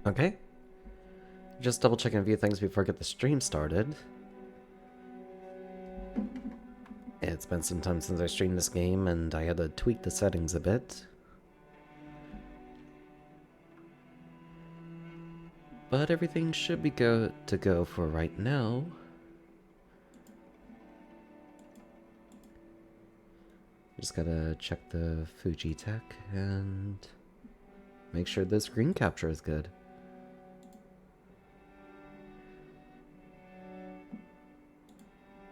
Okay. Just double checking a few things before I get the stream started. It's been some time since I streamed this game, and I had to tweak the settings a bit. But everything should be good to go for right now. Just gotta check the Fujitech and make sure the screen capture is good.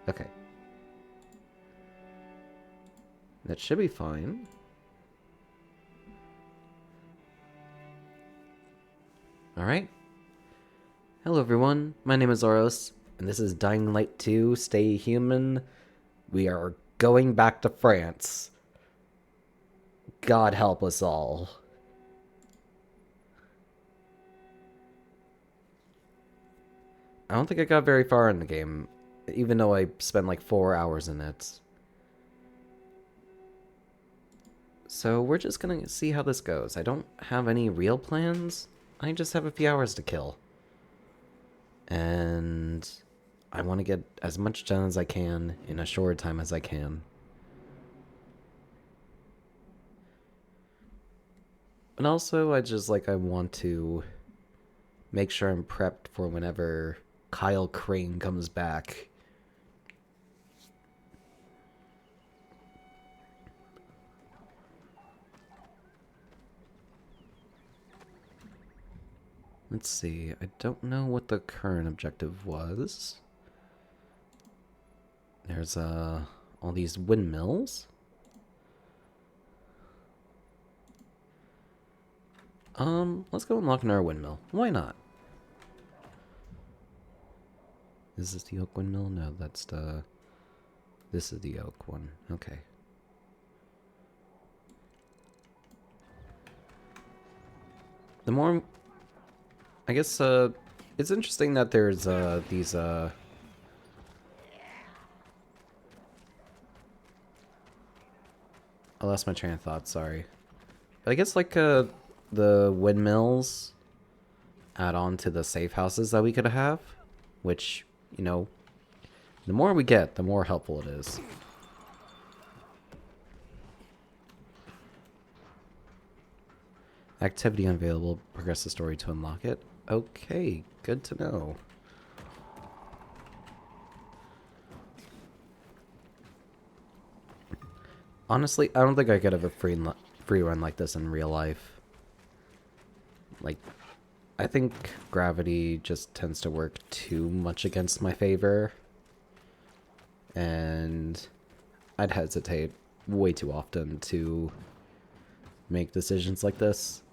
Okay. That should be fine. Alright. Hello everyone, my name is Oros, and this is Dying Light 2, Stay Human. We are going back to France. God help us all. I don't think I got very far in the game, even though I spent like 4 hours in it. So we're just gonna see how this goes. I don't have any real plans. I just have a few hours to kill. And I want to get as much done as I can in a short time as I can. And also, I want to make sure I'm prepped for whenever Kyle Crane comes back. Let's see, I don't know what the current objective was. There's all these windmills. Let's go unlock another windmill. Why not? Is this the oak windmill? No, that's the... This is the oak one. Okay. The more... I guess, it's interesting that there's, these, I lost my train of thought, sorry. But I guess, like, the windmills add on to the safe houses that we could have, which, you know, the more we get, the more helpful it is. Activity unavailable. Progress the story to unlock it. Okay, good to know. Honestly, I don't think I could have a free run like this in real life. Like, I think gravity just tends to work too much against my favor. And I'd hesitate way too often to make decisions like this.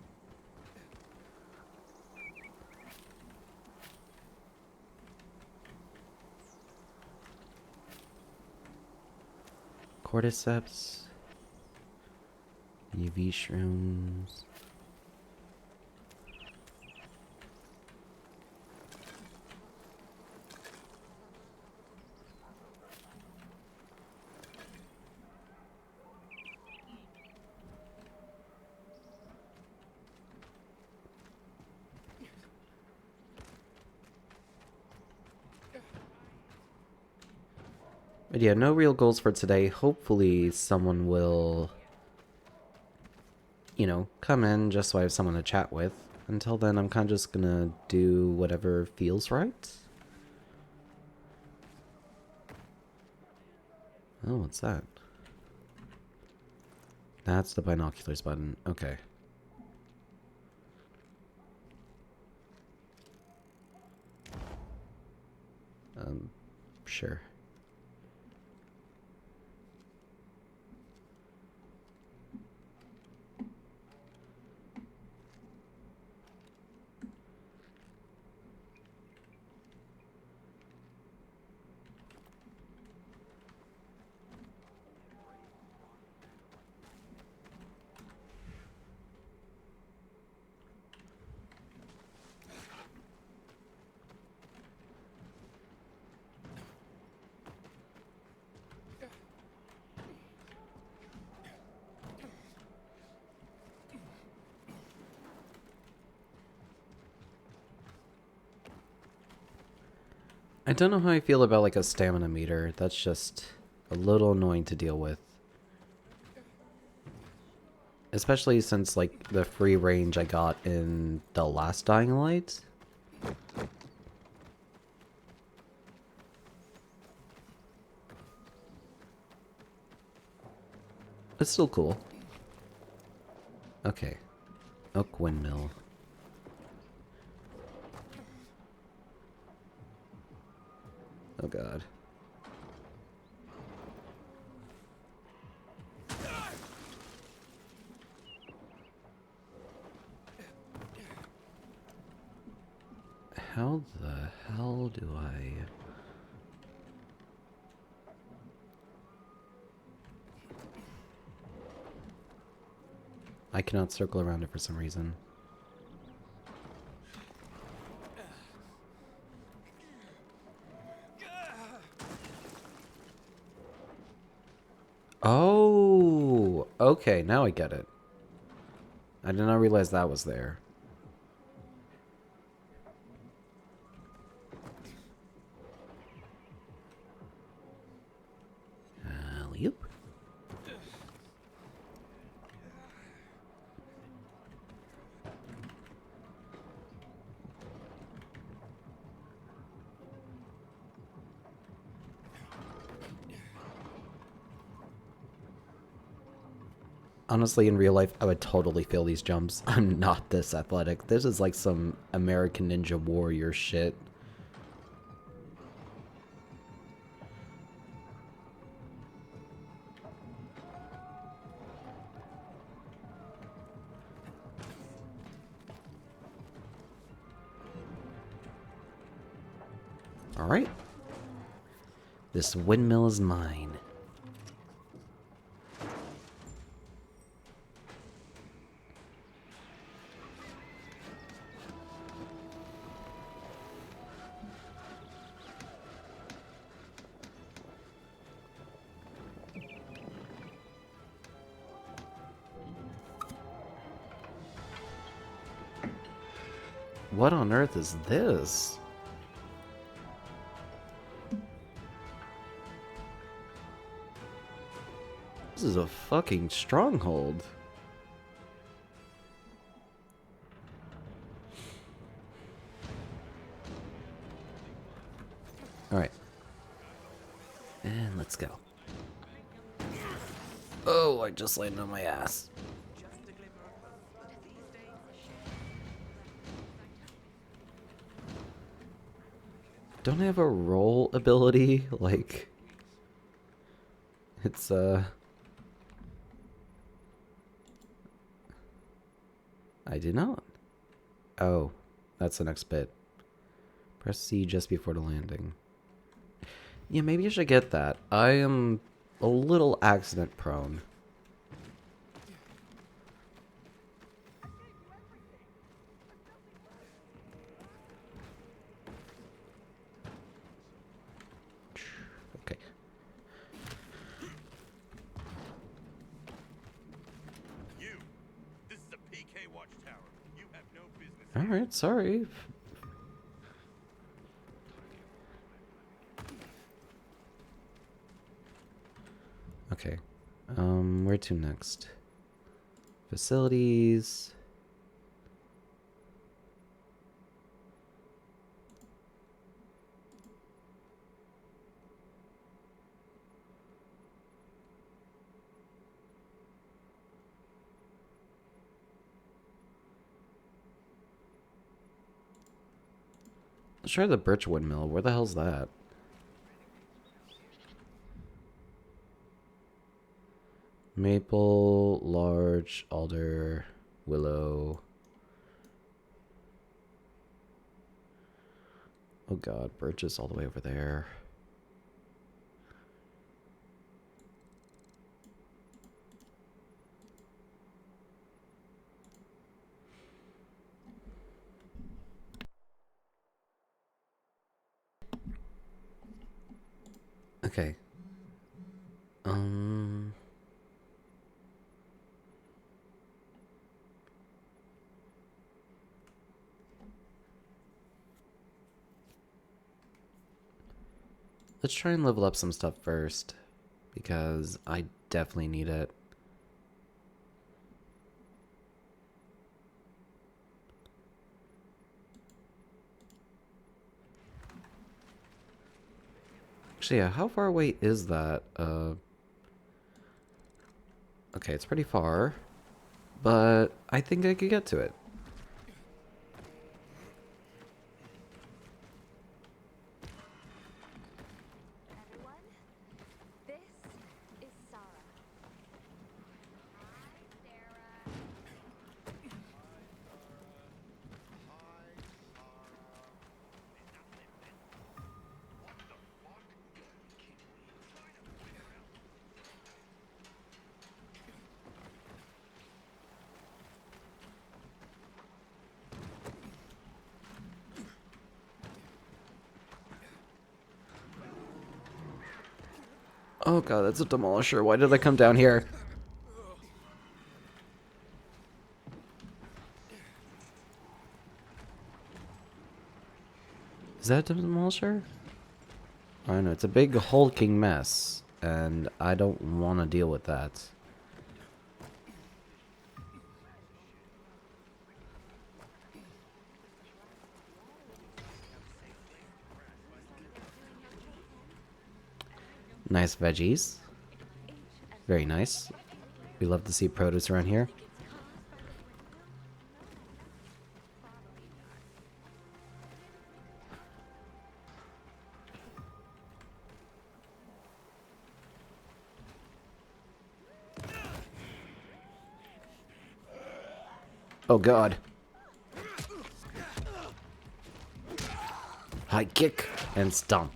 Cordyceps. UV shrooms. But yeah, no real goals for today. Hopefully someone will, you know, come in just so I have someone to chat with. Until then, I'm kind of just gonna do whatever feels right. Oh, what's that? That's the binoculars button. Okay. Sure. I don't know how I feel about like a stamina meter. That's just a little annoying to deal with. Especially since like the free range I got in the last Dying Light. It's still cool. Okay. Oak Windmill. Oh god. How the hell do I... I cannot circle around it for some reason. Oh! Okay, now I get it. I did not realize that was there. Alley-oop. Honestly, in real life, I would totally fail these jumps. I'm not this athletic. This is like some American Ninja Warrior shit. Alright. This windmill is mine. What on earth is this? This is a fucking stronghold. Alright. And let's go. Oh, I just landed on my ass. Don't I have a roll ability? Like... It's, I do not. Oh, that's the next bit. Press C just before the landing. Yeah, maybe I should get that. I am a little accident prone. Okay. This is a PK watchtower. You have no business. Alright, sorry. Okay. Where to next? Facilities. Let's try the Birch Windmill. Where the hell's that? Maple, large, alder, willow. Oh god, birch is all the way over there. Okay. Let's try and level up some stuff first, because I definitely need it. Actually, yeah, how far away is that? Okay, it's pretty far, but I think I could get to it. Everyone, this is Sarah. Hi, Sarah. Oh god, that's a demolisher. Why did I come down here? Is that a demolisher? I don't know, it's a big hulking mess, and I don't want to deal with that. Nice veggies. Very nice. We love to see produce around here. Oh god. High kick and stomp.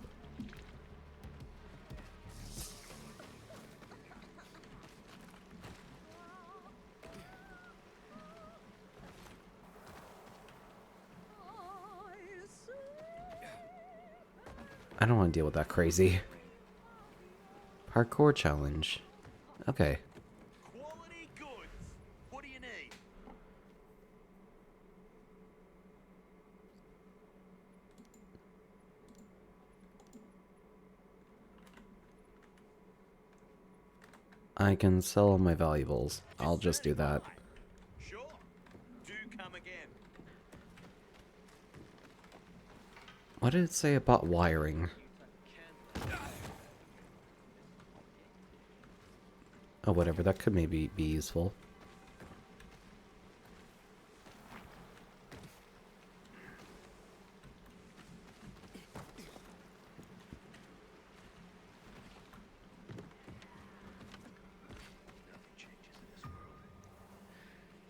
I don't want to deal with that crazy. Parkour challenge. Okay. Quality goods. What do you need? I can sell all my valuables. I'll just do that. Sure. Do come again. What did it say about wiring? Oh, whatever. That could maybe be useful. Nothing changes in this world.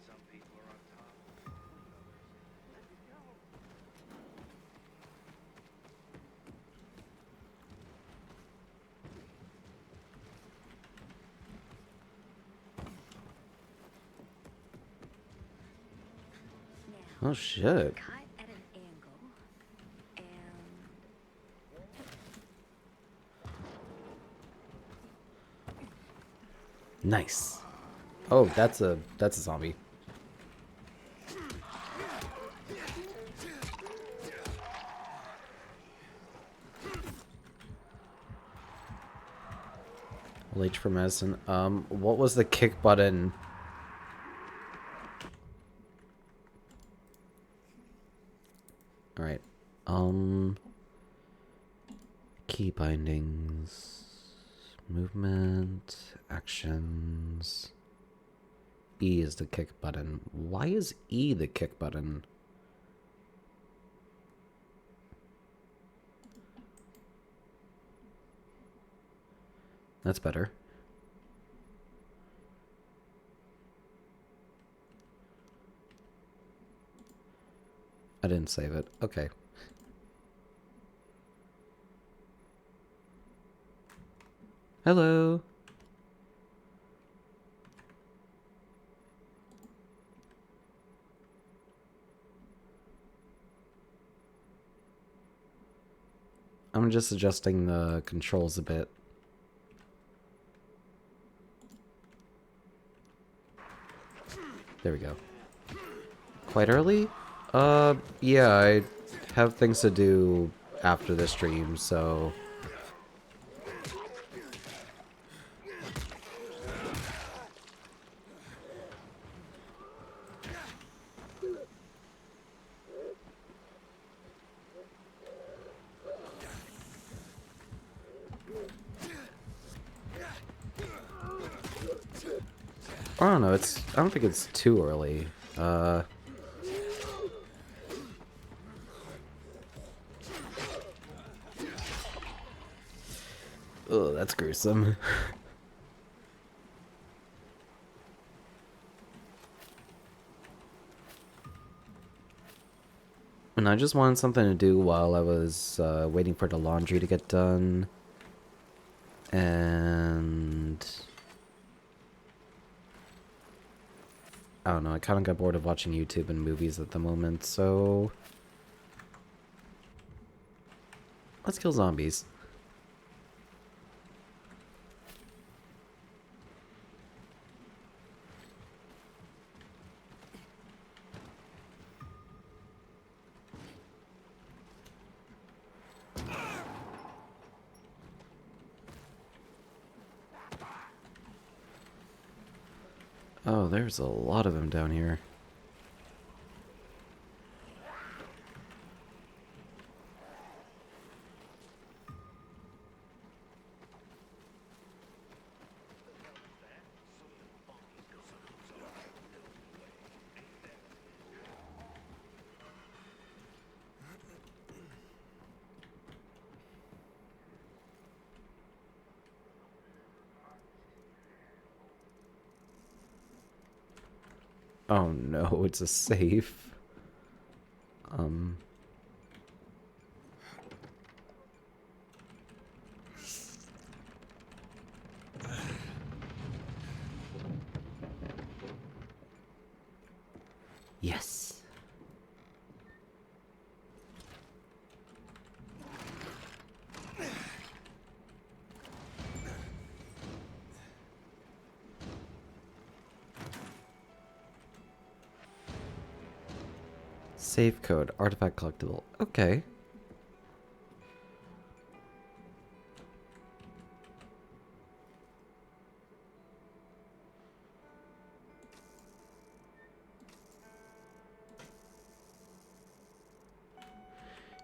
Some people are on top. Let it go. Now, Oh, shit. cut at an angle, and Nice. Oh, that's a zombie. H for medicine. What was the kick button? Alright. Key bindings. Movement. Actions. E is the kick button. Why is E the kick button? That's better. I didn't save it. Okay. Hello. I'm just adjusting the controls a bit. There we go. Quite early? Yeah, I have things to do after the stream, so I don't know, I don't think it's too early. Oh, that's gruesome. And I just wanted something to do while I was waiting for the laundry to get done. And I don't know, I kind of got bored of watching YouTube and movies at the moment, so let's kill zombies. Oh, there's a lot of them down here. Oh no, it's a safe. Um. Yes. Save code, artifact collectible. Okay.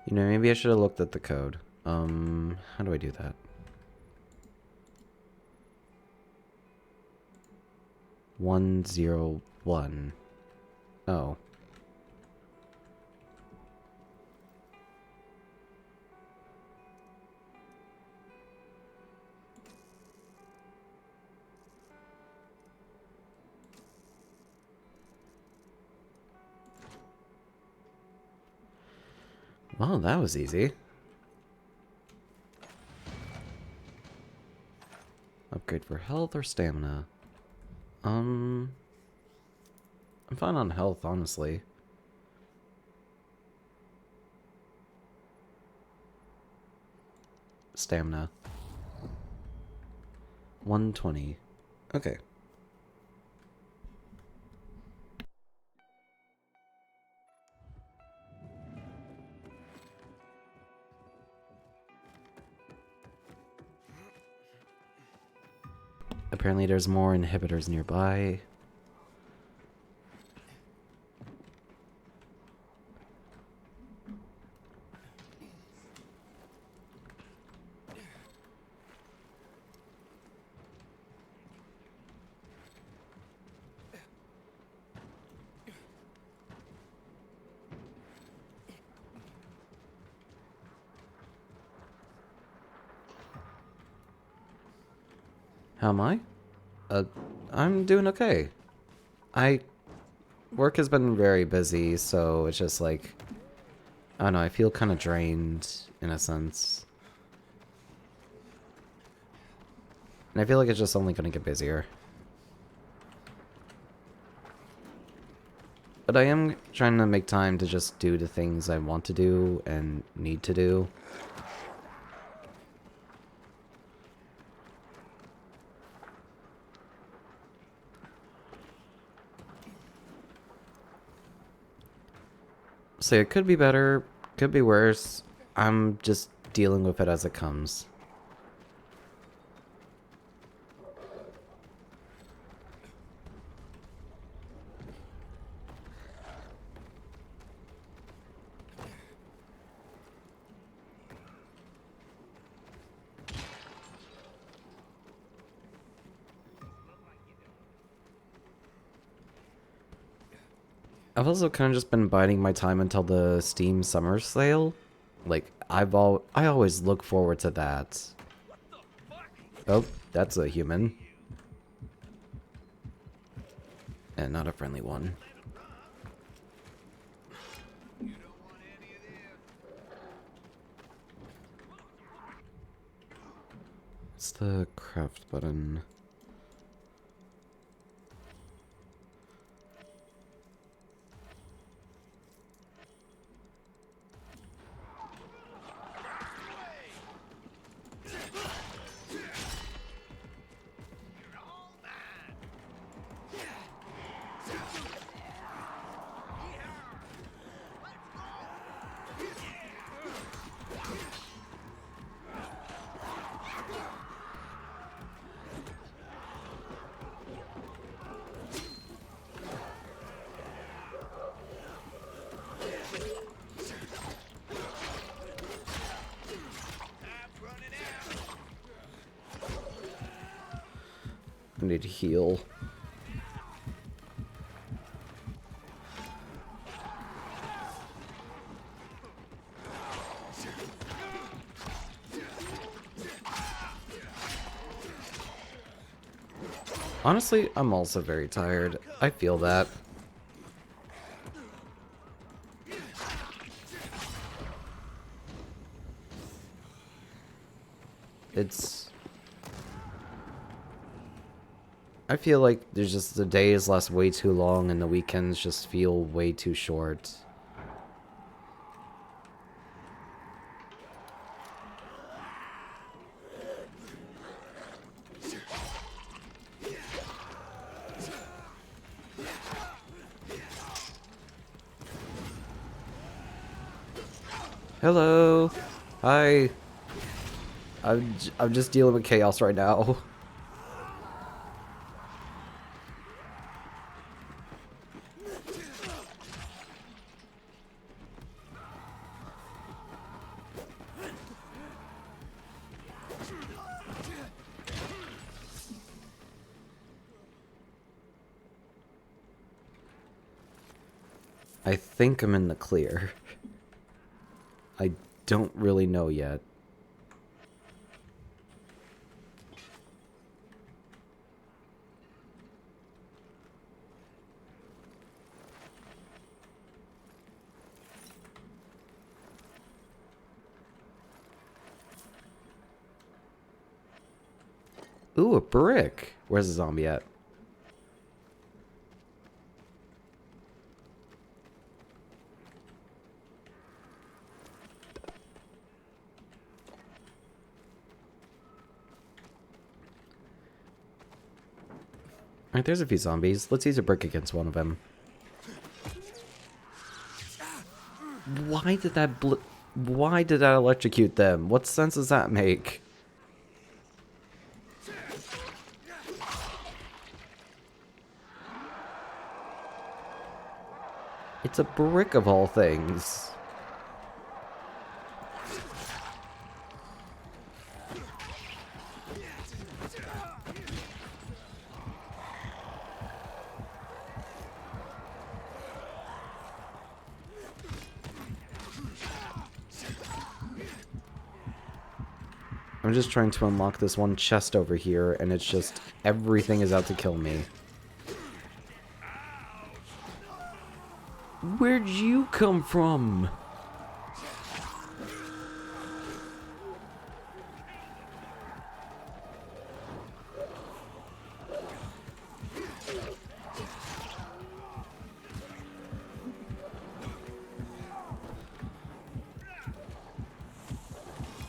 You know, maybe I should have looked at the code. How do I do that? 101. Oh. Well, that was easy. Upgrade for health or stamina? I'm fine on health, honestly. Stamina. 120. Okay. Apparently there's more inhibitors nearby. How am I? I'm doing okay. Work has been very busy, so it's just like, I don't know, I feel kind of drained in a sense. And I feel like it's just only going to get busier. But I am trying to make time to just do the things I want to do and need to do. So it could be better, could be worse. I'm just dealing with it as it comes. I've also kind of just been biding my time until the Steam Summer Sale. Like, I always look forward to that. Oh, that's a human. And not a friendly one. What's the craft button? I need to heal. Honestly, I'm also very tired. I feel that. It's... I feel like there's just the days last way too long and the weekends just feel way too short. Hello. Hi. I'm just dealing with chaos right now. I think I'm in the clear. I don't really know yet. Ooh, a brick. Where's the zombie at? Alright, there's a few zombies. Let's use a brick against one of them. Why did that Why did that electrocute them? What sense does that make? It's a brick of all things. I'm just trying to unlock this one chest over here, and it's just everything is out to kill me. Where'd you come from?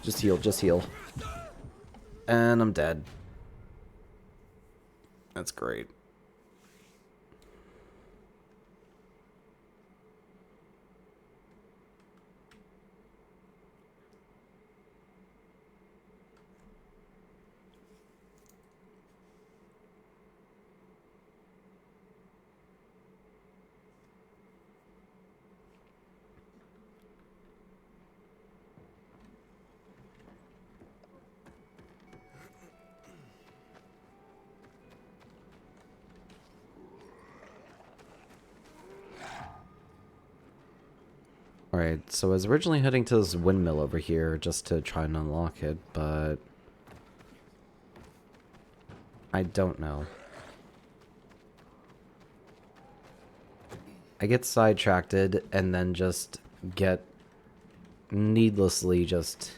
Just heal, just heal. And I'm dead. That's great. Alright, so I was originally heading to this windmill over here just to try and unlock it, but I don't know. I get sidetracked and then just get needlessly just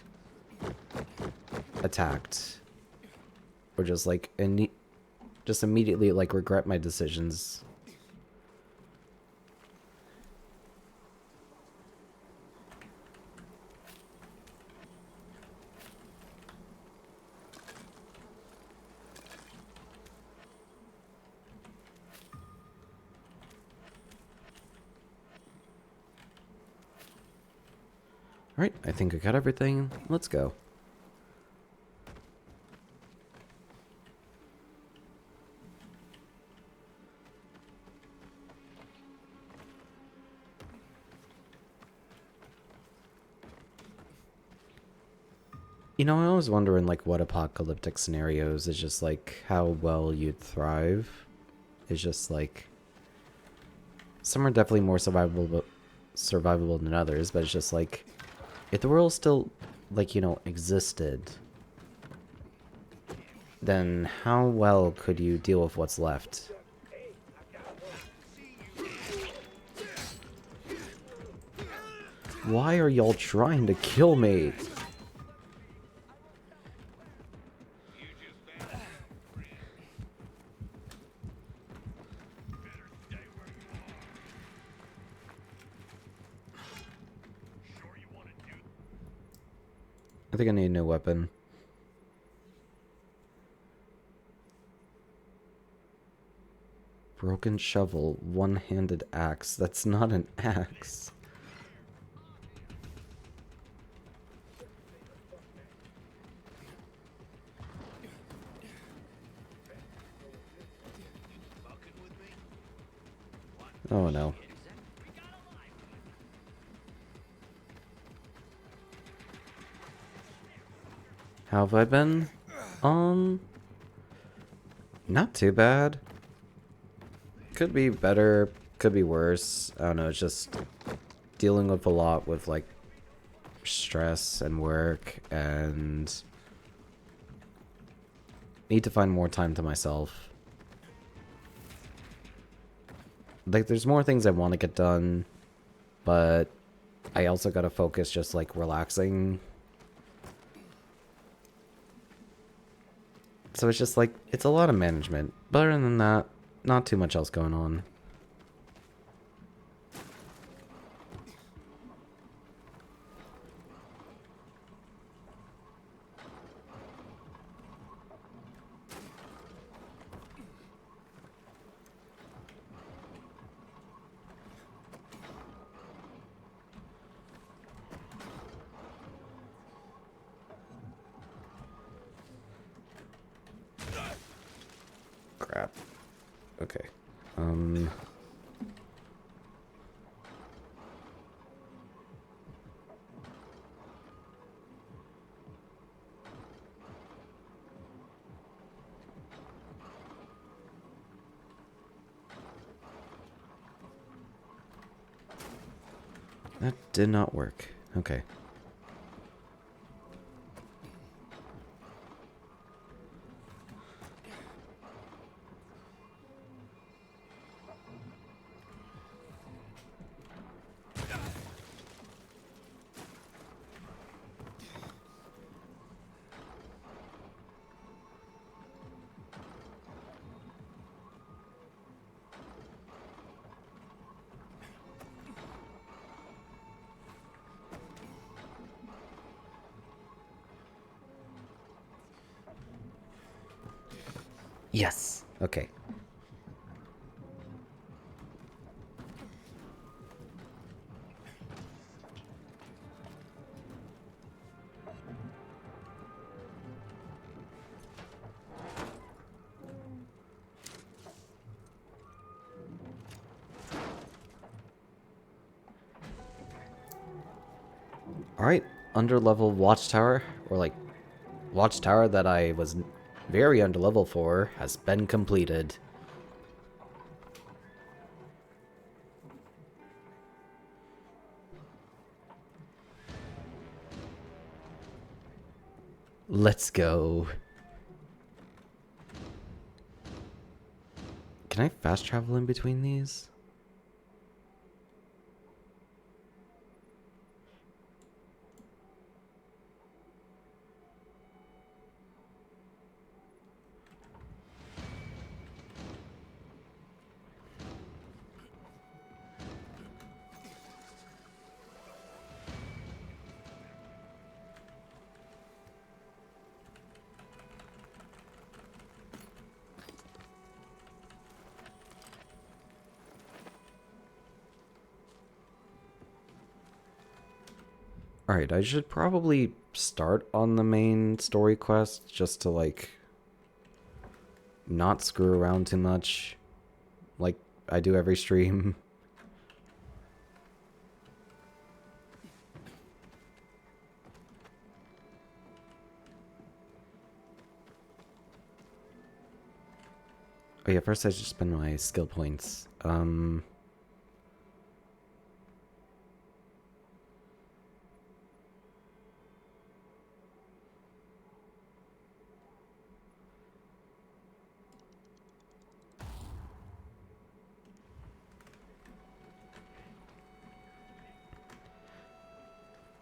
attacked. Or just like, just immediately like regret my decisions. Alright, I think I got everything. Let's go. You know, I always wonder in like what apocalyptic scenarios is just like how well you'd thrive. It's just like some are definitely more survivable than others, but it's just like if the world still like, you know, existed, then how well could you deal with what's left? Why are y'all trying to kill me? I think I need a new weapon. Broken shovel, one-handed axe. That's not an axe. Oh no. How have I been? Not too bad. Could be better, could be worse. I don't know, it's just dealing with a lot with like stress and work and need to find more time to myself. Like there's more things I want to get done, but I also gotta focus just like relaxing. So it's just like, it's a lot of management. But other than that, not too much else going on. Crap. Okay. That did not work. Okay. Yes. Okay. Alright, underlevel watchtower, or like watchtower that I was very underlevel for, has been completed. Let's go. Can I fast travel in between these? Alright, I should probably start on the main story quest just to, like, not screw around too much, like I do every stream. Oh yeah, first I should spend my skill points.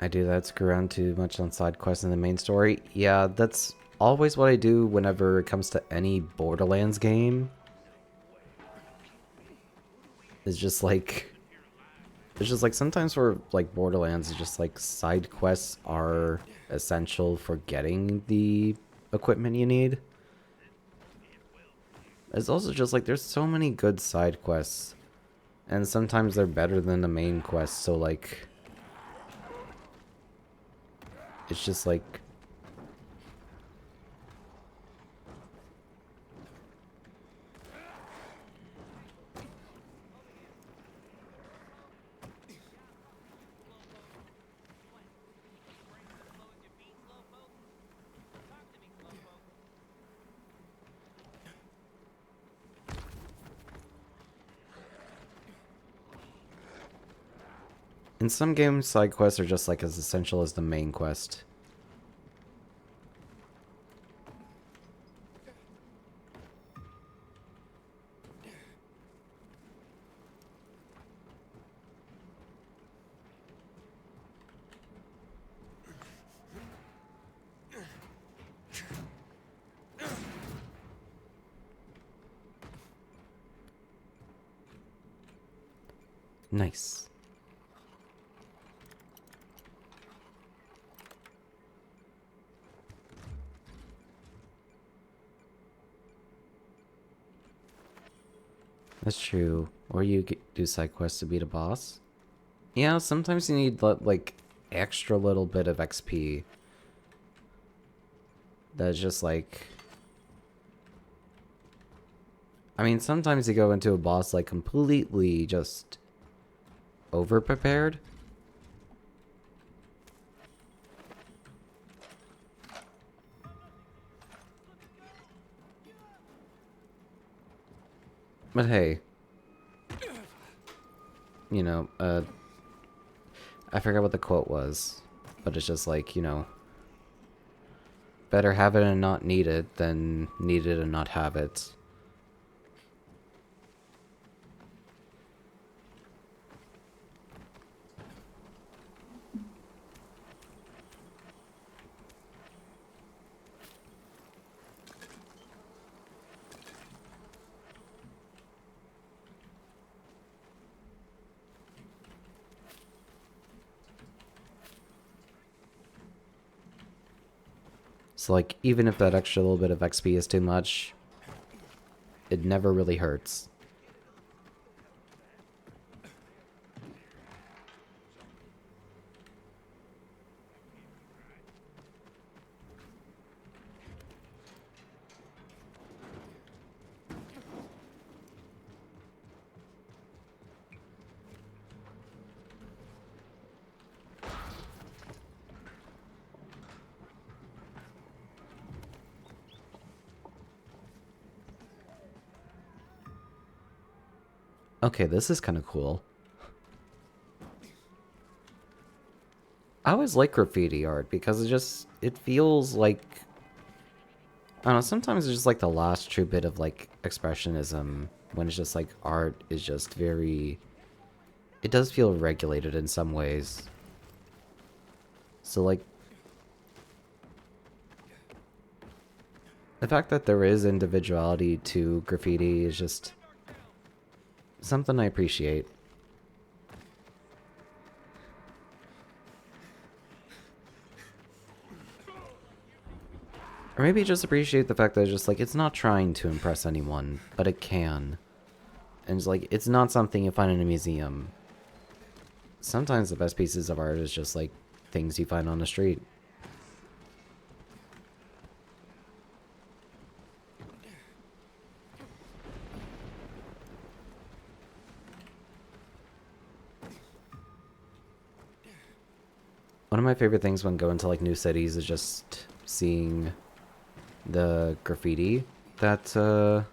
I do that, screw around too much on side quests in the main story. Yeah, that's always what I do whenever it comes to any Borderlands game. It's just like... It's just like sometimes for like Borderlands, it's just like side quests are essential for getting the equipment you need. It's also just like there's so many good side quests, and sometimes they're better than the main quest, so like it's just like in some games side quests are just like as essential as the main quest. Nice. That's true. Or you do side quests to beat a boss. Yeah, sometimes you need like extra little bit of XP. That's just like... I mean, sometimes you go into a boss like completely just over-prepared. But hey, you know, I forgot what the quote was, but it's just like, you know, better have it and not need it than need it and not have it. So like, even if that extra little bit of XP is too much, it never really hurts. Okay, this is kind of cool. I always like graffiti art because it feels like, I don't know, sometimes it's just like the last true bit of like expressionism when it's just like art is just very, it does feel regulated in some ways. So like the fact that there is individuality to graffiti is just something I appreciate. Or maybe just appreciate the fact that it's just like it's not trying to impress anyone, but it can. And it's like it's not something you find in a museum. Sometimes the best pieces of art is just like things you find on the street. One of my favorite things when going to like new cities is just seeing the graffiti that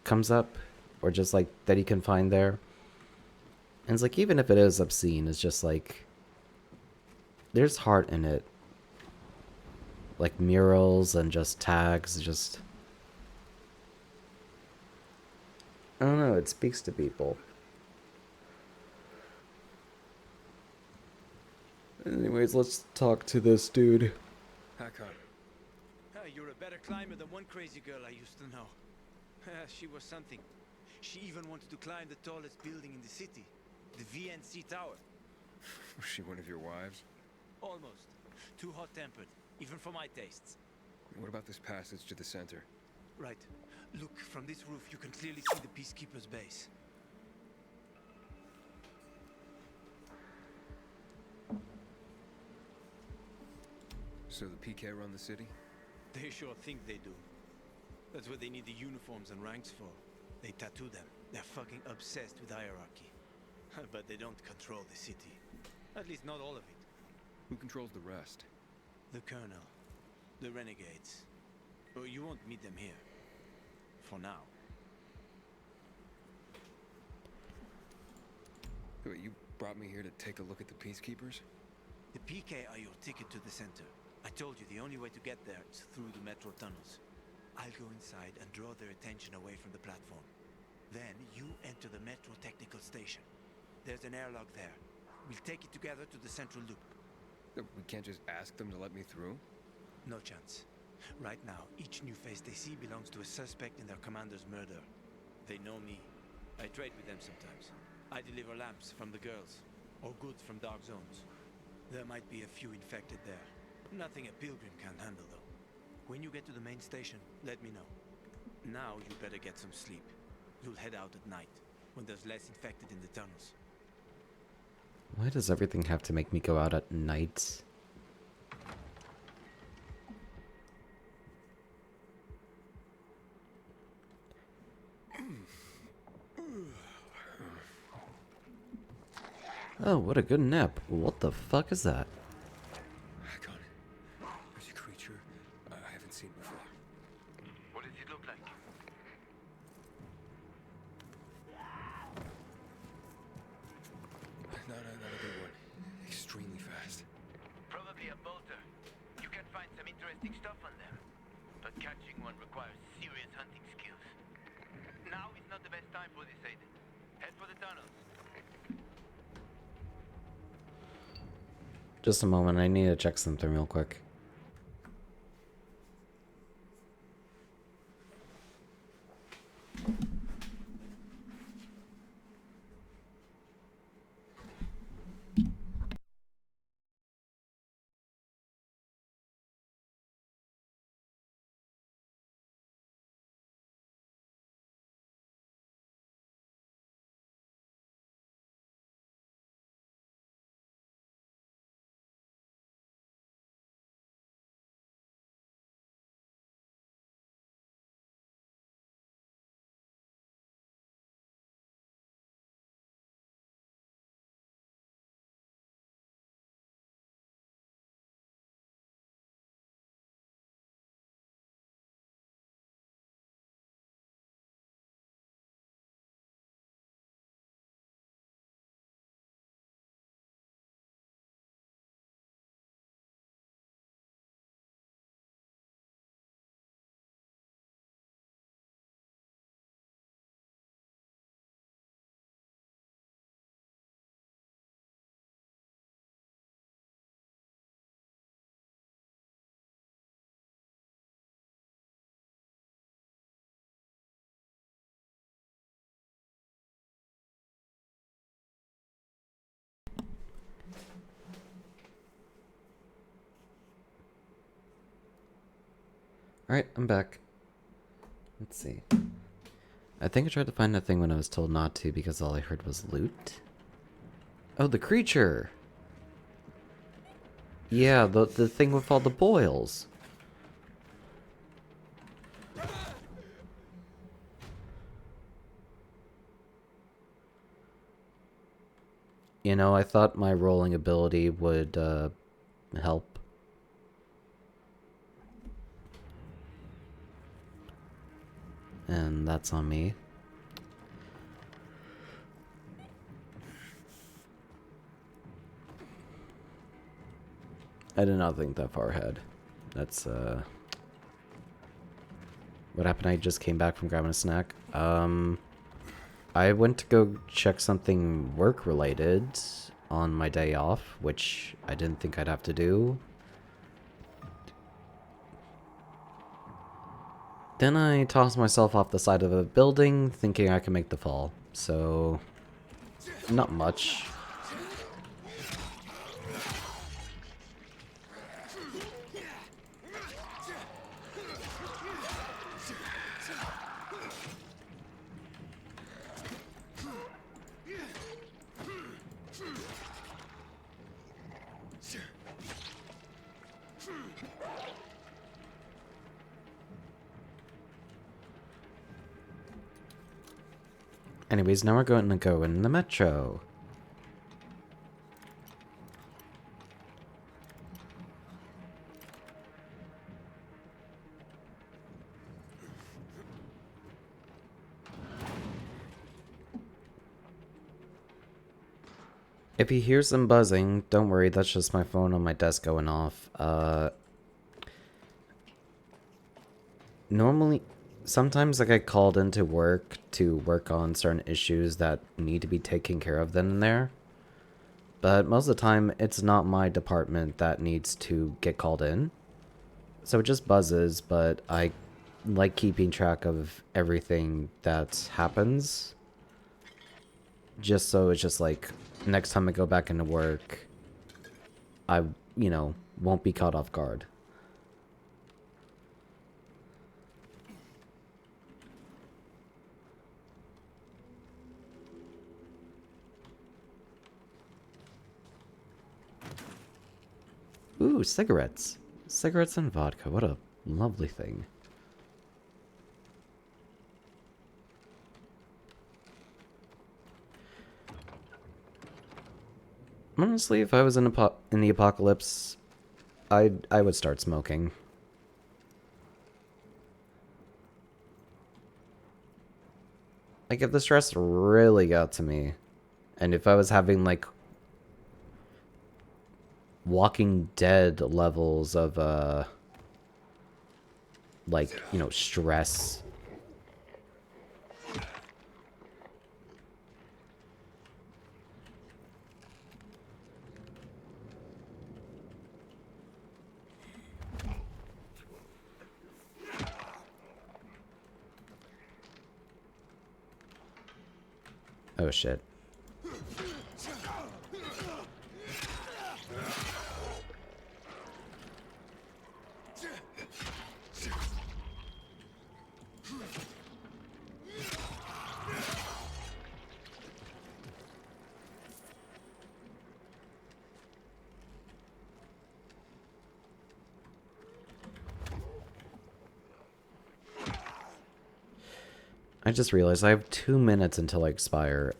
comes up, or just like that you can find there. And it's like even if it is obscene, it's just like there's heart in it. Like murals and just tags, just I don't know, it speaks to people. Anyways, let's talk to this dude. Hakon. You're a better climber than one crazy girl I used to know. She was something. She even wanted to climb the tallest building in the city, the VNC Tower. Was she one of your wives? Almost. Too hot-tempered, even for my tastes. What about this passage to the center? Right. Look, from this roof you can clearly see the Peacekeeper's base. So the PK run the city? They sure think they do. That's what they need the uniforms and ranks for. They tattoo them. They're fucking obsessed with hierarchy. But they don't control the city. At least not all of it. Who controls the rest? The Colonel. The Renegades. But you won't meet them here. For now. Wait, you brought me here to take a look at the Peacekeepers? The PK are your ticket to the center. I told you the only way to get there is through the metro tunnels. I'll go inside and draw their attention away from the platform. Then you enter the metro technical station. There's an airlock there. We'll take it together to the central loop. We can't just ask them to let me through? No chance. Right now, each new face they see belongs to a suspect in their commander's murder. They know me. I trade with them sometimes. I deliver lamps from the girls, or goods from dark zones. There might be a few infected there. Nothing a pilgrim can't handle, though. When you get to the main station, let me know. Now you better get some sleep. You'll head out at night, when there's less infected in the tunnels. Why does everything have to make me go out at night? Oh, what a good nap. What the fuck is that? Hakon. There's a creature I haven't seen before. What does it look like? Not a good one. Extremely fast. Probably a bolter. You can find some interesting stuff on them. But catching one requires serious hunting skills. Now is not the best time for this, Aiden. Head for the tunnels. Just a moment, I need to check something real quick. Alright, I'm back. Let's see. I think I tried to find a thing when I was told not to because all I heard was loot. Oh, the creature! Yeah, the thing with all the boils. You know, I thought my rolling ability would help. And that's on me. I did not think that far ahead. That's what happened. I just came back from grabbing a snack. I went to go check something work related on my day off, which I didn't think I'd have to do. Then I tossed myself off the side of a building, thinking I could make the fall. So, not much. Anyways, now we're going to go in the metro. If you hear some buzzing, don't worry, that's just my phone on my desk going off. Normally, sometimes I get called into work to work on certain issues that need to be taken care of then and there. But most of the time, it's not my department that needs to get called in. So it just buzzes, but I like keeping track of everything that happens. Just so it's just like, next time I go back into work, I, you know, won't be caught off guard. Ooh, cigarettes. Cigarettes and vodka. What a lovely thing. Honestly, if I was in the apocalypse, I would start smoking. Like, if the stress really got to me, and if I was having, like, Walking Dead levels of, like, you know, stress. Oh, shit. I just realized I have 2 minutes until I expire.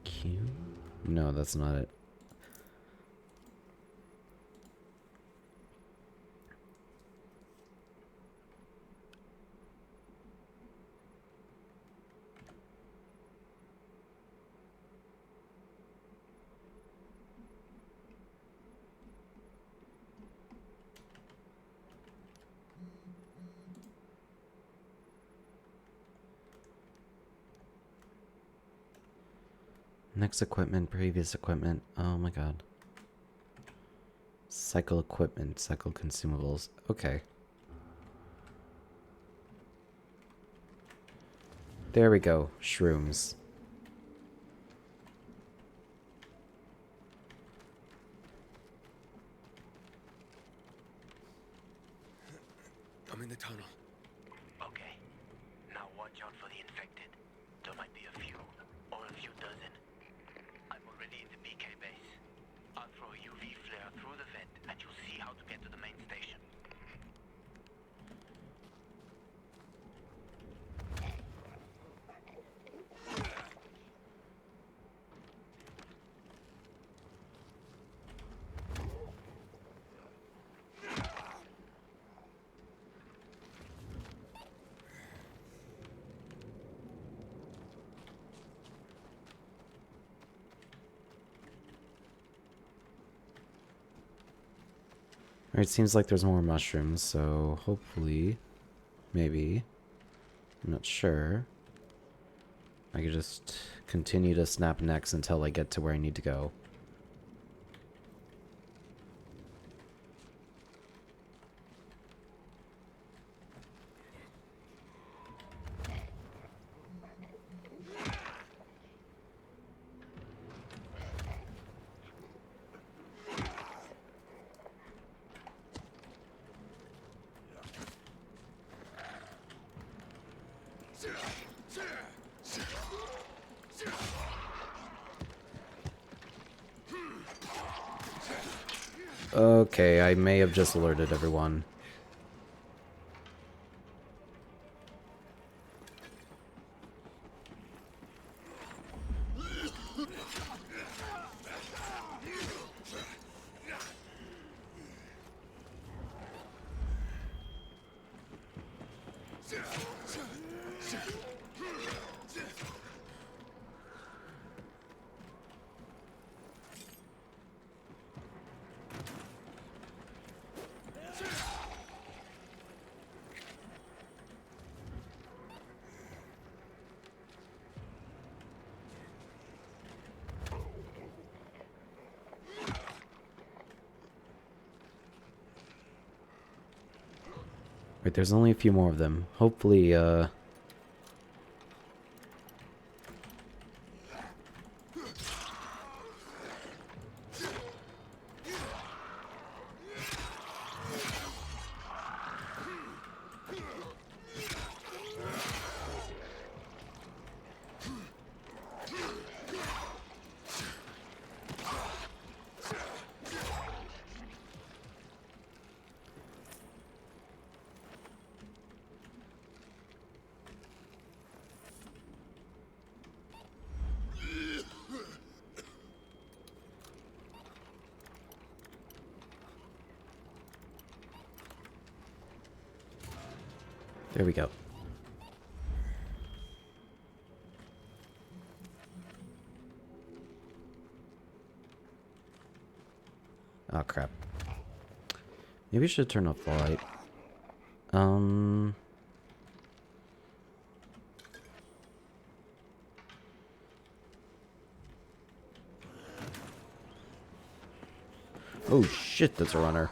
Q? No, that's not it. Next equipment, previous equipment. Oh my god. Cycle equipment, cycle consumables. Okay. There we go. Shrooms. I'm in the tunnel. Okay. Now watch out for the infected. There might be a few, or a few dozen. I'm already in the BK base. I'll throw a UV flare through the vent, and you'll see how to get to the main station. Alright, seems like there's more mushrooms, so hopefully, maybe, I'm not sure, I could just continue to snap necks until I get to where I need to go. Okay, I may have just alerted everyone. Wait, there's only a few more of them. Hopefully, there we go. Oh, crap. Maybe I should turn off the light. Oh shit, that's a runner.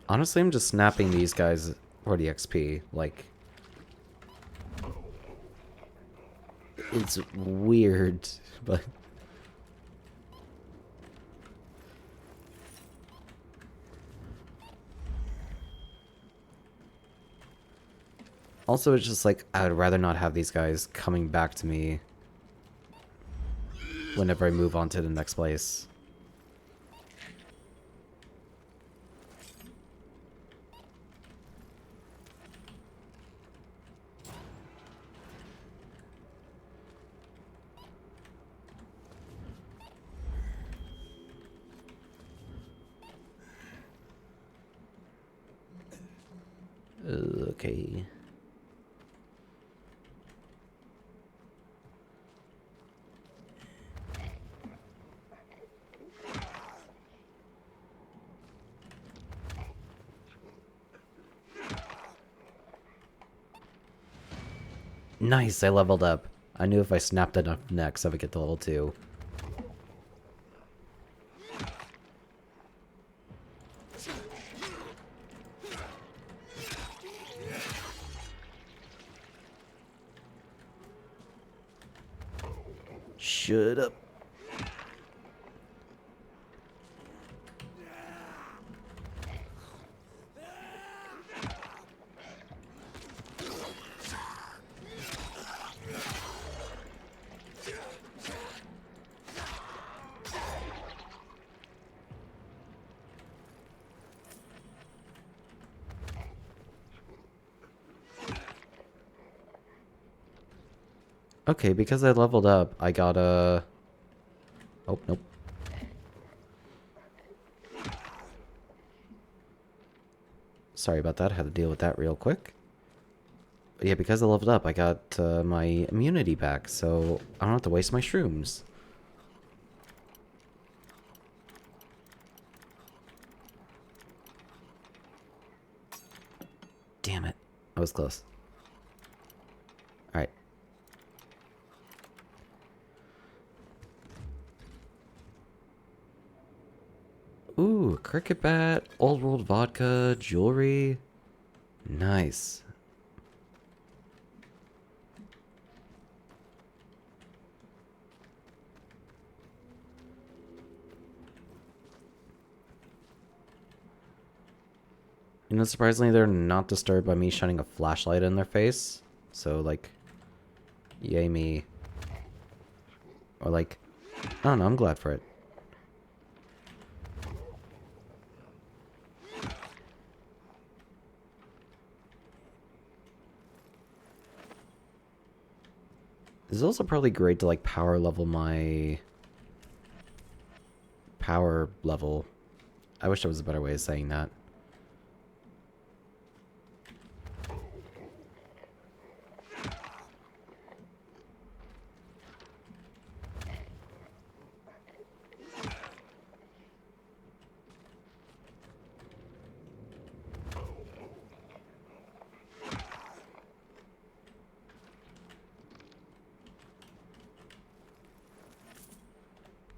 Honestly, I'm just snapping these guys for the XP. Like, it's weird, but also it's just like I would rather not have these guys coming back to me whenever I move on to the next place. Okay. Nice, I leveled up. I knew if I snapped enough necks, I would get to level 2. Shut up. Okay, because I leveled up, I got a... Oh, nope. Sorry about that, I had to deal with that real quick. But yeah, because I leveled up, I got my immunity back, so I don't have to waste my shrooms. Damn it. I was close. Alright. Ooh, cricket bat, old world vodka, jewelry. Nice. You know, surprisingly, they're not disturbed by me shining a flashlight in their face. So, like, yay me. Or, like, I don't know, I'm glad for it. This is also probably great to, like, power level my... power level. I wish there was a better way of saying that.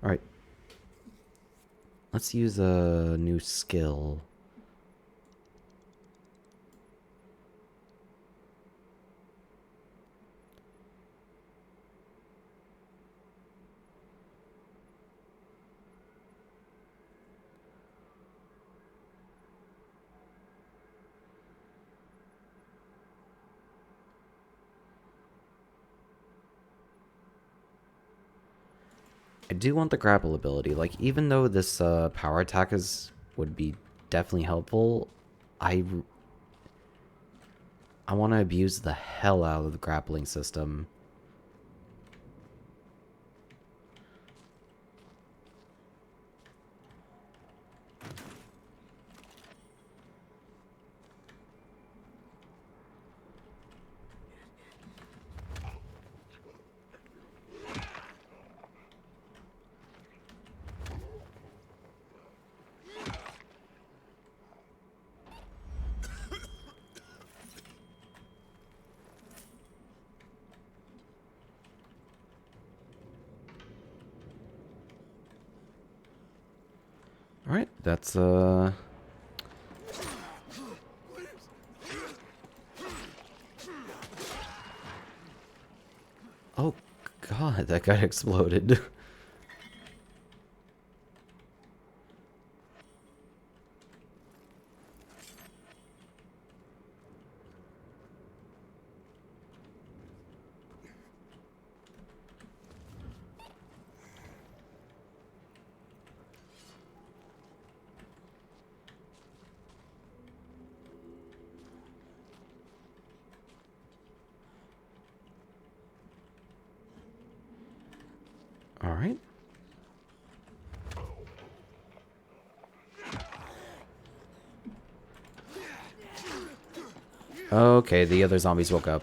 Alright. Let's use a new skill. I do want the grapple ability. Like, even though this power attack would be definitely helpful, I want to abuse the hell out of the grappling system. Alright, that's oh god, that guy exploded. Alright. Okay, the other zombies woke up.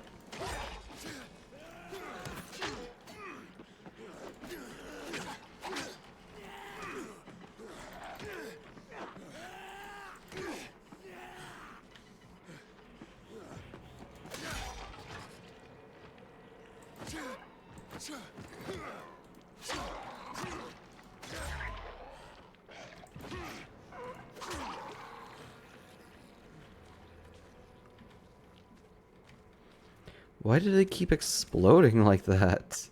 Why did they keep exploding like that?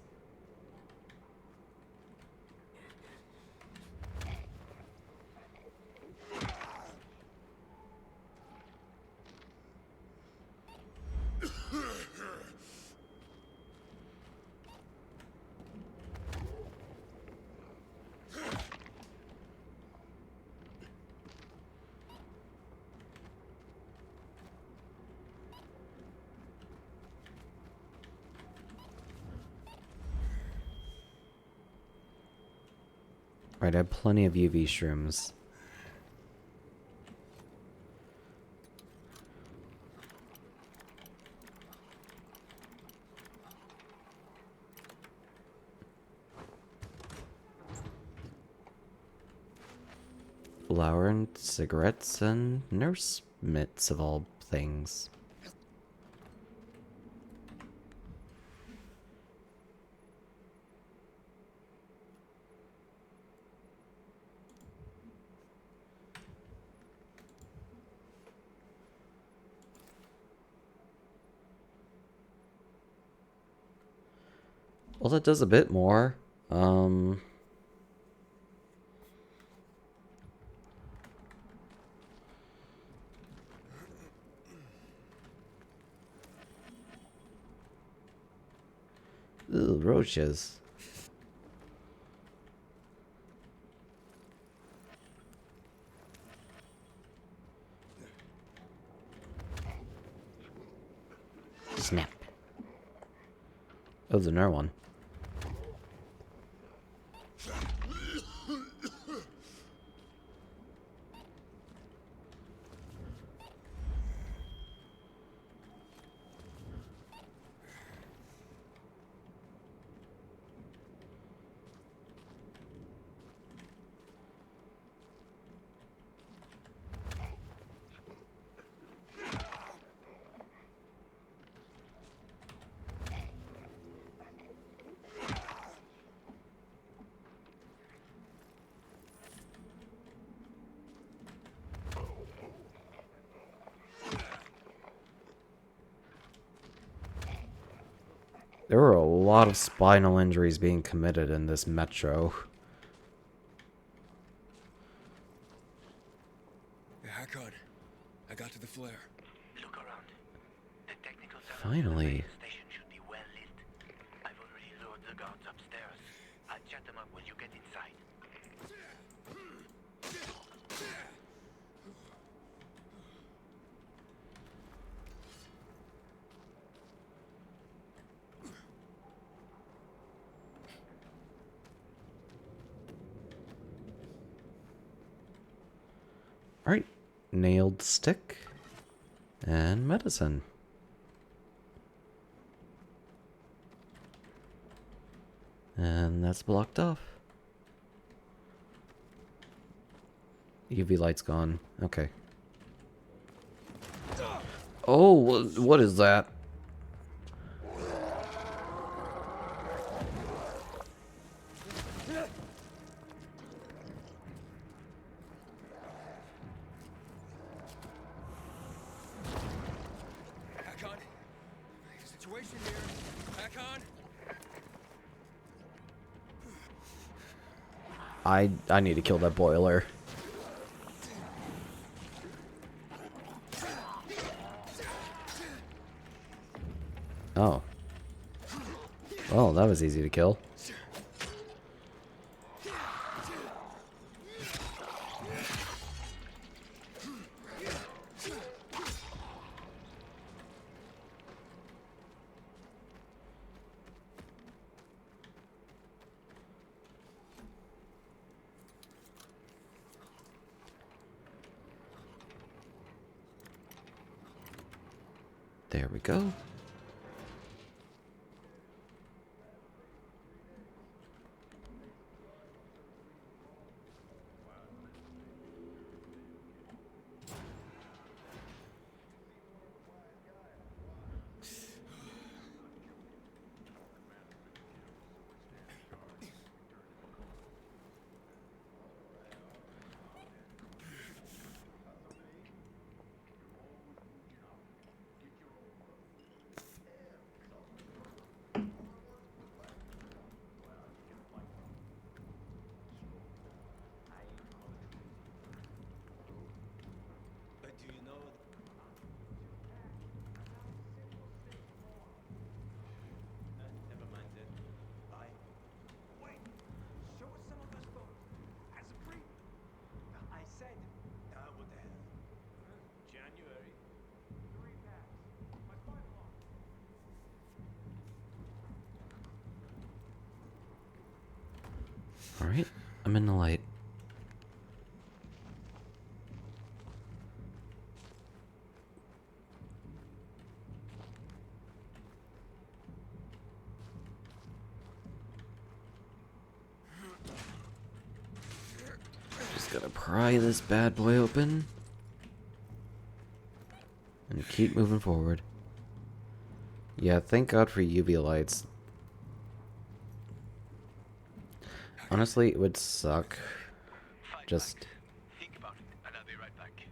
Right, I have plenty of UV shrooms. Flour and cigarettes and nurse mitts of all things. Well, that does a bit more. Ooh, roaches. Snap. Oh, there's another one. There were a lot of spinal injuries being committed in this metro. Hakon, I got to the flare. Look around. The technical Finally. station should be well lit. I've already lured the guards upstairs. I'll chat them up when you get inside. Alright. Nailed stick. And medicine. And that's blocked off. UV light's gone. Okay. Oh, what is that? Hakon, situation here. Hakon. I need to kill that boiler. Oh. Well, that was easy to kill. There we go. But do you know? Never mind then. Bye. Wait! Show us some of those photos. As a brief. I said. What the hell? January. 3 packs. My final one. Alright, I'm in the light. Just gotta pry this bad boy open. And keep moving forward. Yeah, thank God for UV lights. Honestly, it would suck. Fine, Just Mike. Think about it, and I'll be right back.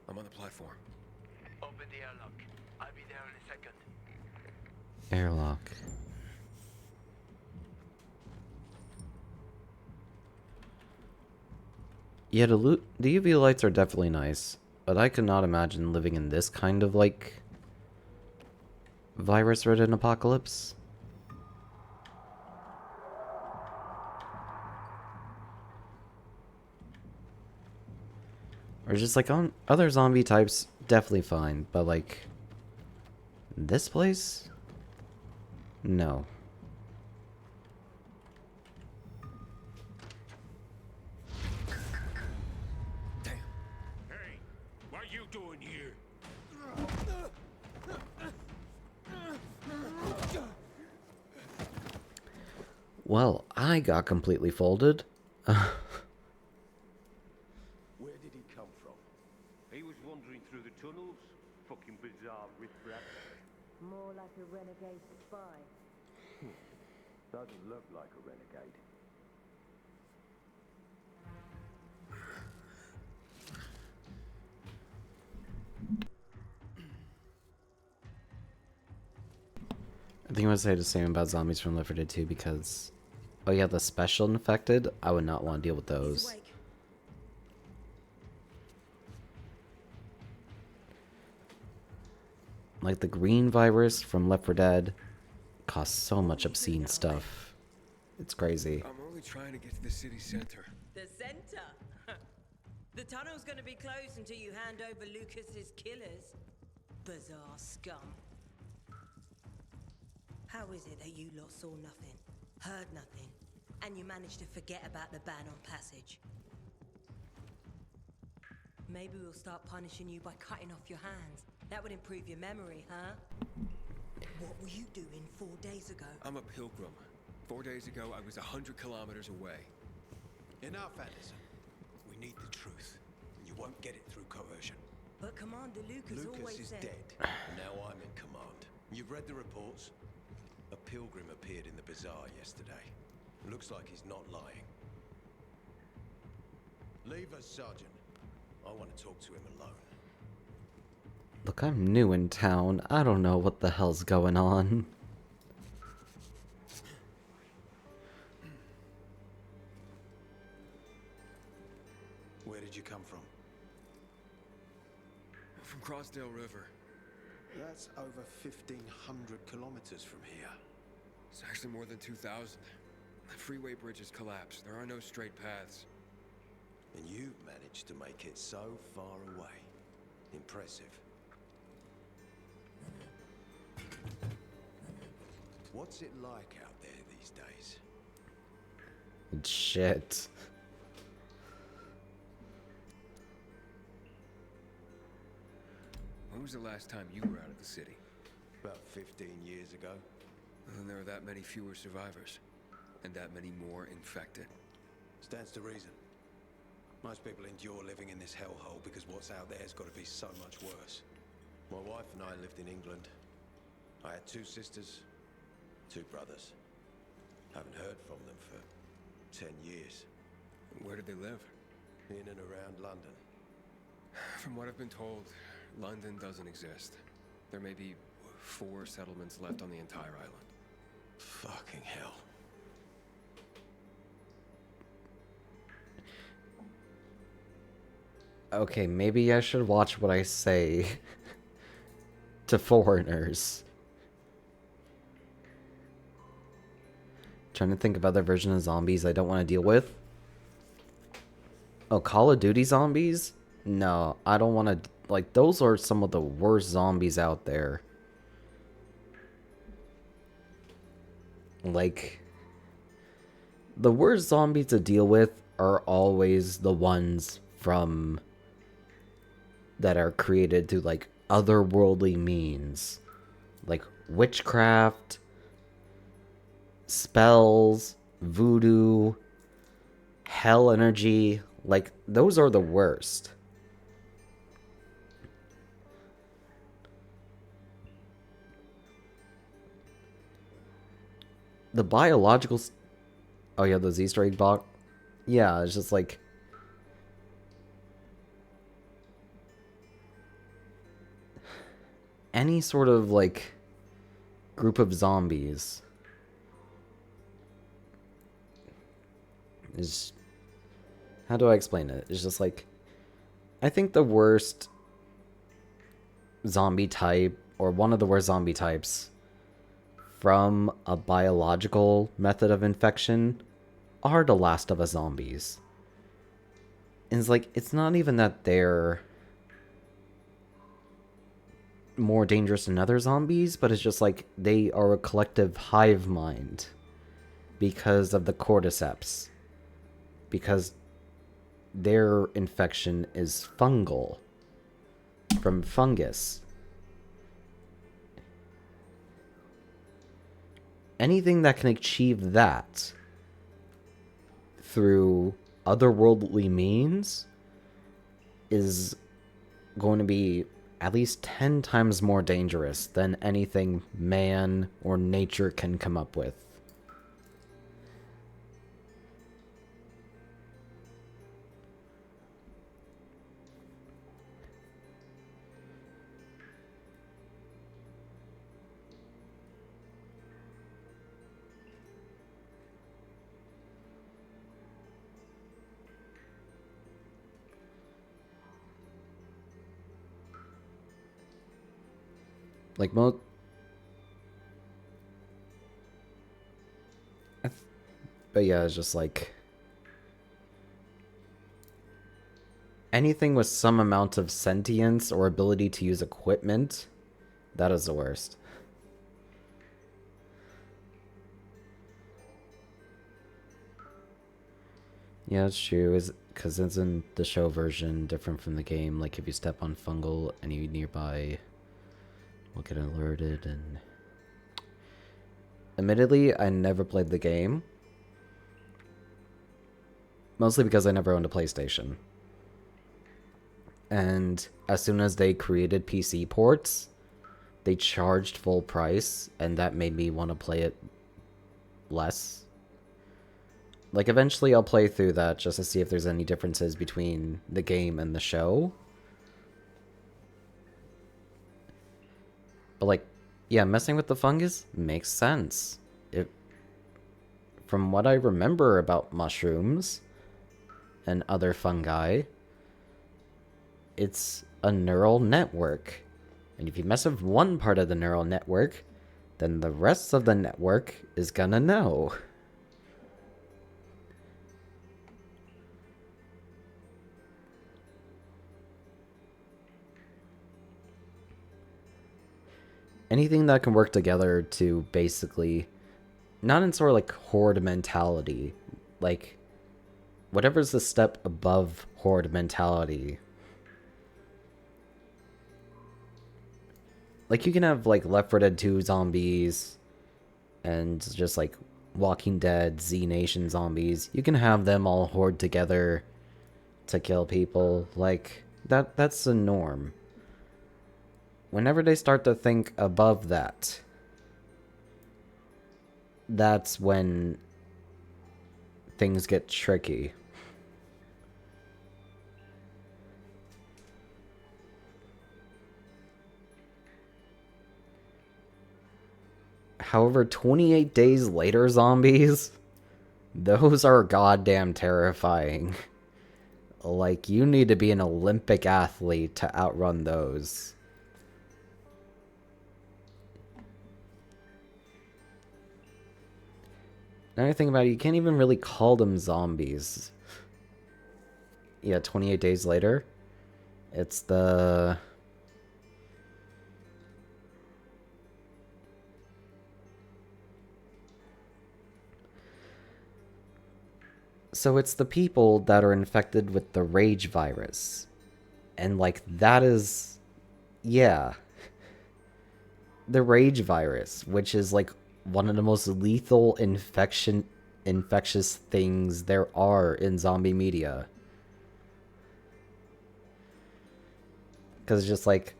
I'm on the platform. Open the airlock. I'll be there in a second. airlock. Yeah, the UV lights are definitely nice, but I could not imagine living in this kind of like virus-ridden apocalypse. Or just like on other zombie types, definitely fine, but like this place? No. Damn. Hey, what you doing here? Well, I got completely folded. Where did he come from? He was wandering through the tunnels. Fucking bizarre riff-raff. More like a renegade spy. Doesn't look like a renegade. I think I would say the same about zombies from Left 4 Dead 2 because, oh yeah, the special infected, I would not want to deal with those. Like the green virus from Left 4 Dead costs so much obscene stuff. It's crazy. I'm only trying to get to the city center. The center? The tunnel's gonna be closed until you hand over Lucas's killers. Bizarre scum. How is it that you lot saw nothing, heard nothing, and you managed to forget about the ban on passage? Maybe we'll start punishing you by cutting off your hands. That would improve your memory, huh? What were you doing 4 days ago? I'm a pilgrim. 4 days ago, I was 100 kilometers away. Enough, Anderson. We need the truth. You won't get it through coercion. But Commander Lucas Lucas always is said... dead, and now I'm in command. You've read the reports? A pilgrim appeared in the bazaar yesterday. Looks like he's not lying. Leave us, Sergeant. I want to talk to him alone. Look, I'm new in town. I don't know what the hell's going on. Where did you come from? From Crossdale River. That's over 1,500 kilometers from here. It's actually more than 2,000. The freeway bridges collapsed. There are no straight paths. And you've managed to make it so far away. Impressive. What's it like out there these days? Shit. When was the last time you were out of the city? About 15 years ago. And there are that many fewer survivors. And that many more infected. Stands to reason. Most people endure living in this hellhole because what's out there has got to be so much worse. My wife and I lived in England. I had 2 sisters, 2 brothers. Haven't heard from them for 10 years. Where did they live? In and around London. From what I've been told, London doesn't exist. There may be 4 settlements left on the entire island. Fucking hell. Okay, maybe I should watch what I say to foreigners. Trying to think of other versions of zombies I don't want to deal with. Oh, Call of Duty zombies? No, I don't want to... Like, those are some of the worst zombies out there. Like, the worst zombies to deal with are always the ones from... that are created through, like, otherworldly means. Like, witchcraft, spells, voodoo, hell energy. Like, those are the worst. The biological... Oh yeah, those Easter egg box. Yeah, it's just like... any sort of, like, group of zombies is... how do I explain it? It's just like... I think the worst zombie type, or one of the worst zombie types from a biological method of infection are the Last of Us zombies. And it's like, it's not even that they're more dangerous than other zombies, but it's just like they are a collective hive mind because of the cordyceps. Because their infection is fungal, from fungus. Anything that can achieve that through otherworldly means is going to be at least 10 times more dangerous than anything man or nature can come up with. Like, but yeah, it's just like... anything with some amount of sentience or ability to use equipment, that is the worst. Yeah, it's true. Is because it's in the show version, different from the game. Like, if you step on fungal, any nearby will get alerted. And admittedly, I never played the game, mostly because I never owned a PlayStation. And as soon as they created PC ports, they charged full price, and that made me want to play it less. Like, eventually I'll play through that just to see if there's any differences between the game and the show. But, like, yeah, messing with the fungus makes sense. From what I remember about mushrooms and other fungi, it's a neural network. And if you mess with one part of the neural network, then the rest of the network is gonna know. Anything that can work together to basically, not in sort of like horde mentality, like whatever's the step above horde mentality. Like, you can have, like, Left 4 Dead 2 zombies and just, like, Walking Dead, Z Nation zombies. You can have them all horde together to kill people. Like, that's the norm. Whenever they start to think above that, that's when things get tricky. However, 28 days later zombies, those are goddamn terrifying. Like, you need to be an Olympic athlete to outrun those. Another thing about it, you can't even really call them zombies. Yeah, 28 days later. It's the... So it's the people that are infected with the rage virus. And, like, that is... Yeah. The rage virus, which is, like, one of the most lethal infectious things there are in zombie media. Because just, like,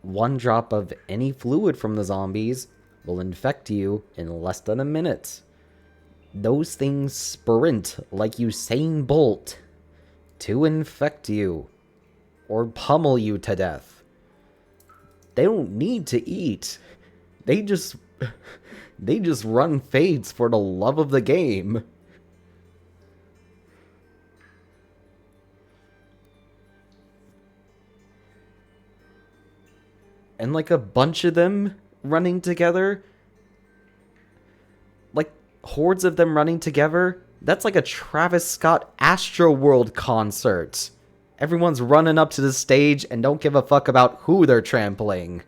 one drop of any fluid from the zombies will infect you in less than a minute. Those things sprint like Usain Bolt to infect you or pummel you to death. They don't need to eat. They just run fades for the love of the game. And like a bunch of them running together, like hordes of them running together, that's like a Travis Scott Astroworld concert. Everyone's running up to the stage and don't give a fuck about who they're trampling.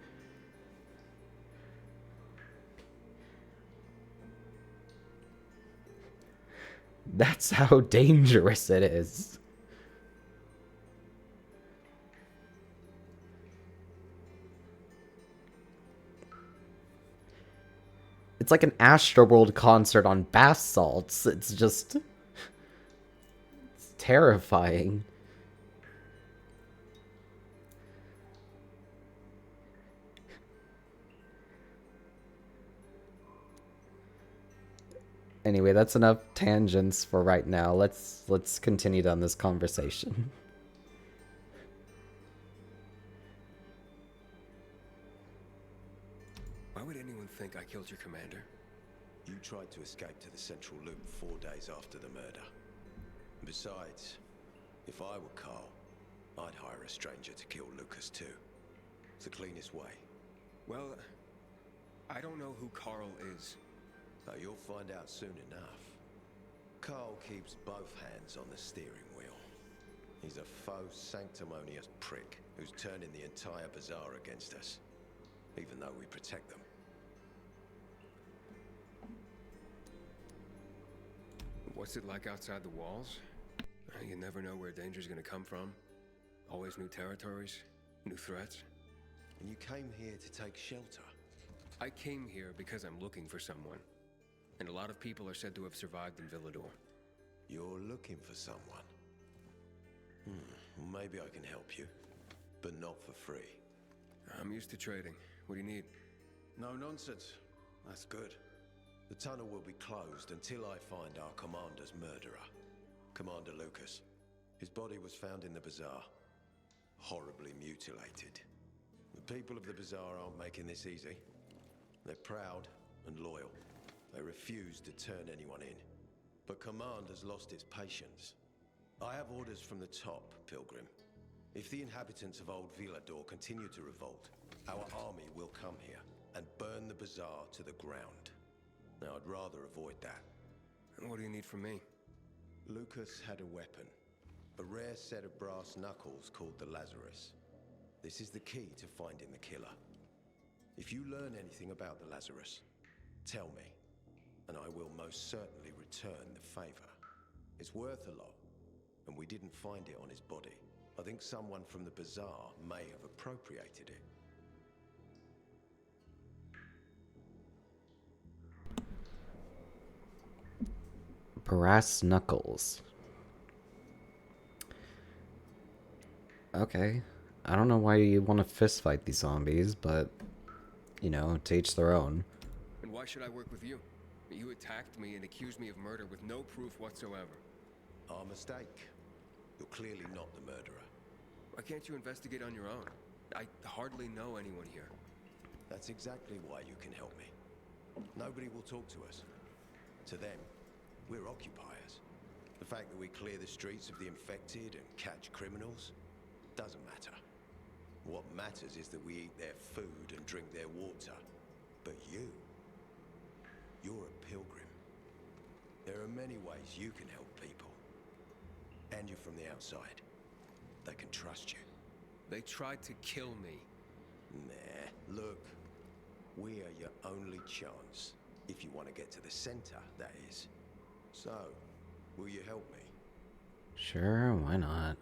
That's how dangerous it is. It's like an Astroworld concert on bath salts. It's just... It's terrifying. Anyway, that's enough tangents for right now. Let's continue down this conversation. Why would anyone think I killed your commander? You tried to escape to the central loop 4 days after the murder. Besides, if I were Carl, I'd hire a stranger to kill Lucas too. It's the cleanest way. Well, I don't know who Carl is. Now you'll find out soon enough. Carl keeps both hands on the steering wheel. He's a faux sanctimonious prick who's turning the entire bazaar against us, even though we protect them. What's it like outside the walls? You never know where danger's gonna come from. Always new territories, new threats. And you came here to take shelter. I came here because I'm looking for someone. And a lot of people are said to have survived in Villador. You're looking for someone. Well, maybe I can help you, but not for free. I'm used to trading. What do you need? No nonsense. That's good. The tunnel will be closed until I find our commander's murderer, Commander Lucas. His body was found in the bazaar, horribly mutilated. The people of the bazaar aren't making this easy. They're proud and loyal. They refuse to turn anyone in. But Command has lost its patience. I have orders from the top, Pilgrim. If the inhabitants of Old Villador continue to revolt, our army will come here and burn the bazaar to the ground. Now, I'd rather avoid that. And what do you need from me? Lucas had a weapon. A rare set of brass knuckles called the Lazarus. This is the key to finding the killer. If you learn anything about the Lazarus, tell me, and I will most certainly return the favor. It's worth a lot, and we didn't find it on his body. I think someone from the bazaar may have appropriated it. Brass knuckles. Okay. I don't know why you want to fist fight these zombies, but, you know, to each their own. And why should I work with you? You attacked me and accused me of murder with no proof whatsoever. Our mistake. You're clearly not the murderer. Why can't you investigate on your own? I hardly know anyone here. That's exactly why you can help me. Nobody will talk to us. To them, we're occupiers. The fact that we clear the streets of the infected and catch criminals doesn't matter. What matters is that we eat their food and drink their water. But you're a pilgrim. There are many ways you can help people. And you're from the outside. They can trust you. They tried to kill me. Nah, look. We are your only chance. If you want to get to the center, that is. So, will you help me? Sure, why not?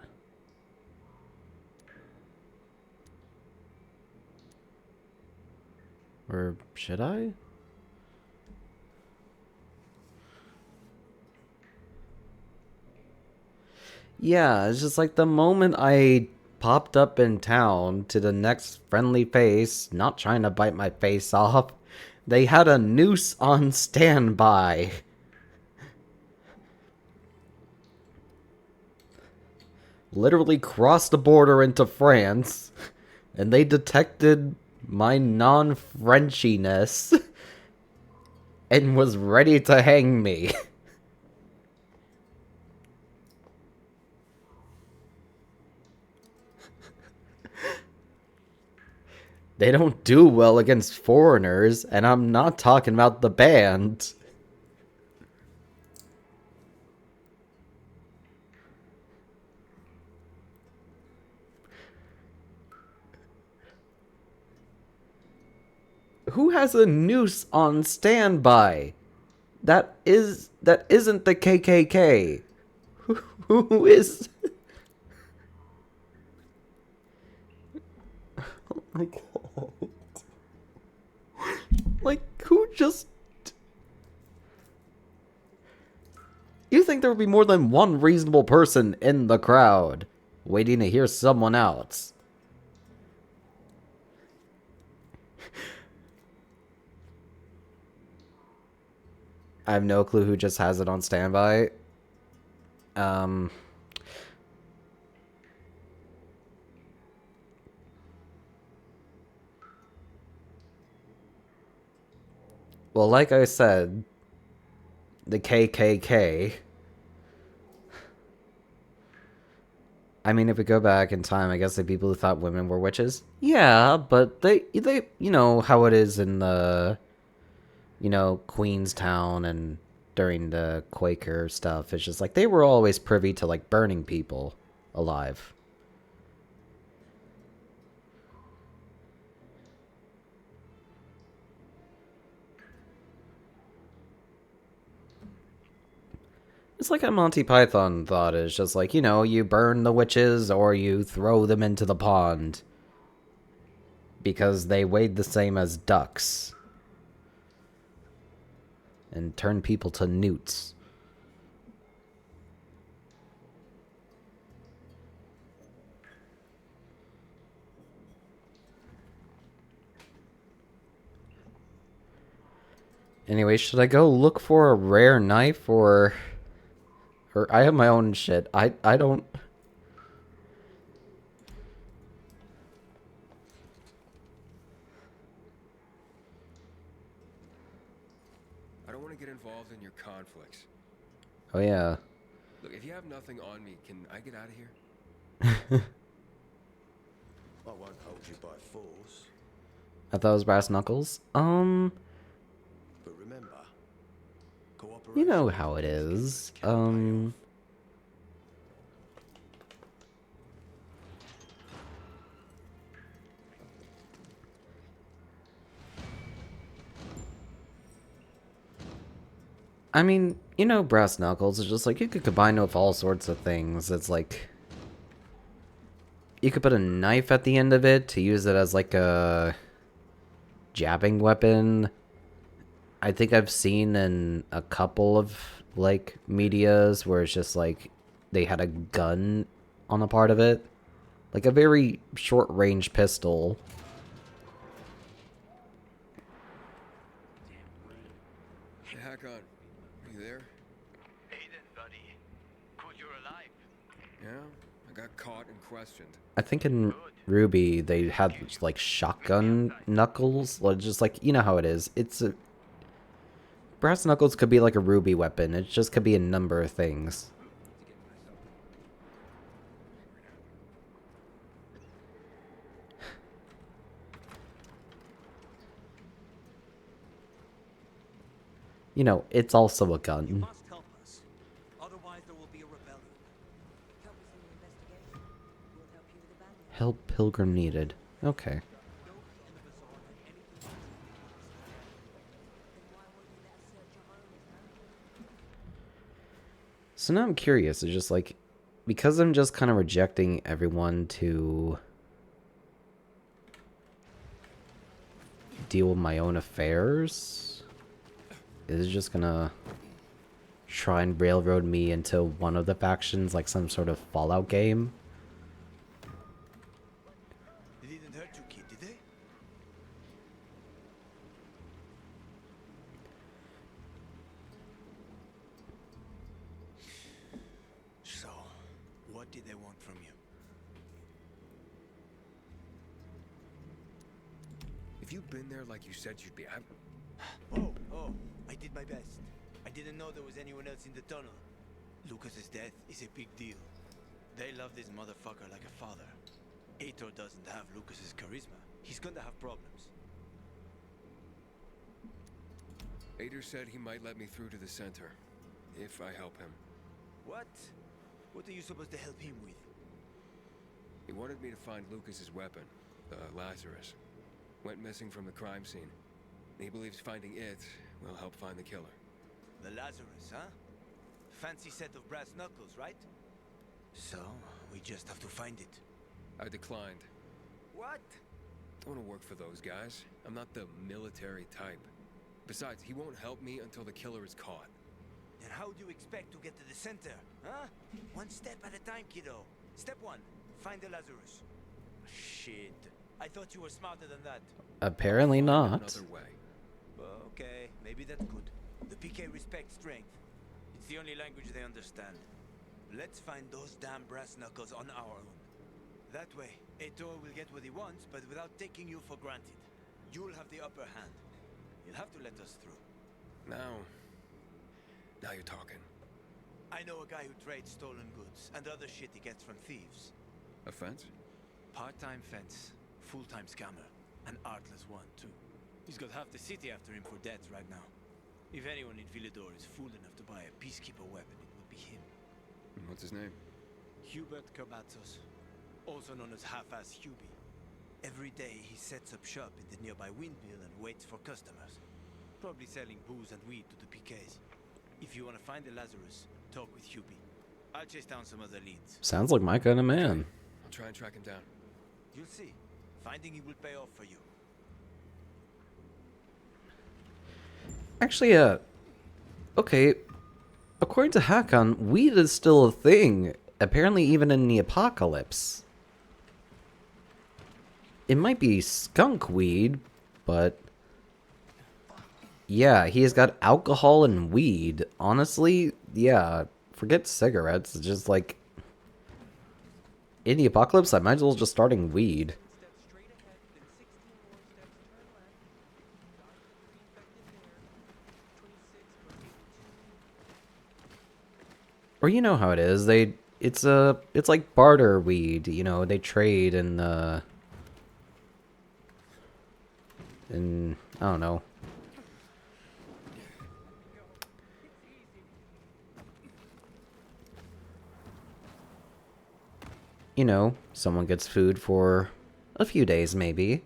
Or should I? Yeah, it's just like the moment I popped up in town to the next friendly face, not trying to bite my face off, they had a noose on standby. Literally crossed the border into France, and they detected my non-Frenchiness and was ready to hang me. They don't do well against foreigners, and I'm not talking about the band. Who has a noose on standby? That isn't the KKK. Who is? Oh my god. Like, who just... You think there would be more than one reasonable person in the crowd waiting to hear someone else? I have no clue who just has it on standby. Well, like I said, the KKK. I mean, if we go back in time, I guess the people who thought women were witches. Yeah, but they, you know how it is in the, you know, Queenstown and during the Quaker stuff. It's just like they were always privy to like burning people alive. It's like a Monty Python thought is just like, you know, you burn the witches or you throw them into the pond. Because they weighed the same as ducks. And turn people to newts. Anyway, should I go look for a rare knife or I have my own shit. I don't... I don't want to get involved in your conflicts. Oh, yeah. Look, if you have nothing on me, can I get out of here? I won't hold you by force. I thought it was brass knuckles. But remember, cooperation You know how it is. I mean, you know, brass knuckles is just like you could combine it with all sorts of things. It's like you could put a knife at the end of it to use it as like a jabbing weapon. I think I've seen in a couple of like medias where it's just like they had a gun on a part of it, like a very short range pistol. Hey, Hakon, are you there? Aiden, buddy. Good you're alive. Yeah, I got caught and questioned. I think in Ruby they had like shotgun knuckles, like just like you know how it is. It's a brass knuckles could be like a Ruby weapon. It just could be a number of things. You know, it's also a gun. Must help us. Otherwise there will be a rebellion. Help us in your investigation. We'll help you with the bandit. Help pilgrim needed. Okay. Then why won't you let us search your homes, huh? So now I'm curious. It's just like, because I'm just kind of rejecting everyone to deal with my own affairs, is it just gonna try and railroad me into one of the factions, like some sort of Fallout game? They didn't hurt you, kid, did they? So, what did they want from you? If you'd been there like you said you'd be, Oh, I did my best. I didn't know there was anyone else in the tunnel. Lucas's death is a big deal. They love this motherfucker like a father. Aitor doesn't have Lucas's charisma. He's gonna have problems. Ader said he might let me through to the center, if I help him. What? What are you supposed to help him with? He wanted me to find Lucas's weapon, the Lazarus. Went missing from the crime scene. He believes finding it will help find the killer. The Lazarus, huh? Fancy set of brass knuckles, right? So, we just have to find it. I declined. What? Don't want to work for those guys. I'm not the military type. Besides, he won't help me until the killer is caught. Then how do you expect to get to the center, huh? One step at a time, kiddo. Step one, find the Lazarus. Shit. I thought you were smarter than that. Apparently Find not. Another way. Okay, maybe that's good. The PK respects strength. It's the only language they understand. Let's find those damn brass knuckles on our own. That way, Aitor will get what he wants, but without taking you for granted. You'll have the upper hand. You'll have to let us through. Now you're talking. I know a guy who trades stolen goods and other shit he gets from thieves. A fence? Part-time fence, full-time scammer, an artless one too. He's got half the city after him for debts right now. If anyone in Villador is fool enough to buy a peacekeeper weapon, it would be him. What's his name? Hubert Kerbatzos, also known as Half-Ass Hubie. Every day he sets up shop in the nearby windmill and waits for customers. Probably selling booze and weed to the PKs. If you want to find the Lazarus, talk with Hubie. I'll chase down some other leads. Sounds like my kind of man. I'll try and track him down. You'll see. Finding him will pay off for you. Actually, okay. According to Hakon, weed is still a thing. Apparently, even in the apocalypse. It might be skunk weed, but yeah, he's got alcohol and weed. Honestly, yeah, forget cigarettes. It's just like in the apocalypse, I might as well just starting weed. Or you know how it is. It's like barter weed, you know, they trade and I don't know. You know, someone gets food for a few days maybe.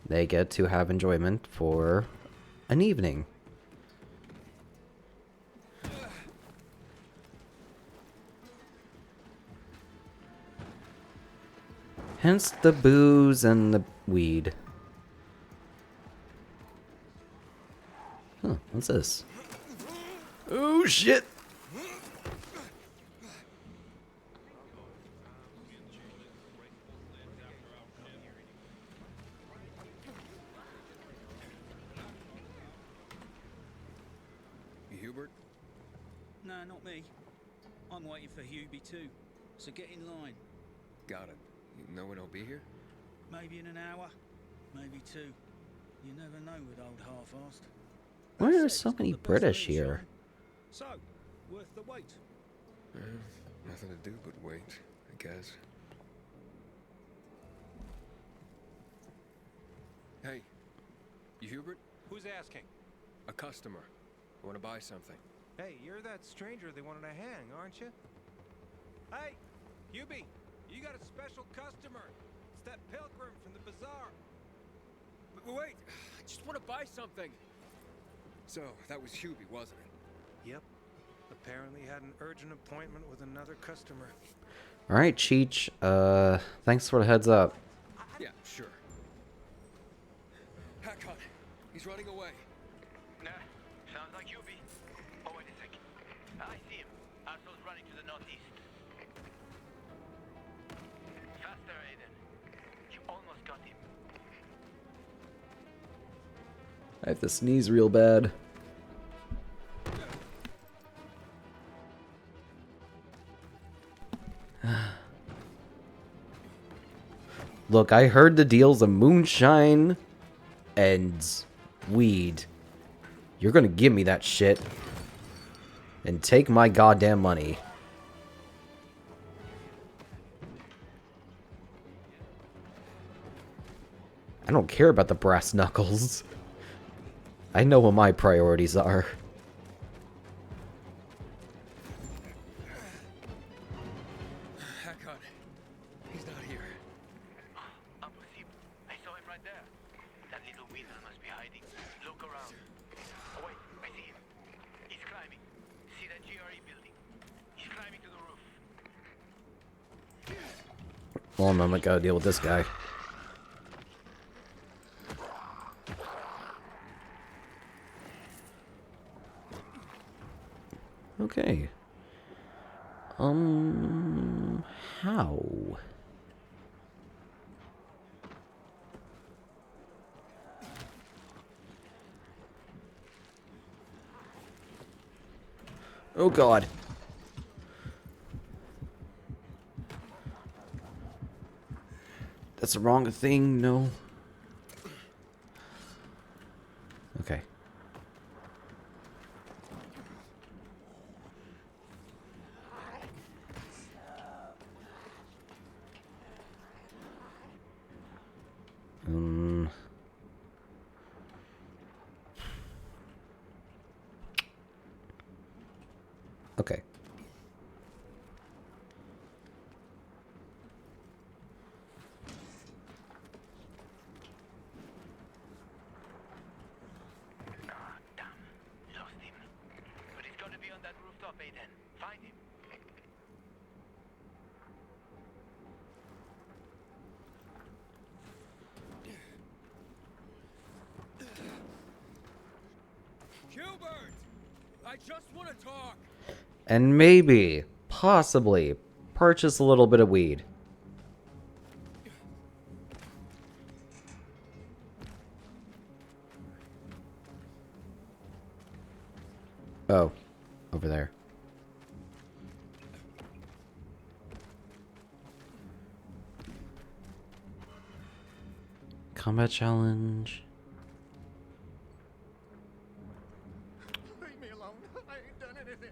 They get to have enjoyment for an evening. Hence the booze and the weed. Huh, What's this? Oh shit! You Hubert? No, not me. I'm waiting for Hubie too, so get in line. Got it. You know when I'll be here? Maybe in an hour, maybe two. You never know with old half-assed. Why are there Said so he's got many the best British moonshine. here? So, worth the wait. Nothing to do but wait, I guess. Hey, you Hubert? Who's asking? A customer. I want to buy something. Hey, you're that stranger they wanted to hang, aren't you? Hey, Hubie, you got a special customer. It's that pilgrim from the bazaar. Wait, I just want to buy something. So, that was Hubie, wasn't it? Yep. Apparently had an urgent appointment with another customer. Alright, Cheech. Thanks for the heads up. Yeah, sure. Hackon, he's running away. Nah, sounds like Hubie. Oh, wait a sec. I see him. Arso's running to the northeast. Faster, Aiden. You almost got him. I have to sneeze real bad. Look, I heard the deals of moonshine and weed. You're gonna give me that shit. And take my goddamn money. I don't care about the brass knuckles. I know what my priorities are. Hackon, he's not here. Impossible. I saw him right there. That little weasel must be hiding. Look around. Oh, wait. I see him. He's climbing. See that GRE building? He's climbing to the roof. Hold on a moment, gotta deal with this guy. Okay. How? Oh God. That's the wrong thing, no. Okay. Okay. Ah, damn. Lost him. But he's got to be on that rooftop, Aiden. Find him. Hubert! I just want to talk! And maybe, possibly, purchase a little bit of weed. Oh, over there. Combat challenge. Leave me alone. I ain't done anything.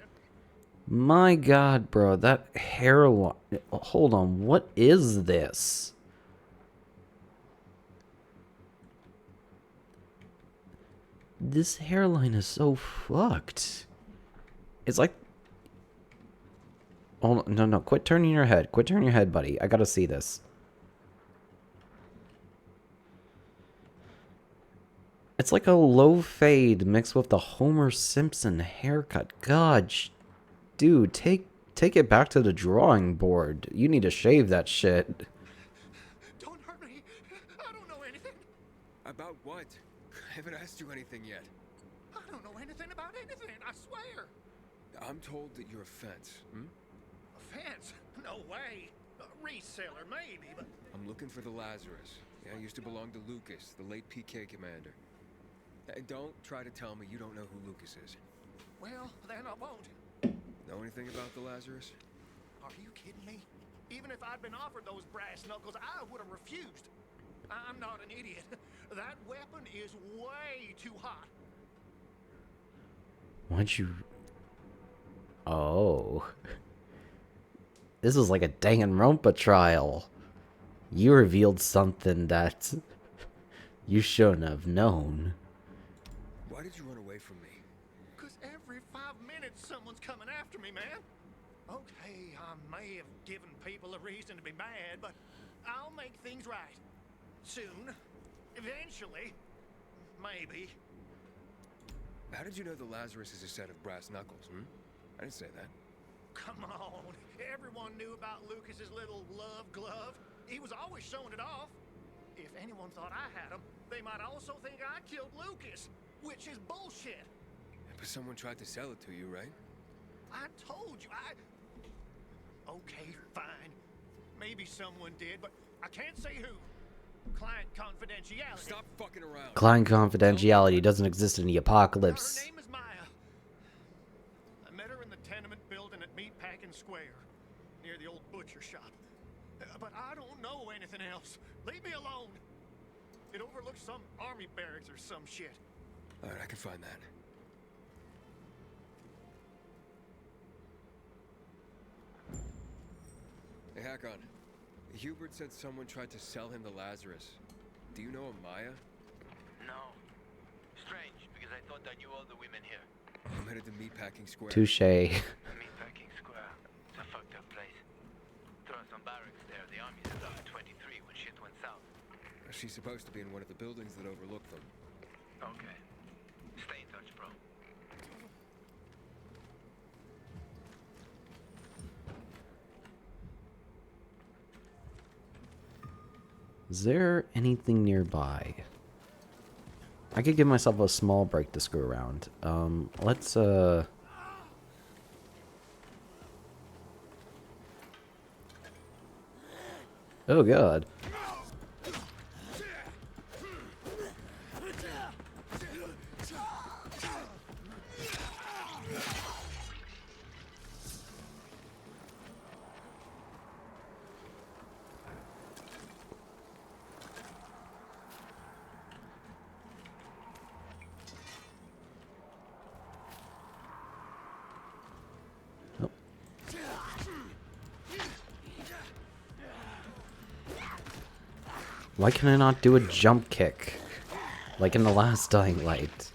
My God, bro, that hairline. Hold on, what is this? This hairline is so fucked. It's like. Oh, no, no, quit turning your head. Quit turning your head, buddy. I gotta see this. It's like a low fade mixed with the Homer Simpson haircut. God, dude, take it back to the drawing board. You need to shave that shit. Don't hurt me. I don't know anything. About what? I haven't asked you anything yet. I don't know anything. anything about anything, I swear. I'm told that you're a fence. A fence? No way. A reseller, maybe, but... I'm looking for the Lazarus. Yeah, I used to belong to Lucas, the late PK commander. Don't try to tell me you don't know who Lucas is. Well, then I won't. Know anything about the Lazarus? Are you kidding me? Even if I'd been offered those brass knuckles, I would have refused. I'm not an idiot. That weapon is way too hot. Why'd you... Oh. This is like a Danganronpa trial. You revealed something that you shouldn't have known. Why did you run away from me? Because every 5 minutes someone's coming after me, man. Okay, I may have given people a reason to be mad, but I'll make things right. Soon. Eventually. Maybe. How did you know the Lazarus is a set of brass knuckles, I didn't say that. Come on. Everyone knew about Lucas's little love glove. He was always showing it off. If anyone thought I had him, they might also think I killed Lucas, which is bullshit. But someone tried to sell it to you, right? I told you, Okay, fine. Maybe someone did, but I can't say who. Client confidentiality. Stop fucking around. Client confidentiality doesn't exist in the apocalypse. Her name is Maya. I met her in the tenement building at Meatpacking Square, near the old butcher shop. But I don't know anything else. Leave me alone. It overlooks some army barracks or some shit. All right, I can find that. Hey, Hakon. Hubert said someone tried to sell him the Lazarus. Do you know a Maya? No. Strange, because I thought I knew all the women here. I'm headed to Meatpacking Square. Touche. Meatpacking Square. It's a fucked up place. There are some barracks there. The army set up in 23 when shit went south. She's supposed to be in one of the buildings that overlook them. Okay. Stay in touch, bro. Is there anything nearby? I could give myself a small break to screw around. Let's, Oh, God. Why can I not do a jump kick? Like in the last Dying Light.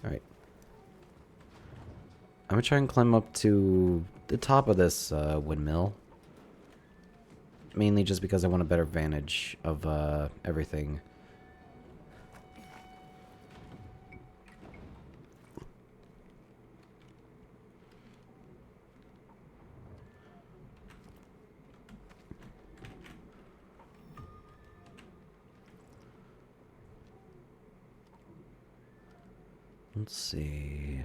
Alright. I'm gonna try and climb up to the top of this windmill. Mainly just because I want a better vantage of everything. Let's see.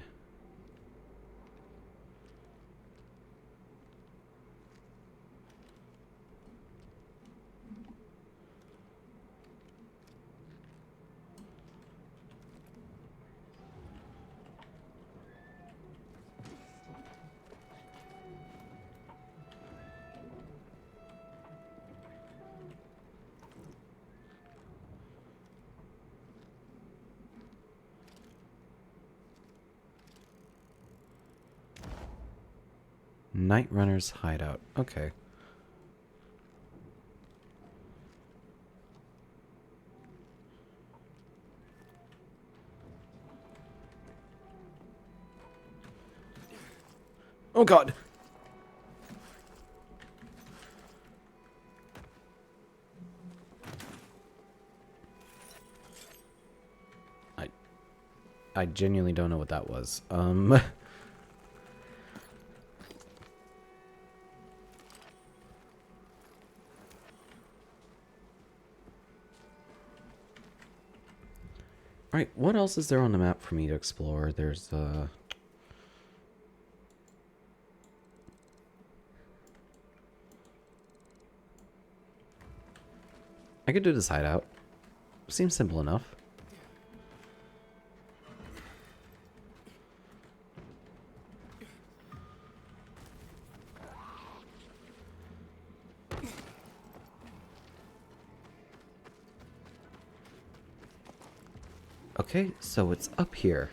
Night Runner's hideout. Okay. Oh God. I genuinely don't know what that was. Alright, what else is there on the map for me to explore? There's, I could do this hideout. Seems simple enough. Okay, so it's up here.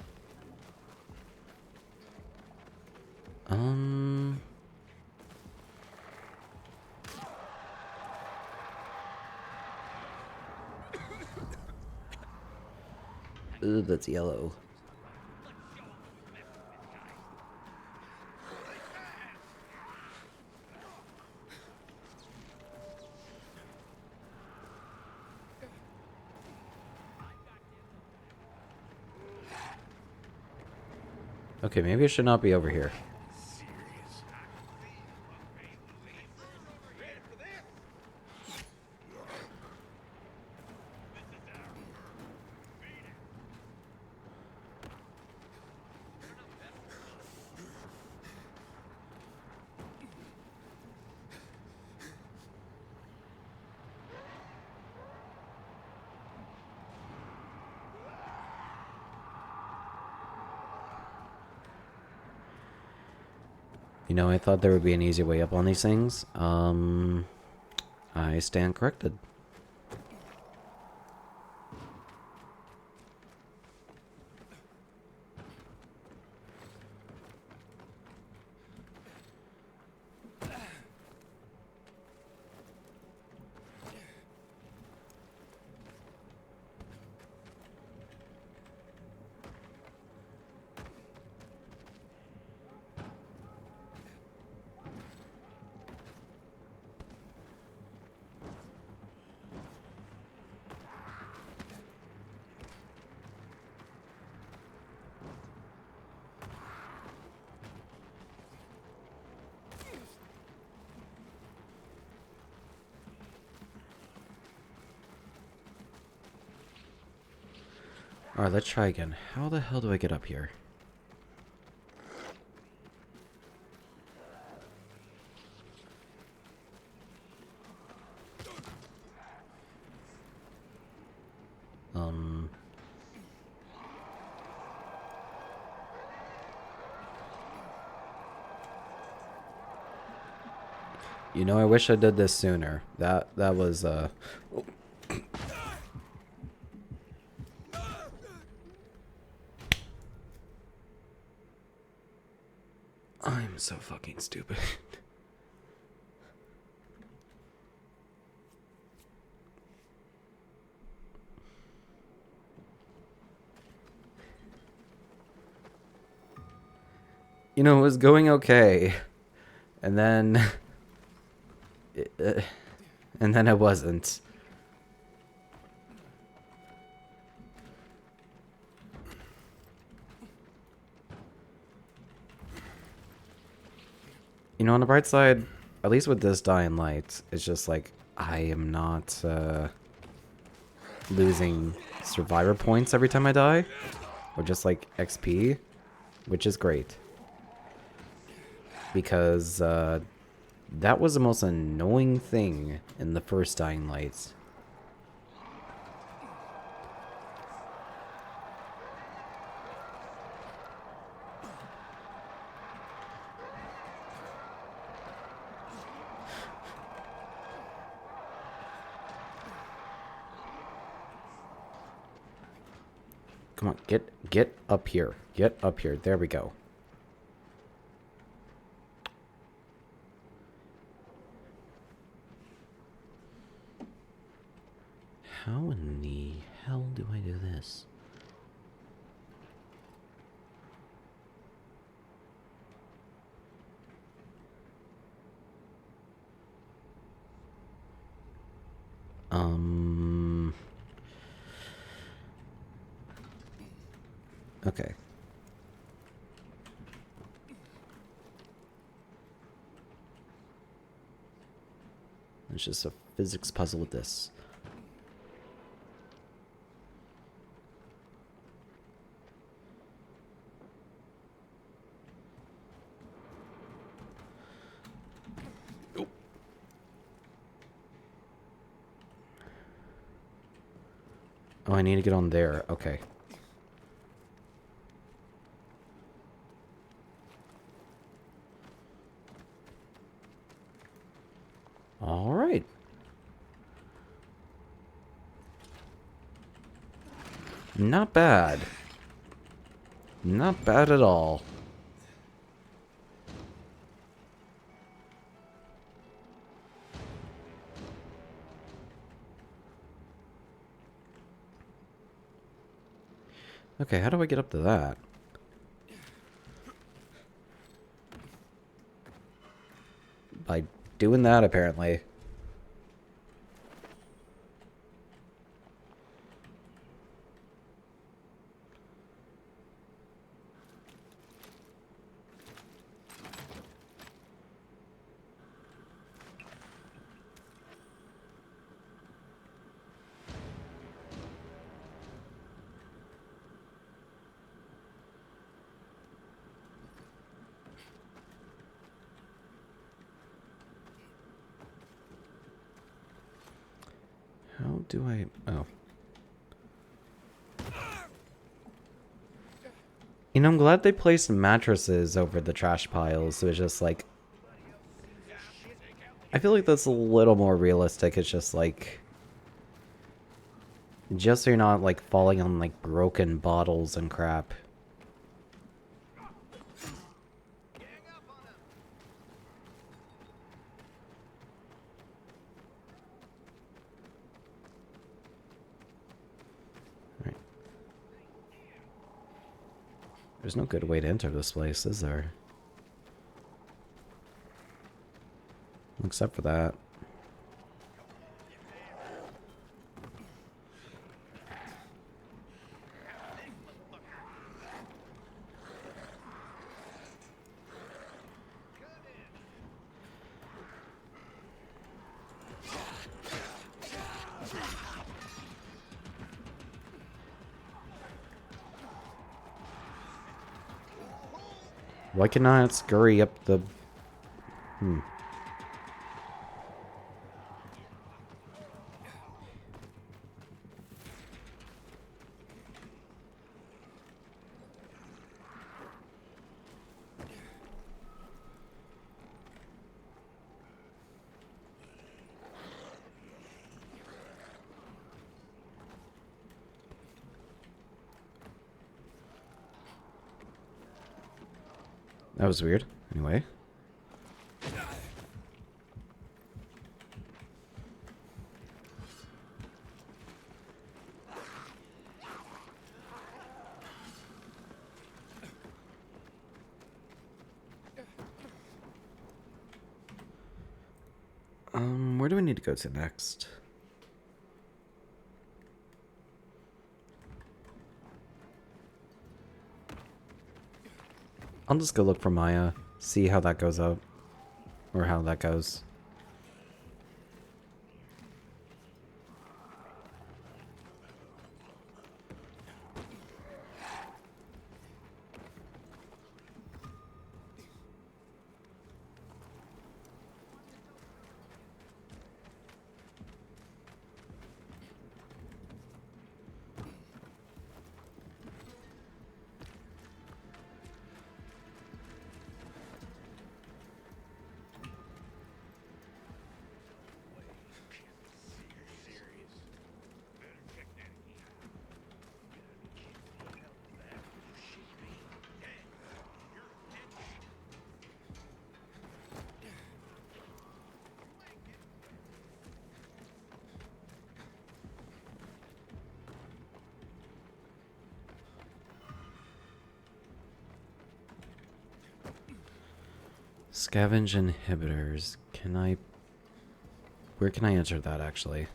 Ooh, that's yellow. Okay, maybe I should not be over here. You know, I thought there would be an easy way up on these things. I stand corrected. Alright, let's try again. How the hell do I get up here? You know, I wish I did this sooner. That was, I'm so fucking stupid. You know, it was going okay. And then... and then it wasn't. You know, on the bright side, at least with this Dying Light, it's just like, I am not losing survivor points every time I die. Or just like XP, which is great. Because that was the most annoying thing in the first Dying Light. Come on, get up here. Get up here. There we go. How in the hell do I do this? Okay. It's just a physics puzzle with this. Oh, I need to get on there. Okay. All right. Not bad. Not bad at all. Okay, how do I get up to that? By doing that, apparently. How do I... Oh. You know, I'm glad they placed mattresses over the trash piles, so it's just like... I feel like that's a little more realistic. It's just like... Just so you're not, like, falling on, like, broken bottles and crap. Alright. There's no good way to enter this place, is there? Except for that. Why can I not scurry up the... That was weird. Anyway. Where do we need to go to next? I'll just go look for Maya, see how that goes up, or how that goes. Scavenge inhibitors. Can I... Where can I enter that, actually?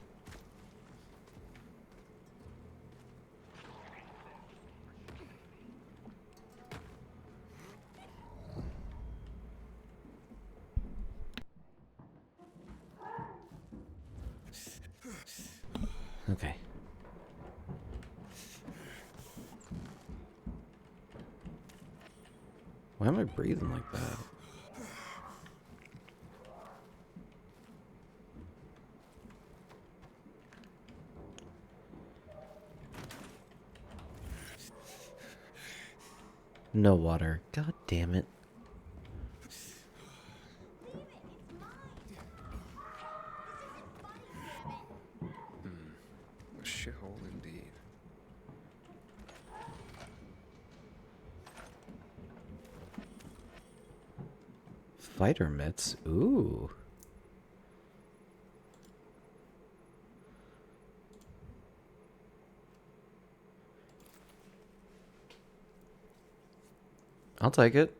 Okay. Why am I breathing like that? No water. God damn it. A shithole indeed. Fighter mitts. Ooh. I'll take it.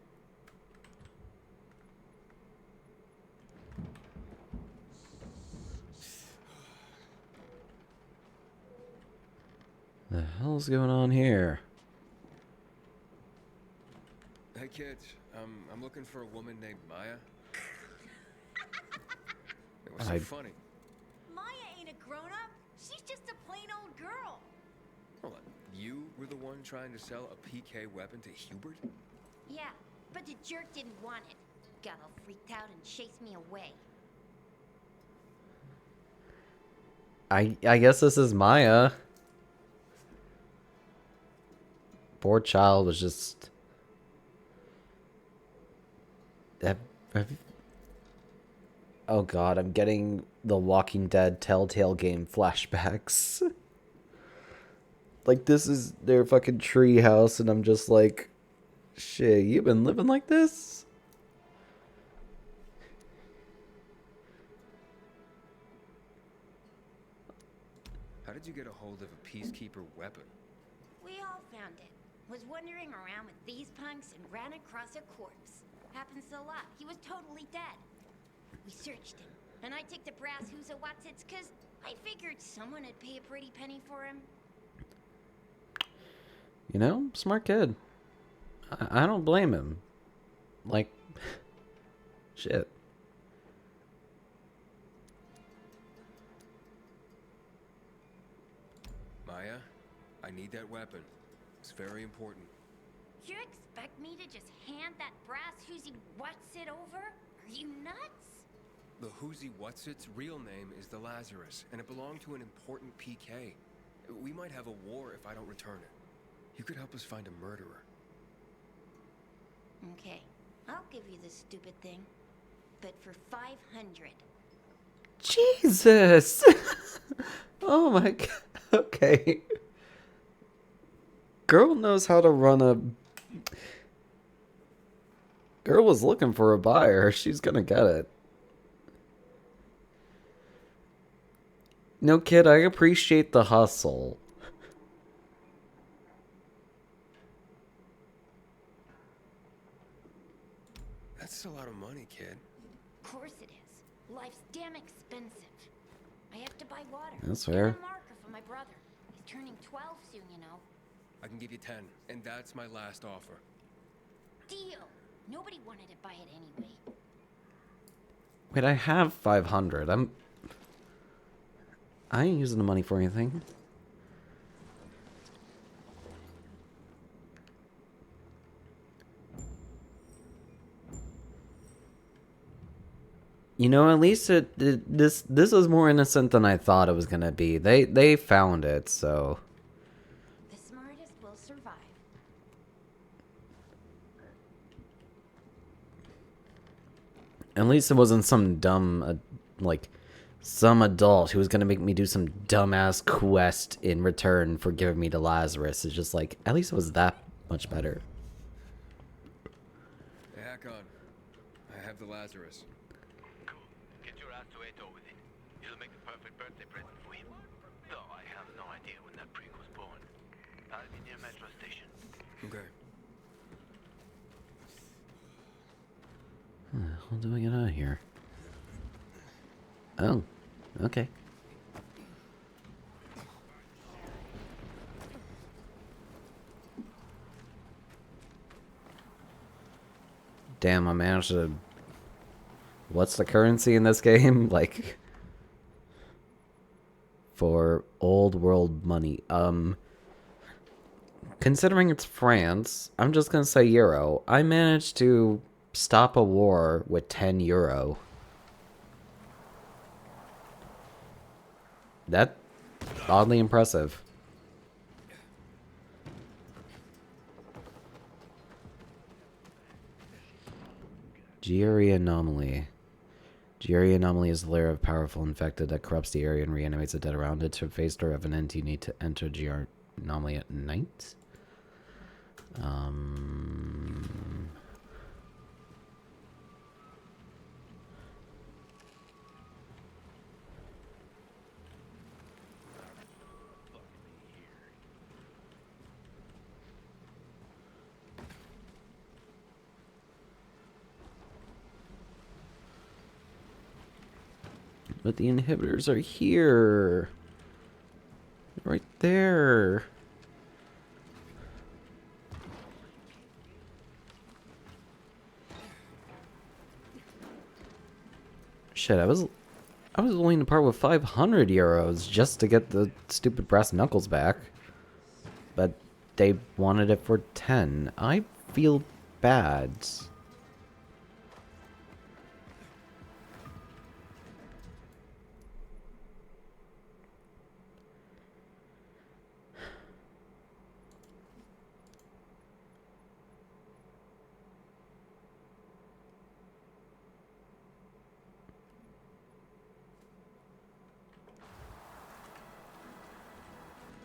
The hell's going on here? Hey kids, I'm looking for a woman named Maya. It was so funny. Maya ain't a grown-up. She's just a plain old girl. Hold on, you were the one trying to sell a PK weapon to Hubert? Yeah, but the jerk didn't want it. Got all freaked out and chased me away. I guess this is Maya. Poor child was just... Oh god, I'm getting the Walking Dead Telltale game flashbacks. Like, this is their fucking tree house, and I'm just like, shit, you've been living like this? How did you get a hold of a peacekeeper weapon? We all found it. Was wandering around with these punks and ran across a corpse. Happens a lot. He was totally dead. We searched him, and I took the brass who's a Watsits cause I figured someone would pay a pretty penny for him. You know, smart kid. I don't blame him. Like, shit. Maya, I need that weapon. It's very important. You expect me to just hand that brass who's what's it over? Are you nuts? The Whoozy Whatsit's real name is the Lazarus, and it belonged to an important PK. We might have a war if I don't return it. You could help us find a murderer. Okay, I'll give you this stupid thing, but for 500. Jesus! Oh my god. Okay. Girl knows how to run a... Girl was looking for a buyer. She's gonna get it. No, kid, I appreciate the hustle. That's a lot of money, kid. Of course it is. Life's damn expensive. I have to buy water. That's Get fair. a marker for my brother. He's turning 12 soon, you know. I can give you 10, and that's my last offer. Deal. Nobody wanted to buy it anyway. Wait, I have 500. I ain't using the money for anything. You know, at least this is more innocent than I thought it was gonna be. They found it, so The smartest will survive. at least it wasn't some dumb like some adult who was gonna make me do some dumbass quest in return for giving me to Lazarus. It's just like, at least it was that much better. Hey, Hakon. I have the Lazarus. Cool. Get your ass to Eto with it. It'll make the perfect birthday present for him. Though I have no idea when that prick was born. I'll be near Metro Station. Okay. How do I get out of here? Oh, okay. Damn, I managed to... What's the currency in this game? Like... For old world money. Considering it's France, I'm just gonna say euro. I managed to stop a war with 10 euro. That's oddly impressive. Gieri anomaly. Gieri anomaly is the layer of powerful infected that corrupts the area and reanimates the dead around it. To face the revenant, you need to enter Gieri anomaly at night. But the inhibitors are here. Right there. Shit, I was willing to part with 500 euros just to get the stupid brass knuckles back. But they wanted it for 10. I feel bad.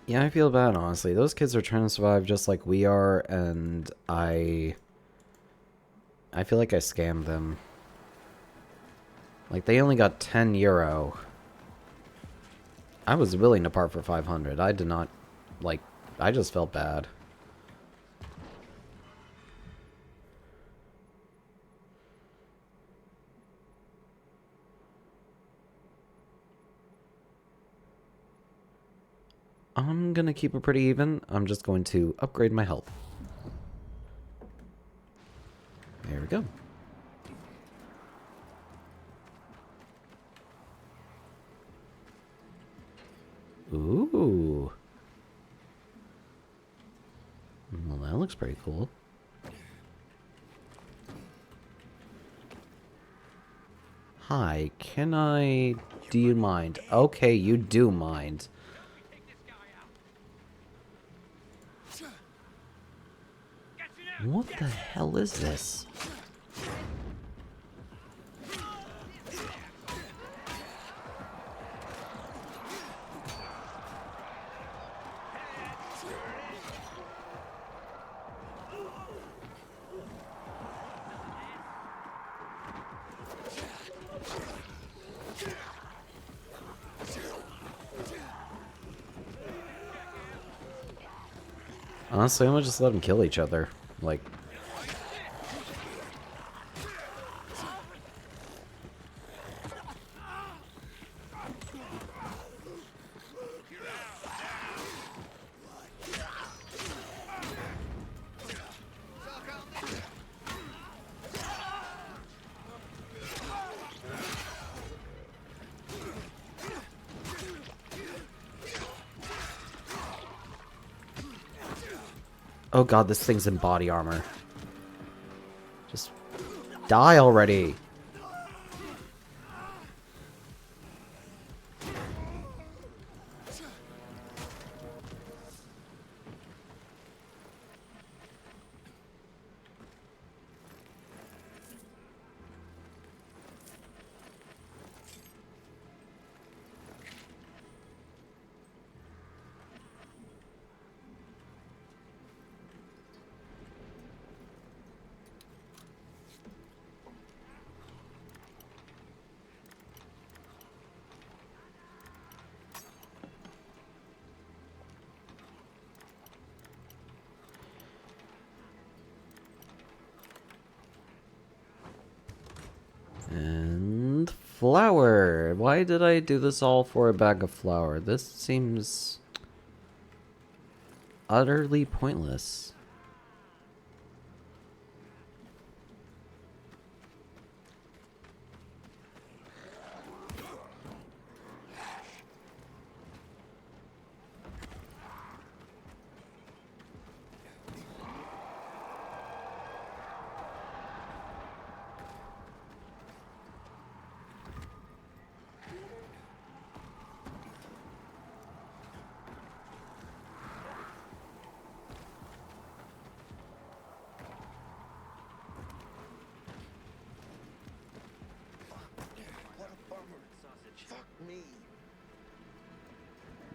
Yeah, I feel bad, honestly. Those kids are trying to survive just like we are, and I feel like I scammed them. Like, they only got 10 euro. I was willing to part for 500. I did not, like, I just felt bad. I'm gonna keep it pretty even. I'm just going to upgrade my health. There we go. Ooh. Well, that looks pretty cool. Hi, can I... Do you mind? Okay, you do mind. What the hell is this? Honestly, I'm gonna just let them kill each other. Like... Oh god, this thing's in body armor. Just die already. And flour. Why did I do this all for a bag of flour? This seems utterly pointless.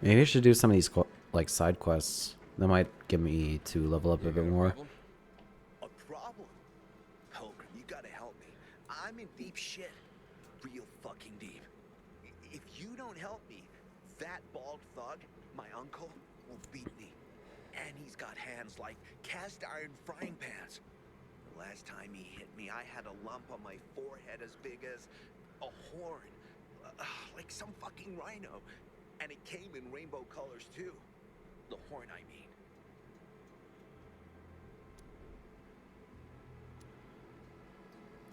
Maybe I should do some of these like side quests. That might get me to level up a bit more. A problem? Pilgrim, you gotta help me. I'm in deep shit. Real fucking deep. If you don't help me, that bald thug, my uncle, will beat me. And he's got hands like cast iron frying pans. The last time he hit me, I had a lump on my forehead as big as a horn. Like some fucking rhino. And it came in rainbow colors too. The horn, I mean.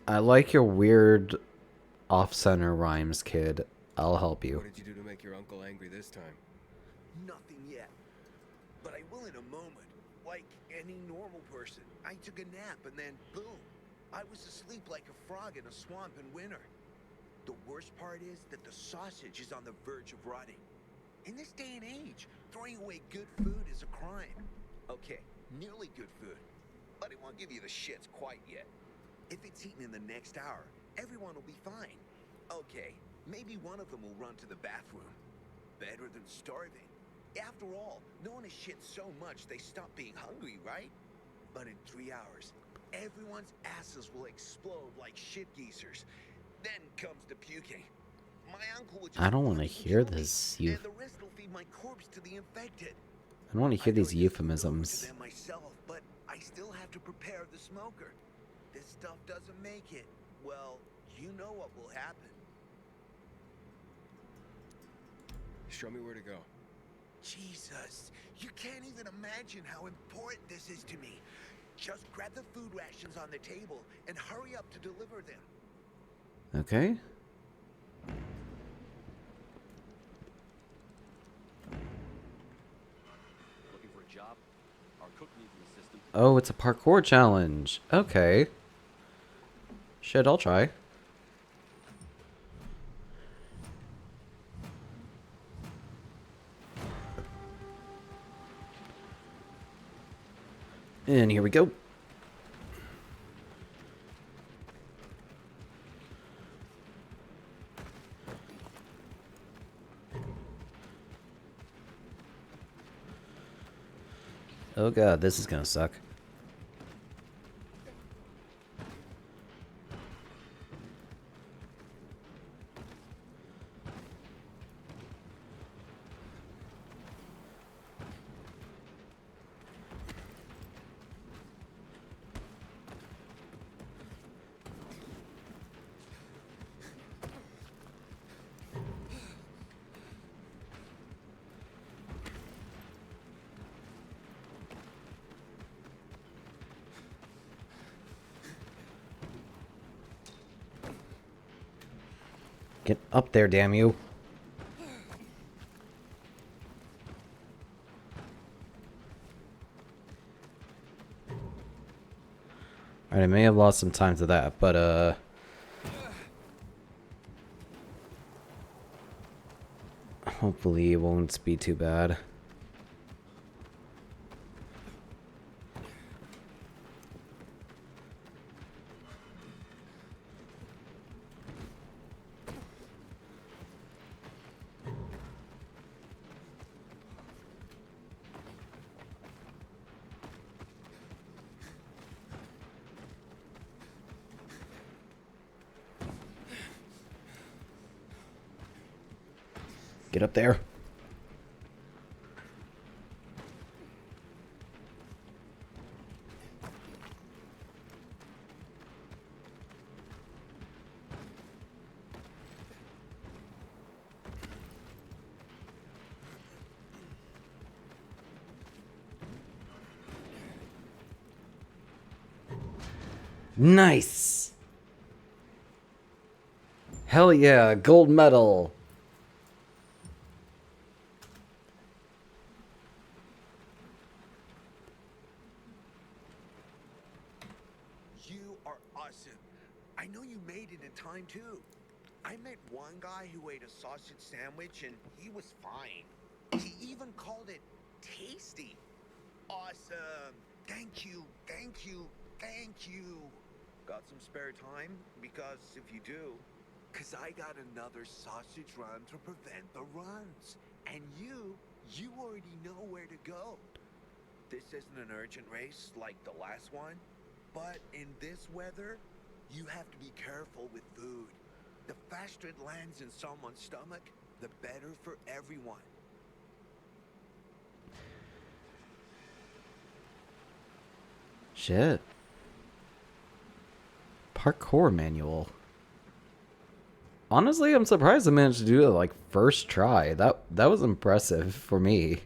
I like your weird off-center rhymes, kid. I'll help you. What did you do to make your uncle angry this time? Nothing yet. But I will in a moment. Like any normal person. I took a nap and then boom. I was asleep like a frog in a swamp in winter. The worst part is that the sausage is on the verge of rotting. In this day and age, throwing away good food is a crime. Okay, nearly good food. But it won't give you the shits quite yet. If it's eaten in the next hour, everyone will be fine. Okay, maybe one of them will run to the bathroom. Better than starving. After all, no one has shit so much they stop being hungry, right? But in 3 hours, everyone's asses will explode like shit geezers. Then comes the puking. My uncle would just I don't want to hear this. and the rest will feed my corpse to the infected. I don't want to hear these euphemisms. Them myself, but I still have to prepare the smoker. This stuff doesn't make it. Well, you know what will happen. Show me where to go. Jesus, you can't even imagine how important this is to me. Just grab the food rations on the table and hurry up to deliver them. Okay. Looking for a job? Our cook needs an assistant. Oh, it's a parkour challenge. Okay. Shit, I'll try. And here we go. Oh god, this is gonna suck. Get up there, damn you. Alright, I may have lost some time to that, but hopefully it won't be too bad. Get up there. Nice. Hell yeah, gold medal. You are awesome. I know you made it in time too. I met one guy who ate a sausage sandwich and he was fine. He even called it tasty. Awesome. Thank you, thank you, thank you. Got some spare time? Because if you do, I got another sausage run to prevent the runs. And you already know where to go. This isn't an urgent race like the last one, but in this weather, you have to be careful with food. The faster it lands in someone's stomach, the better for everyone. Shit. Parkour manual. Honestly, I'm surprised I managed to do it like first try. That was impressive for me.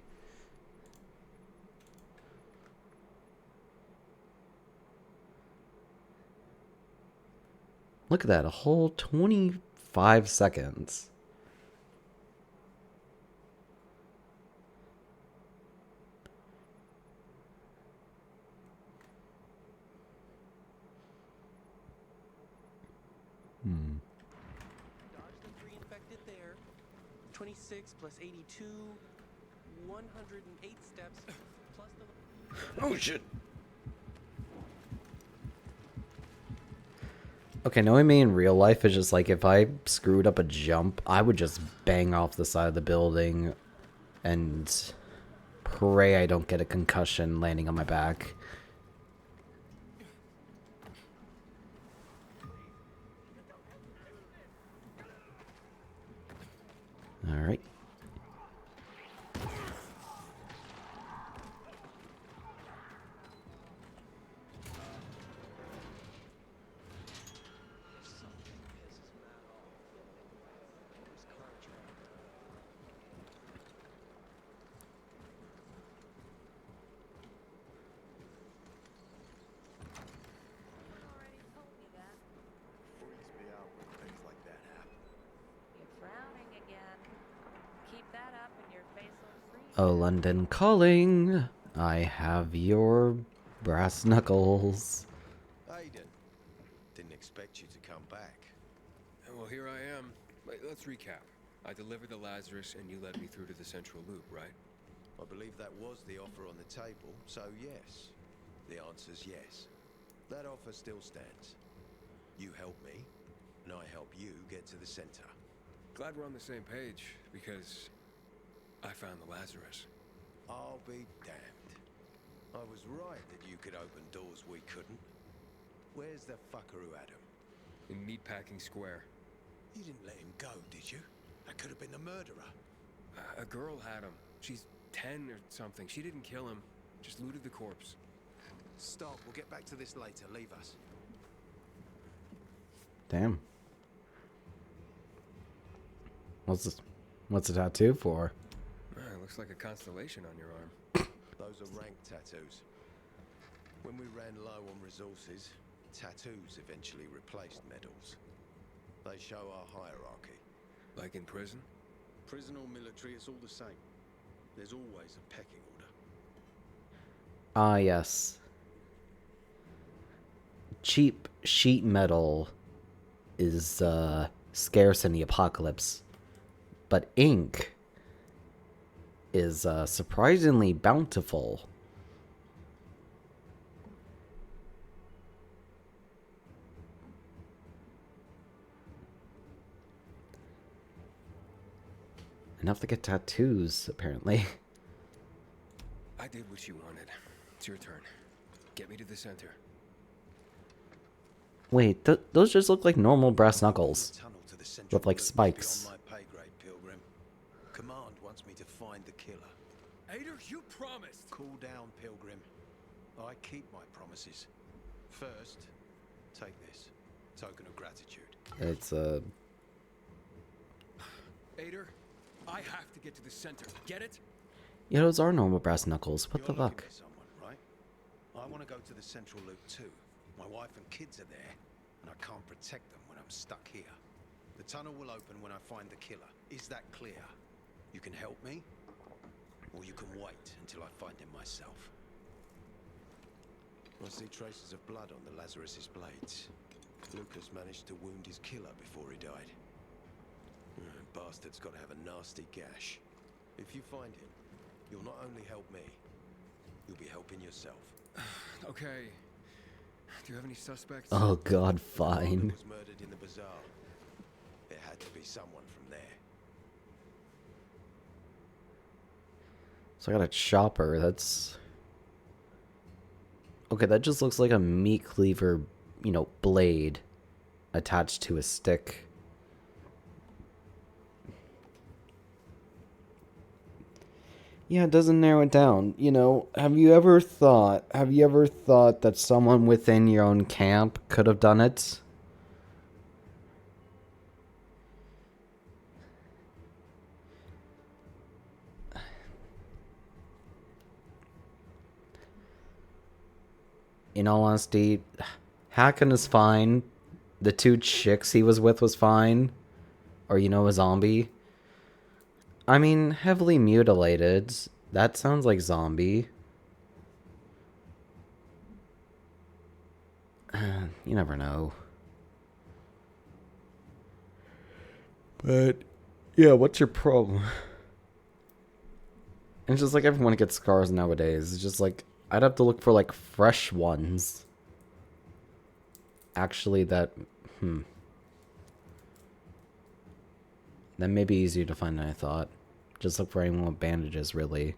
Look at that, a whole 25 seconds. Dodge the 3 infected there. 26 plus 82, 108 steps plus the... Oh shit. Okay, knowing me in real life is just like if I screwed up a jump, I would just bang off the side of the building and pray I don't get a concussion landing on my back. All right. Oh, London calling. I have your brass knuckles. Aiden, didn't expect you to come back. Well, here I am. Wait, let's recap. I delivered the Lazarus and you led me through to the central loop, right? I believe that was the offer on the table, so yes. The answer's yes. That offer still stands. You help me, and I help you get to the center. Glad we're on the same page, because I found the Lazarus. I'll be damned. I was right that you could open doors we couldn't. Where's the fucker who had him? In Meatpacking Square. You didn't let him go, did you? That could have been the murderer. A girl had him. She's 10 or something. She didn't kill him, just looted the corpse. Stop, we'll get back to this later. Leave us. Damn. What's a tattoo for? Looks like a constellation on your arm. Those are rank tattoos. When we ran low on resources, tattoos eventually replaced medals. They show our hierarchy. Like in prison? Prison or military, it's all the same. There's always a pecking order. Ah, yes. Cheap sheet metal is scarce in the apocalypse, but ink is surprisingly bountiful. Enough to get tattoos, apparently. I did what you wanted. It's your turn. Get me to the center. Wait, those just look like normal brass knuckles with like spikes. My pay grade, Pilgrim. Command wants me to find the killer. Ader, you promised. Cool down, Pilgrim. I keep my promises. First, take this. Token of gratitude. It's a... Ader, I have to get to the center. Get it? Yeah, those are normal brass knuckles. What the You're looking fuck? for someone, right? I want to go to the central loop too. My wife and kids are there, and I can't protect them when I'm stuck here. The tunnel will open when I find the killer. Is that clear? You can help me, or you can wait until I find him myself. I see traces of blood on the Lazarus's blades. Lucas managed to wound his killer before he died. Bastard's got to have a nasty gash. If you find him, you'll not only help me, you'll be helping yourself. Okay. Do you have any suspects? Oh god, The fine. was murdered in the bazaar. It had to be someone from there. So I got a chopper. That's... Okay, that just looks like a meat cleaver, you know, blade attached to a stick. Yeah, it doesn't narrow it down. You know, have you ever thought that someone within your own camp could have done it? In all honesty, Hacken is fine. The two chicks he was with was fine. Or, you know, a zombie. I mean, heavily mutilated. That sounds like zombie. You never know. But, yeah, what's your problem? And it's just like everyone gets scars nowadays. It's just like, I'd have to look for, like, fresh ones. Actually, that may be easier to find than I thought. Just look for anyone with bandages, really.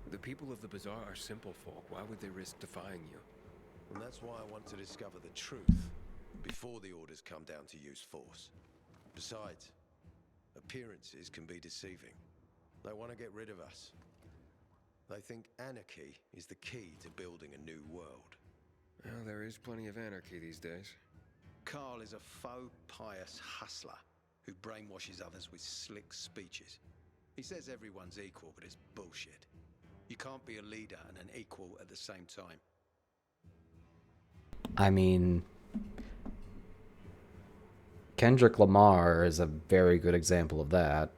The people of the bazaar are simple folk. Why would they risk defying you? And that's why I want to discover the truth before the orders come down to use force. Besides, appearances can be deceiving. They want to get rid of us. They think anarchy is the key to building a new world. Well, there is plenty of anarchy these days. Carl is a faux pious hustler who brainwashes others with slick speeches. He says everyone's equal, but it's bullshit. You can't be a leader and an equal at the same time. I mean, Kendrick Lamar is a very good example of that.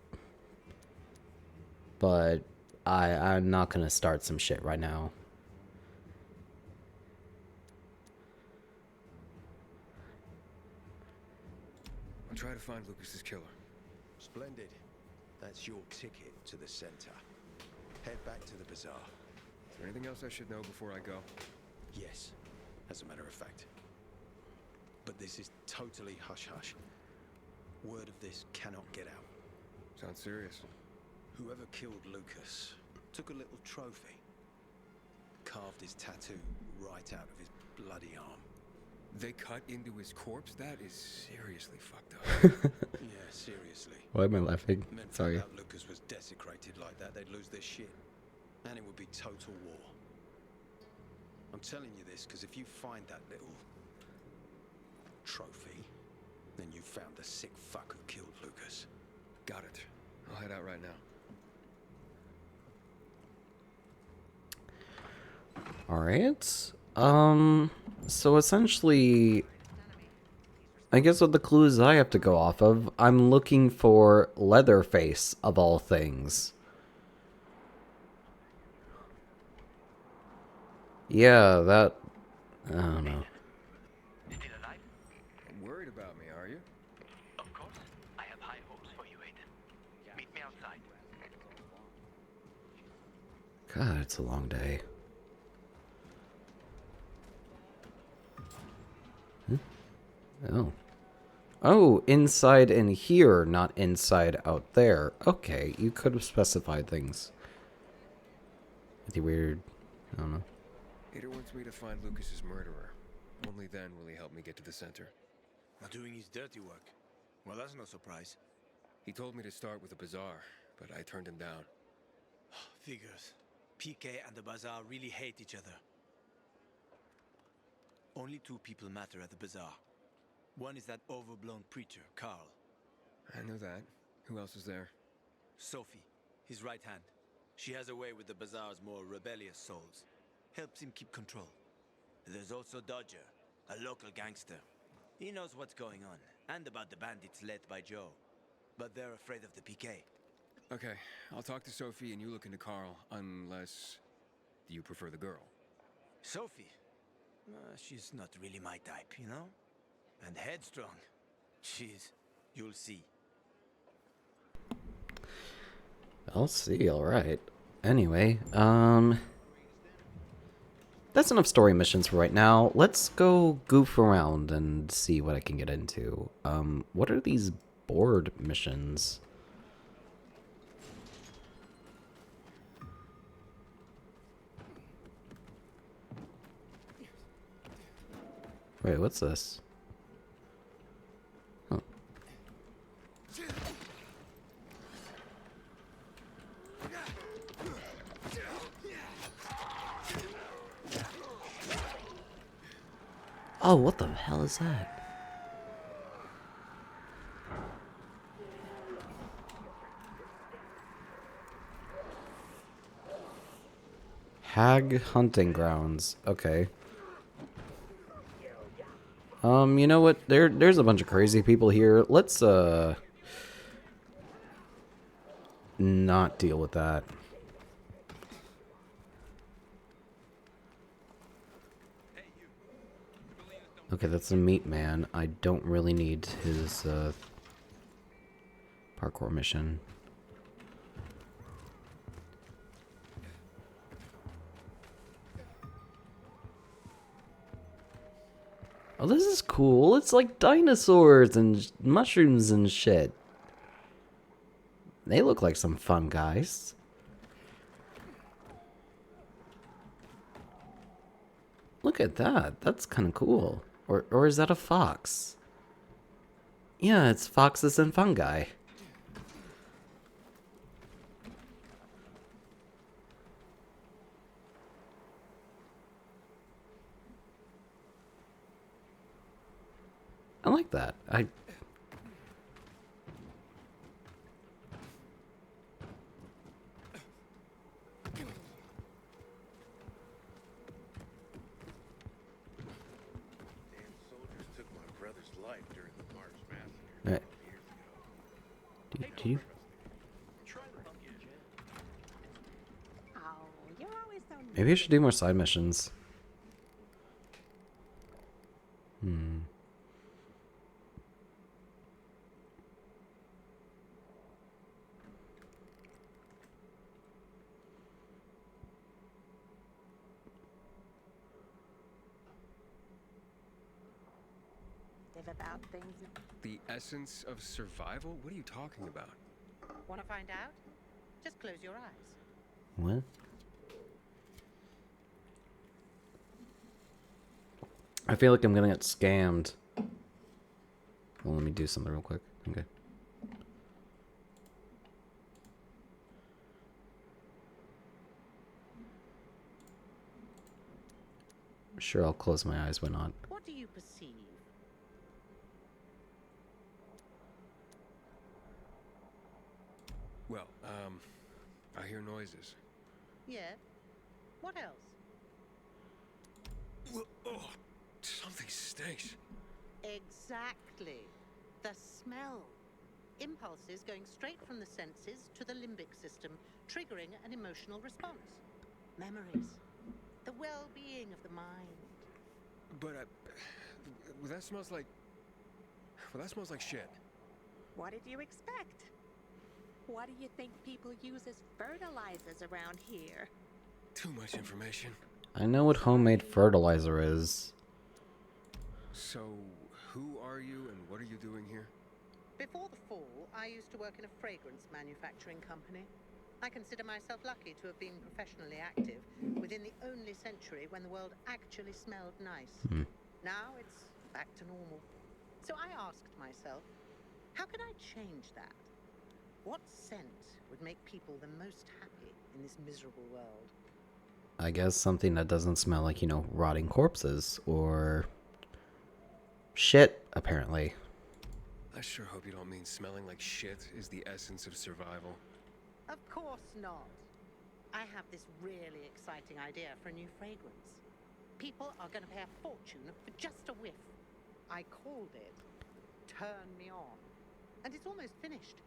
But I'm not gonna start some shit right now. I'll try to find Lucas's killer. Splendid. That's your ticket to the center. Head back to the bazaar. Is there anything else I should know before I go? Yes, as a matter of fact. But this is totally hush-hush. Word of this cannot get out. Sounds serious. Whoever killed Lucas took a little trophy. Carved his tattoo right out of his bloody arm. They cut into his corpse? That is seriously fucked up. Yeah, seriously. Why am I laughing? Men Sorry. found out Lucas was desecrated like that, they'd lose their shit. And it would be total war. I'm telling you this because if you find that little trophy, then you found the sick fuck who killed Lucas. Got it. I'll head out right now. Alright. So essentially, I guess with the clues I have to go off of, I'm looking for Leatherface, of all things. Yeah, that... I don't know. Still alive? Worried about me, are you? Of course. I have high hopes for you, Aiden. Meet me outside. God, it's a long day. Oh. Oh, inside in here, not inside out there. Okay, you could have specified things. With your weird... I don't know. Hader wants me to find Lucas's murderer. Only then will he help me get to the center. Not doing his dirty work. Well, that's no surprise. He told me to start with the bazaar, but I turned him down. Figures. PK and the bazaar really hate each other. Only two people matter at the bazaar. One is that overblown preacher, Carl. I know that. Who else is there? Sophie, his right hand. She has a way with the bazaar's more rebellious souls. Helps him keep control. There's also Dodger, a local gangster. He knows what's going on, and about the bandits led by Joe. But they're afraid of the PK. Okay, I'll talk to Sophie and you look into Carl, unless you prefer the girl. Sophie? She's not really my type, you know? And headstrong. You'll see. I'll see, alright. Anyway, that's enough story missions for right now. Let's go goof around and see what I can get into. What are these board missions? Wait, what's this? Oh. Oh, what the hell is that? Hag hunting grounds. Okay. You know what? There's a bunch of crazy people here. Let's not deal with that. Okay, that's a meat man. I don't really need his parkour mission. Oh, this is cool. It's like dinosaurs and mushrooms and shit. They look like some fun guys. Look at that. That's kind of cool. Or is that a fox? Yeah, it's foxes and fungi. I like that. Do you? Maybe I should do more side missions. About things. The essence of survival? What are you talking about? Want to find out? Just close your eyes. What? I feel like I'm gonna get scammed. Well, let me do something real quick. Okay. Sure, I'll close my eyes. Why not? What do you perceive? Well, I hear noises. Yeah. What else? Oh, something stinks. Exactly. The smell. Impulses going straight from the senses to the limbic system, triggering an emotional response. Memories. The well-being of the mind. But, that smells like... Well, that smells like shit. What did you expect? What do you think people use as fertilizers around here? Too much information. I know what homemade fertilizer is. So, who are you and what are you doing here? Before the fall, I used to work in a fragrance manufacturing company. I consider myself lucky to have been professionally active within the only century when the world actually smelled nice. Now it's back to normal. So I asked myself, how can I change that? What scent would make people the most happy in this miserable world? I guess something that doesn't smell like, you know, rotting corpses or shit, apparently. I sure hope you don't mean smelling like shit is the essence of survival. Of course not. I have this really exciting idea for a new fragrance. People are going to pay a fortune for just a whiff. I called it Turn Me On. And it's almost finished.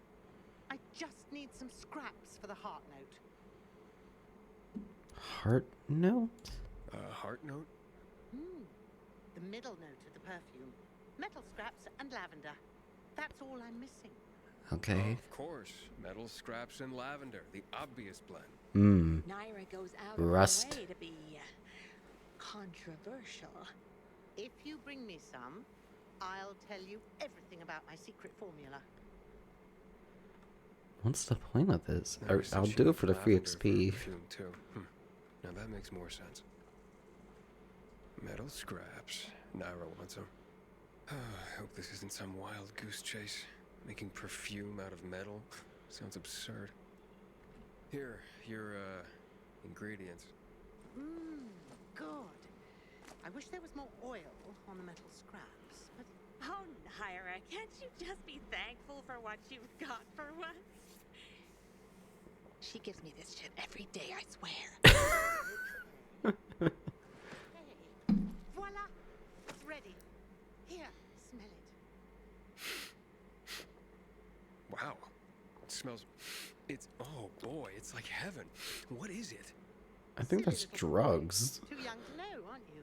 I just need some scraps for the heart note. Heart note? Heart note? The middle note of the perfume. Metal scraps and lavender. That's all I'm missing. Okay. Of course. Metal scraps and lavender. The obvious blend. Naira goes out Rust. of her way to be controversial. If you bring me some, I'll tell you everything about my secret formula. What's the point of this? Never said I'll she do it needed for the free lavender XP. perfume, too. Now that makes more sense. Metal scraps. Naira wants them. I hope this isn't some wild goose chase. Making perfume out of metal. Sounds absurd. Here, your, ingredients. Good. I wish there was more oil on the metal scraps, but... Oh, Naira, can't you just be thankful for what you've got for once? She gives me this shit every day, I swear. Hey, voila! It's ready. Here, smell it. Wow. It smells... It's... Oh, boy, it's like heaven. What is it? I think that's drugs. Too young to know, aren't you?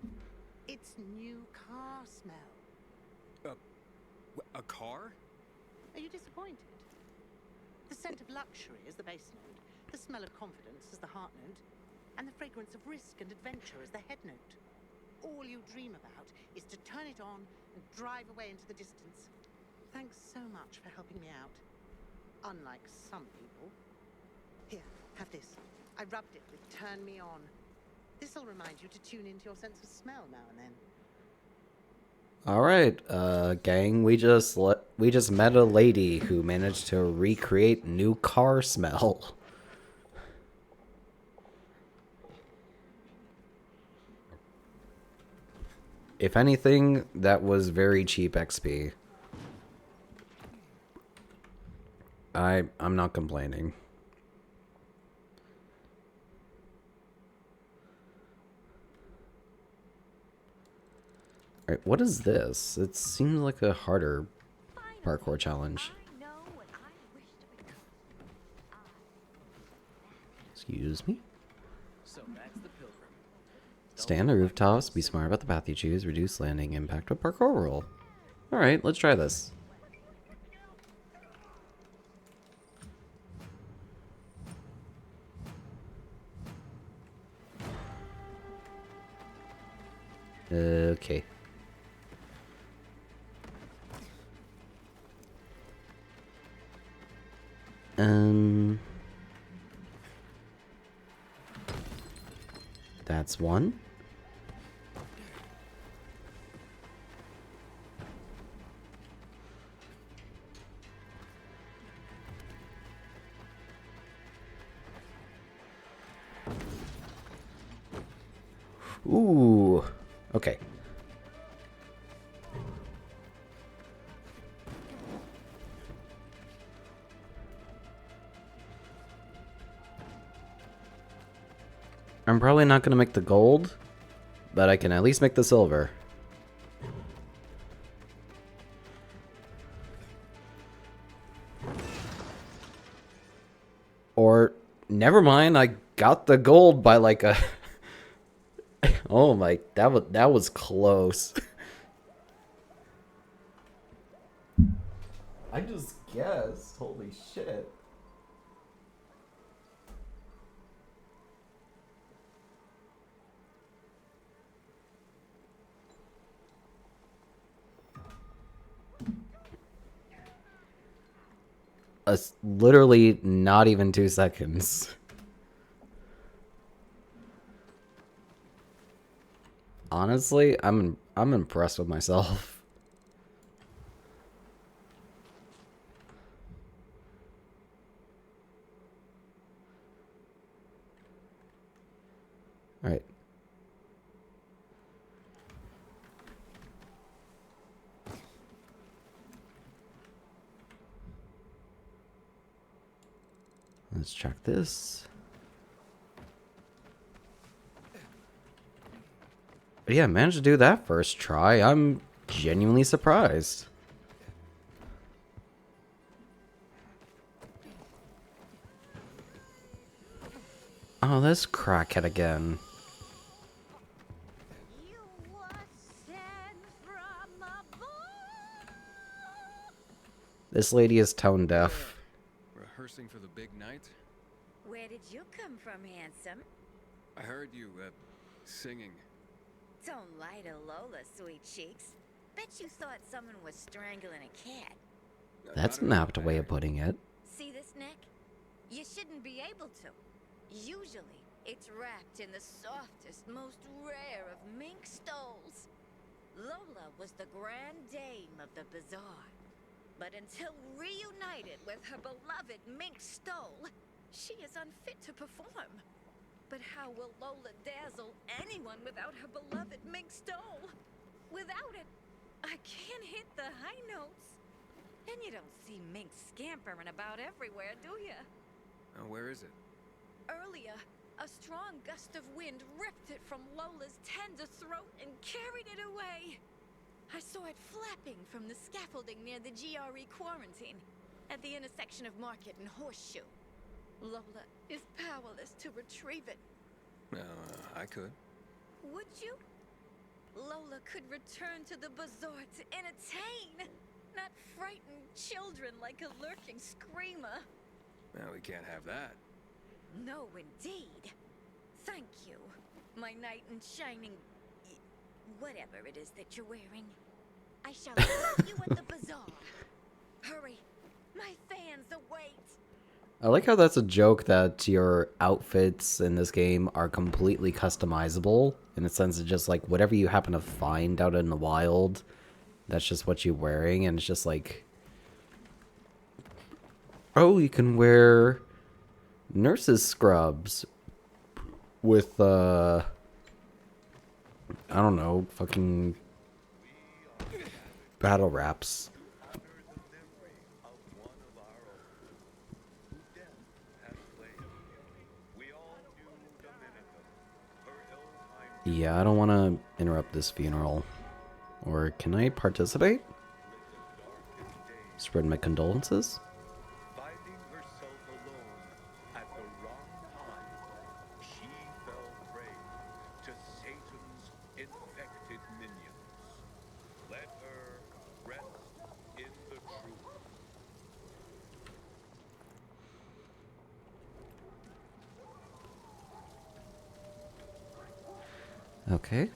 It's new car smell. A car? Are you disappointed? The scent of luxury is the base note, the smell of confidence is the heart note, and the fragrance of risk and adventure is the head note. All you dream about is to turn it on and drive away into the distance. Thanks so much for helping me out. Unlike some people. Here, have this. I rubbed it with Turn Me On. This'll remind you to tune into your sense of smell now and then. All right, gang, we just met a lady who managed to recreate new car smell. If anything, that was very cheap XP. I'm not complaining. Alright, what is this? It seems like a harder parkour challenge. Excuse me? So that's the pilgrim. Stay on the rooftops, be smart about the path you choose, reduce landing impact with parkour roll. Alright, let's try this. Okay. That's one. Ooh. Okay. I'm probably not going to make the gold, but I can at least make the silver. Or, never mind, I got the gold by like a... Oh my, that was close. I just guessed. Holy shit. Literally not even 2 seconds. Honestly, I'm impressed with myself. All right. Let's check this. But yeah, managed to do that first try. I'm genuinely surprised. Oh, this crackhead again. This lady is tone deaf. Rehearsing for the big night? Where did you come from, handsome? I heard you, singing. Don't lie to Lola, sweet cheeks. Bet you thought someone was strangling a cat. That's an apt way of putting it. See this, Nick? You shouldn't be able to. Usually, It's wrapped in the softest, most rare of mink stoles. Lola was the grand dame of the bazaar. But until reunited with her beloved mink stole, she is unfit to perform. But how will Lola dazzle anyone without her beloved mink stole? Without it, I can't hit the high notes. And you don't see mink scampering about everywhere, do you? Where is it? Earlier, a strong gust of wind ripped it from Lola's tender throat and carried it away. I saw it flapping from the scaffolding near the GRE quarantine, at the intersection of Market and Horseshoe. Lola is powerless to retrieve it. I could. Would you? Lola could return to the bazaar to entertain, not frighten children like a lurking screamer. We can't have that. No, indeed. Thank you, my knight in shining... whatever it is that you're wearing. I shall meet you at the bazaar. Hurry, my fans await. I like how that's a joke that your outfits in this game are completely customizable, in the sense of just like whatever you happen to find out in the wild, that's just what you're wearing, and it's just like, oh, you can wear nurse's scrubs with I don't know, fucking battle wraps. Yeah, I don't want to interrupt this funeral. Or can I participate? Spread my condolences? Finding herself alone at the wrong time, she fell prey to Satan's infected minions. Let her rest in the truth. Okay.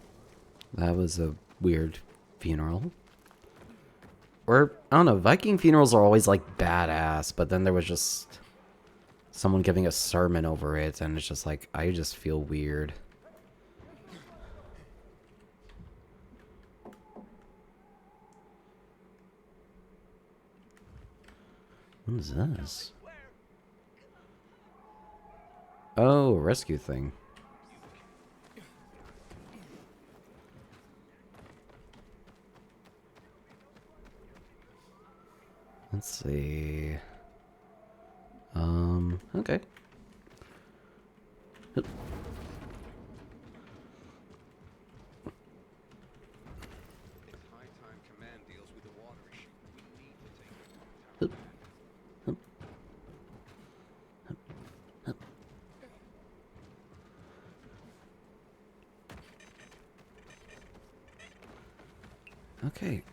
That was a weird funeral. Or, I don't know, Viking funerals are always like badass, but then there was just someone giving a sermon over it, and it's just like, I just feel weird. What is this? Oh, rescue thing. Let's see. Okay. It's high time command deals with the water issue. We need to take Okay,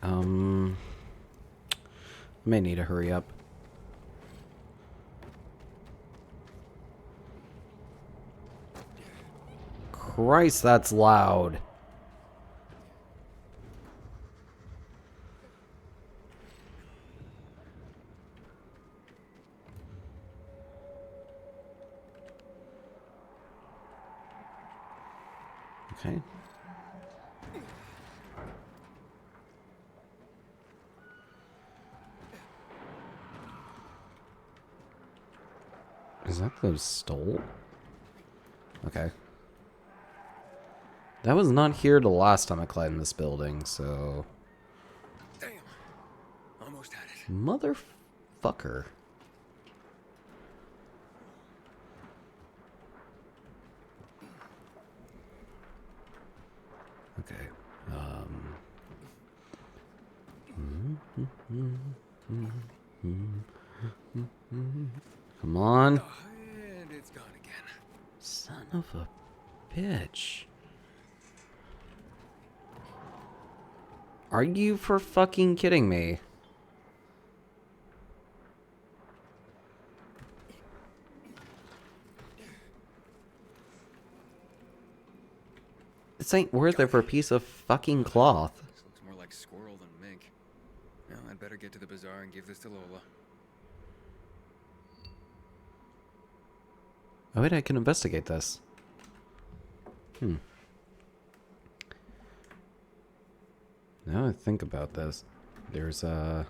may need to hurry up. Christ, that's loud. Okay. Is that the stole? Okay. That was not here the last time I climbed this building, so... Damn. Almost had it. Motherfucker. Okay. Come on. And it's gone again. Son of a bitch. Are you for fucking kidding me? This ain't worth it for a piece of fucking cloth. This looks more like squirrel than mink. Now I'd better get to the bazaar and give this to Lola. Oh wait, I can investigate this. Now I think about this, there are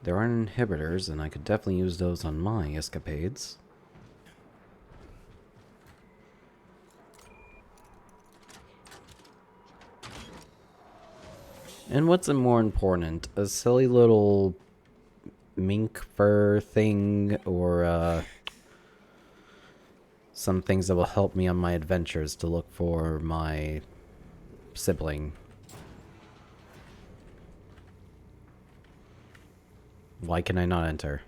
inhibitors, and I could definitely use those on my escapades. And what's more important, a silly little mink fur thing, or some things that will help me on my adventures to look for my sibling. Why can I not enter?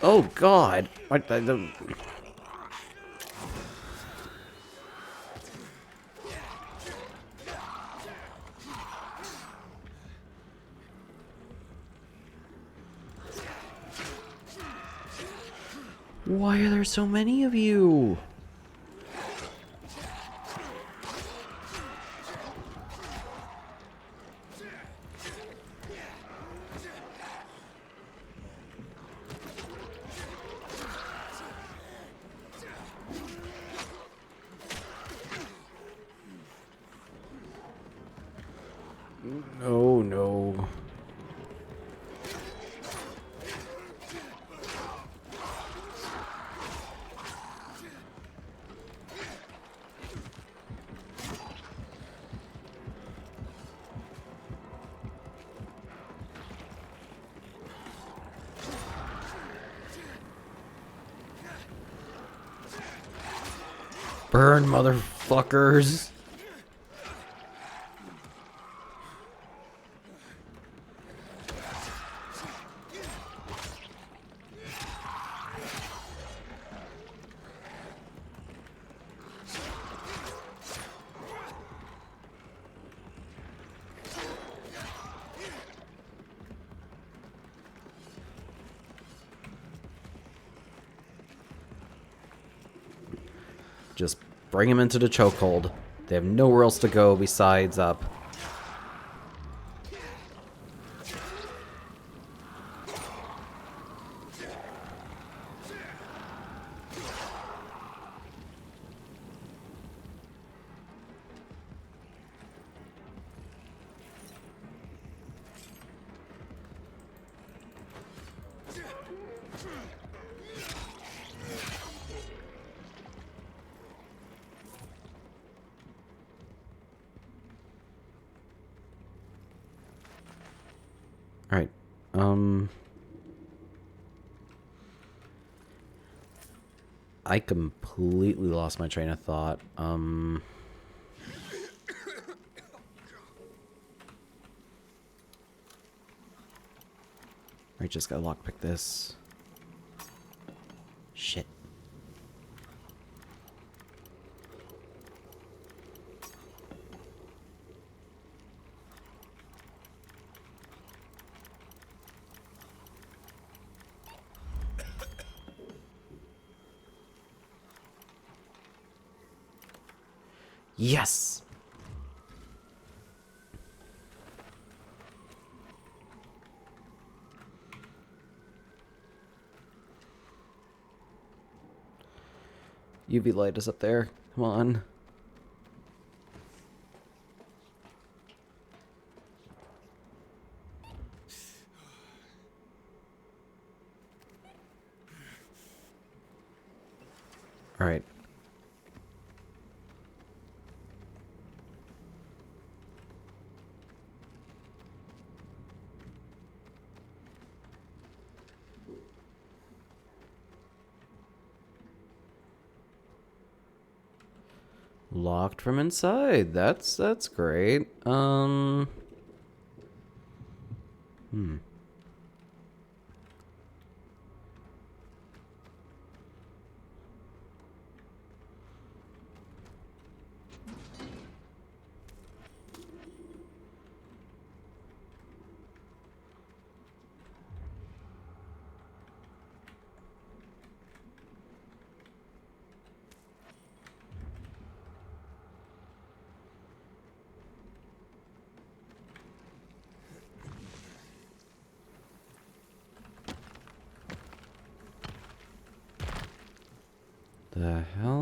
Oh God! I don't... Why are there so many of you? No, no. Burn, motherfuckers! Just bring him into the chokehold. They have nowhere else to go besides up. Alright, I completely lost my train of thought. I just gotta lockpick this. Shit. Yes! UV light is up there. Come on. All right. Locked from inside. That's great.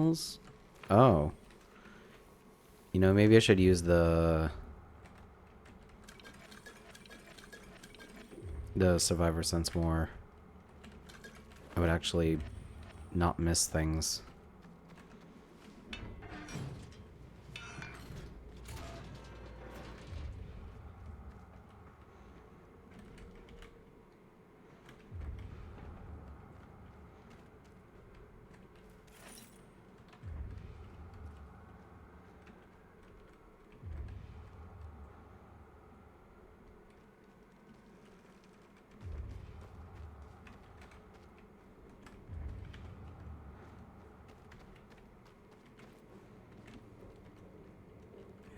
tunnels? Oh. You know, maybe I should use the survivor sense more. I would actually not miss things.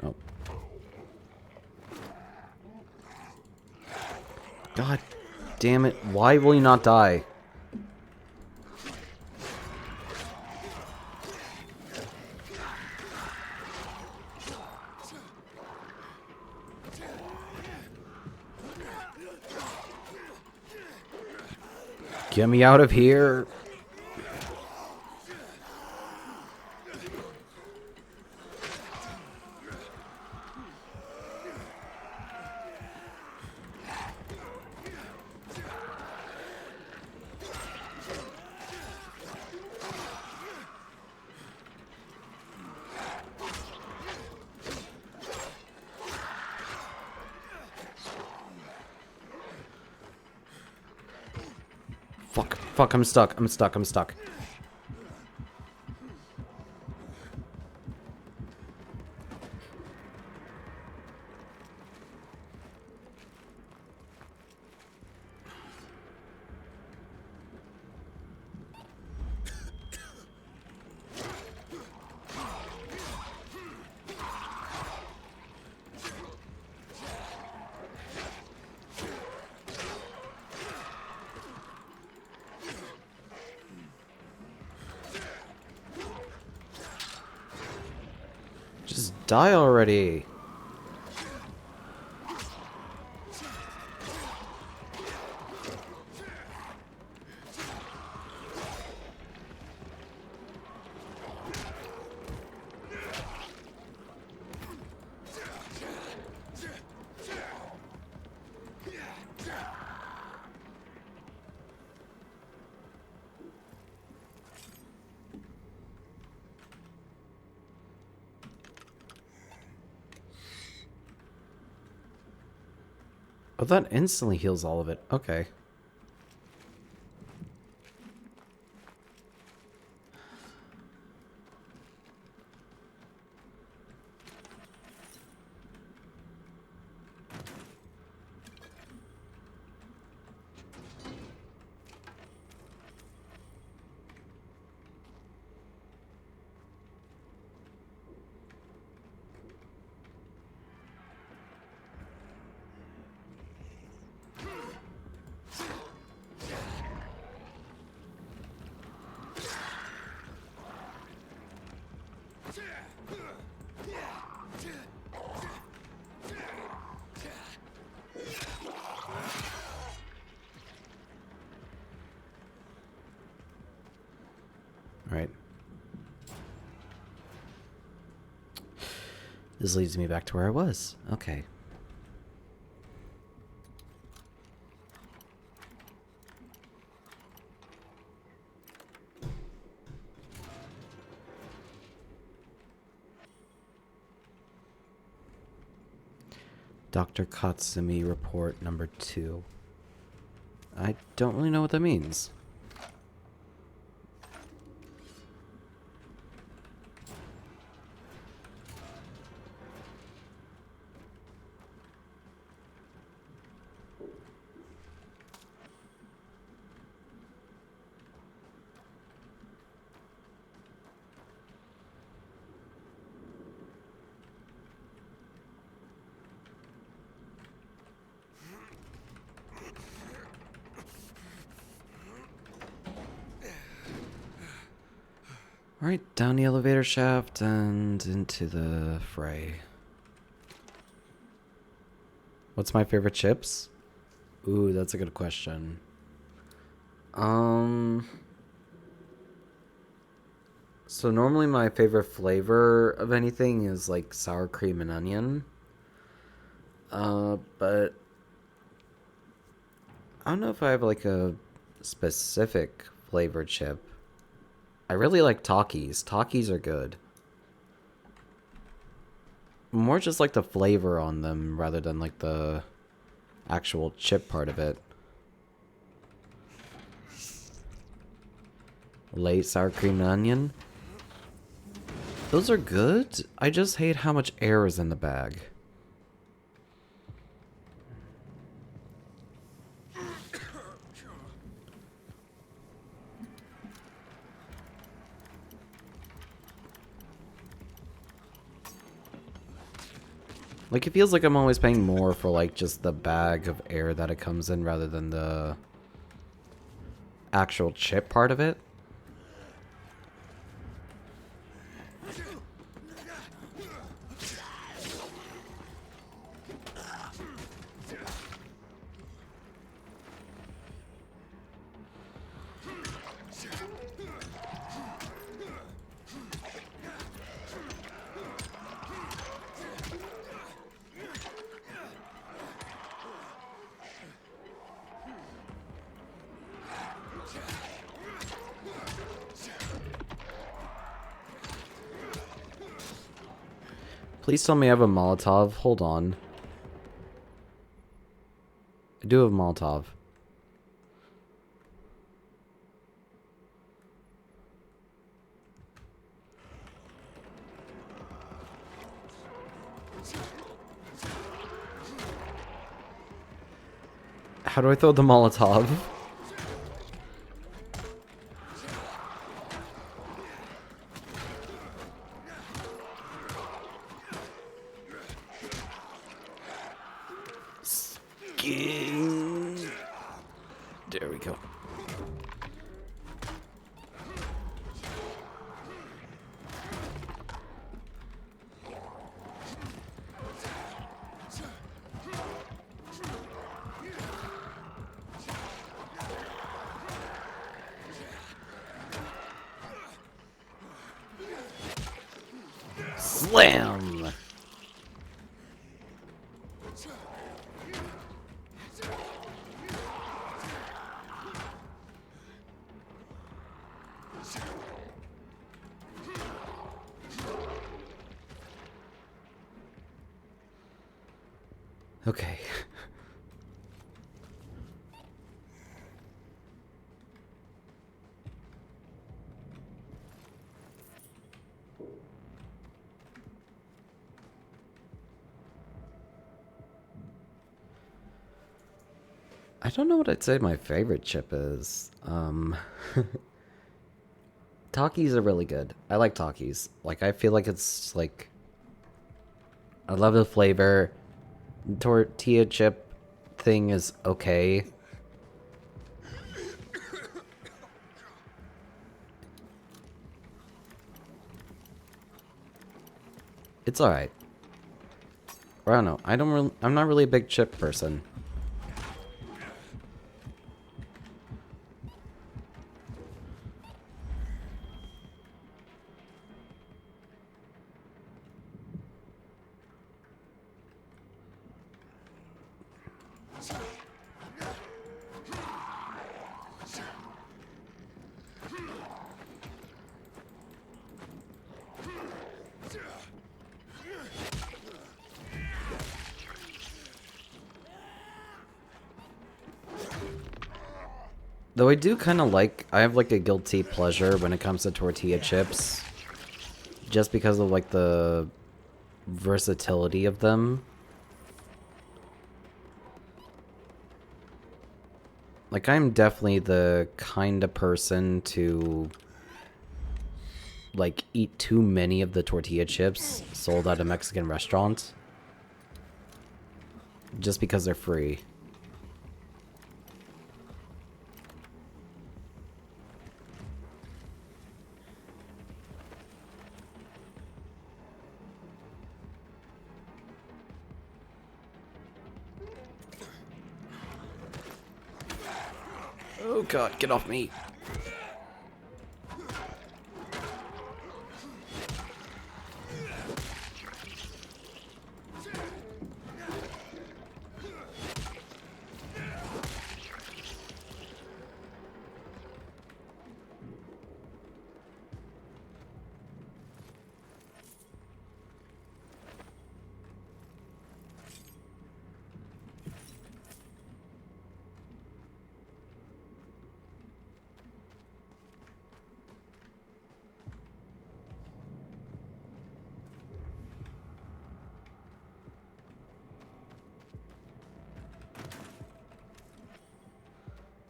Oh. God damn it. Why will you not die? Get me out of here. Fuck, I'm stuck. I'm stuck. I'm stuck. Just die already. Oh, that instantly heals all of it. Okay. Right. This leads me back to where I was. Okay. Dr. Katsumi report number 2. I don't really know what that means. Alright, down the elevator shaft and into the fray. What's my favorite chips? Ooh, that's a good question. So normally my favorite flavor of anything is like sour cream and onion. But I don't know if I have like a specific flavor chip. I really like Takis. Takis are good. More just like the flavor on them rather than like the actual chip part of it. Late sour cream and onion. Those are good. I just hate how much air is in the bag. Like, it feels like I'm always paying more for, like, just the bag of air that it comes in rather than the actual chip part of it. Please tell me I have a Molotov. Hold on. I do have a Molotov. How do I throw the Molotov? There we go. Slam! Okay. I don't know what I'd say my favorite chip is. Takis are really good. I like Takis. Like, I feel like it's like... I love the flavor. Tortilla chip thing is okay. It's alright. Or I don't know. I'm not really a big chip person. Though I do kind of like, I have like a guilty pleasure when it comes to tortilla chips. Just because of like the versatility of them. Like, I'm definitely the kind of person to like eat too many of the tortilla chips sold at a Mexican restaurant. Just because they're free. Oh god, get off me.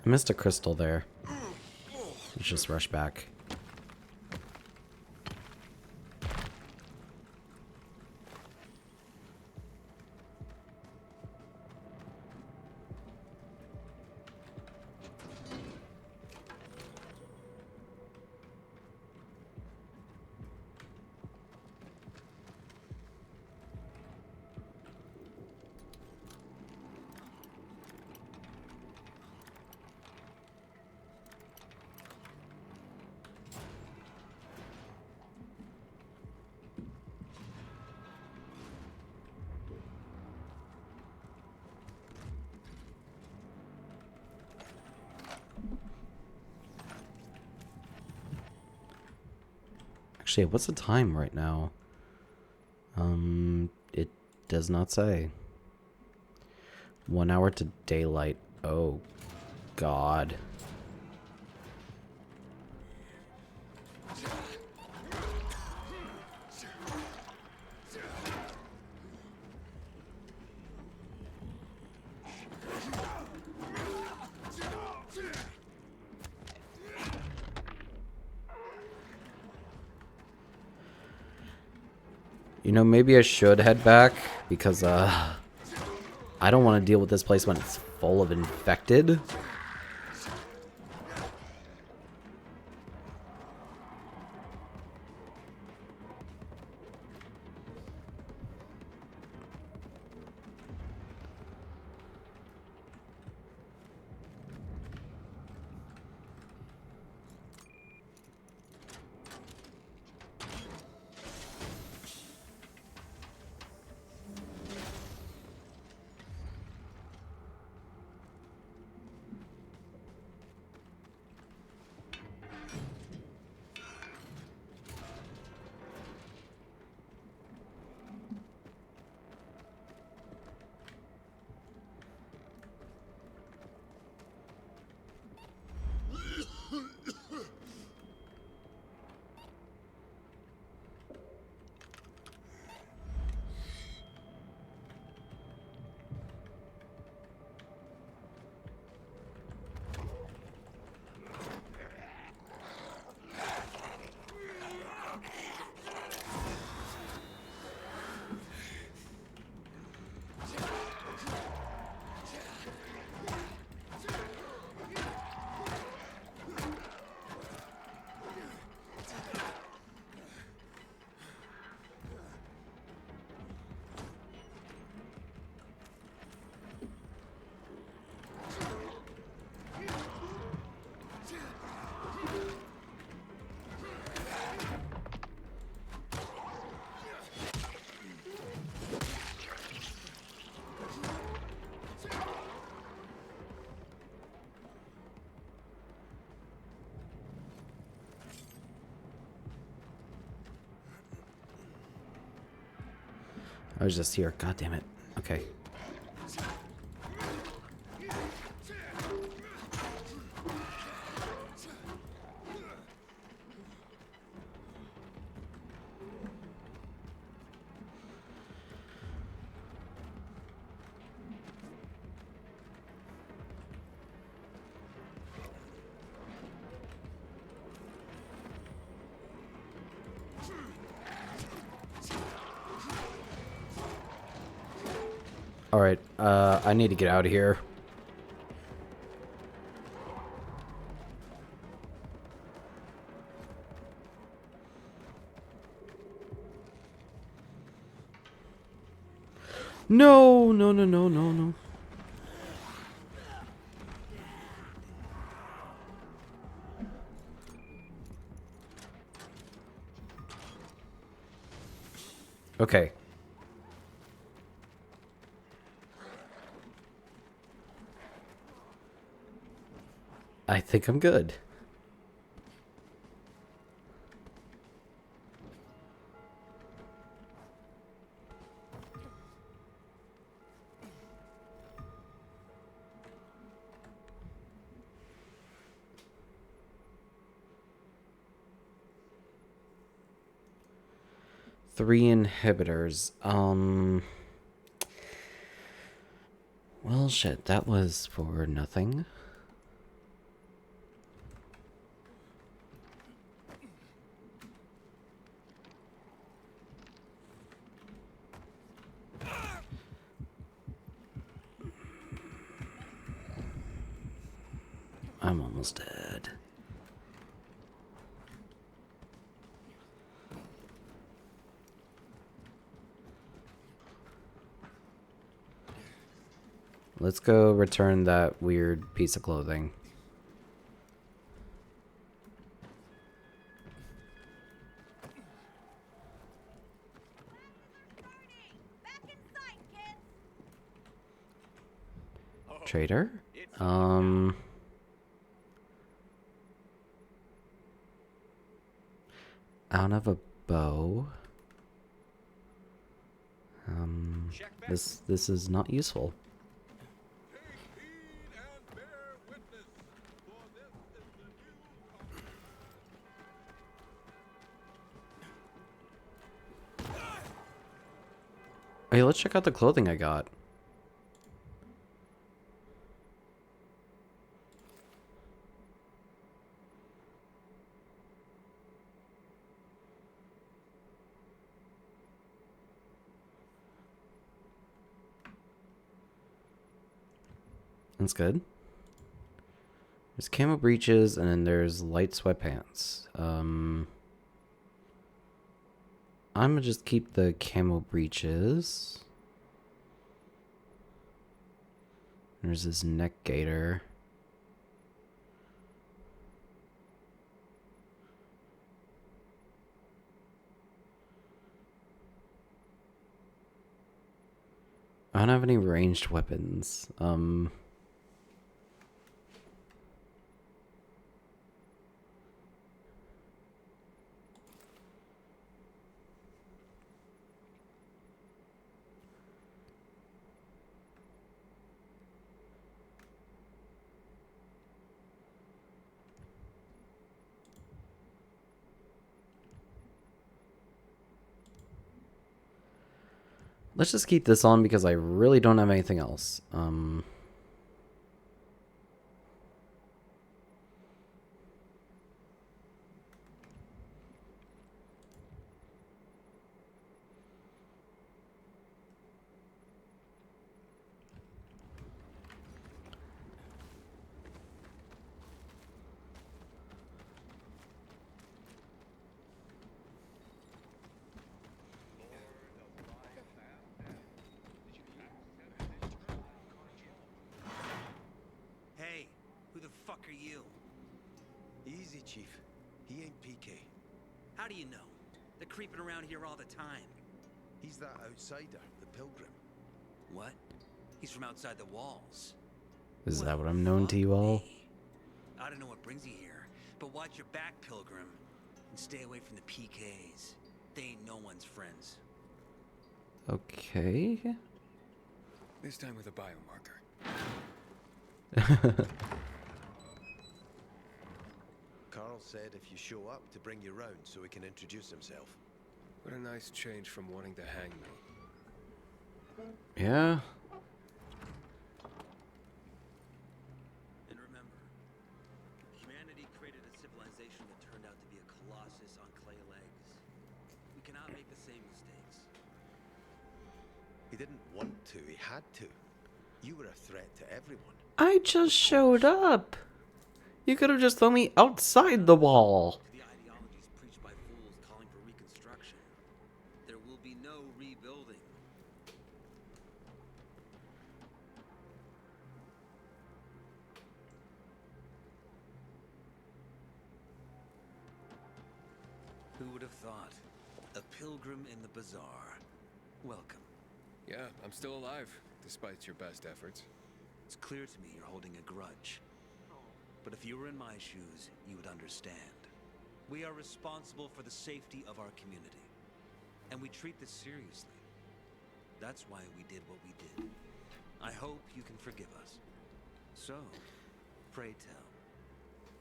I missed a crystal there. Let's just rush back. Actually, what's the time right now? It does not say. 1 hour to daylight. Oh, God. You know, maybe I should head back because, I don't want to deal with this place when it's full of infected. I was just here. God damn it. Okay. Alright, I need to get out of here. No, no, no, no, no, no. Okay. I think I'm good. Three inhibitors. Well, shit, that was for nothing. I'm almost dead. Let's go return that weird piece of clothing. Trader? I don't have a bow. This is not useful. Hey, let's check out the clothing I got. That's good. There's camo breeches, and then there's light sweatpants. I'm gonna just keep the camo breeches. There's this neck gaiter. I don't have any ranged weapons. Let's just keep this on because I really don't have anything else. Hey, who the fuck are you? Easy, Chief. He ain't PK. How do you know? They're creeping around here all the time. He's that outsider, the Pilgrim. What? He's from outside the walls. Is that what I'm known to you all? I don't know what brings you here, but watch your back, Pilgrim, and stay away from the PKs. They ain't no one's friends. Okay. This time with a biomarker. Carl said if you show up to bring you round so he can introduce himself. What a nice change from wanting to hang me. Yeah. And remember, humanity created a civilization that turned out to be a colossus on clay legs. We cannot make the same mistakes. He didn't want to, he had to. You were a threat to everyone. I just showed up. You could have just thrown me outside the wall. The ideologies preached by fools calling for reconstruction. There will be no rebuilding. Who would have thought? A pilgrim in the bazaar. Welcome. Yeah, I'm still alive, despite your best efforts. It's clear to me you're holding a grudge. But if you were in my shoes, you would understand. We are responsible for the safety of our community. And we treat this seriously. That's why we did what we did. I hope you can forgive us. So, pray tell.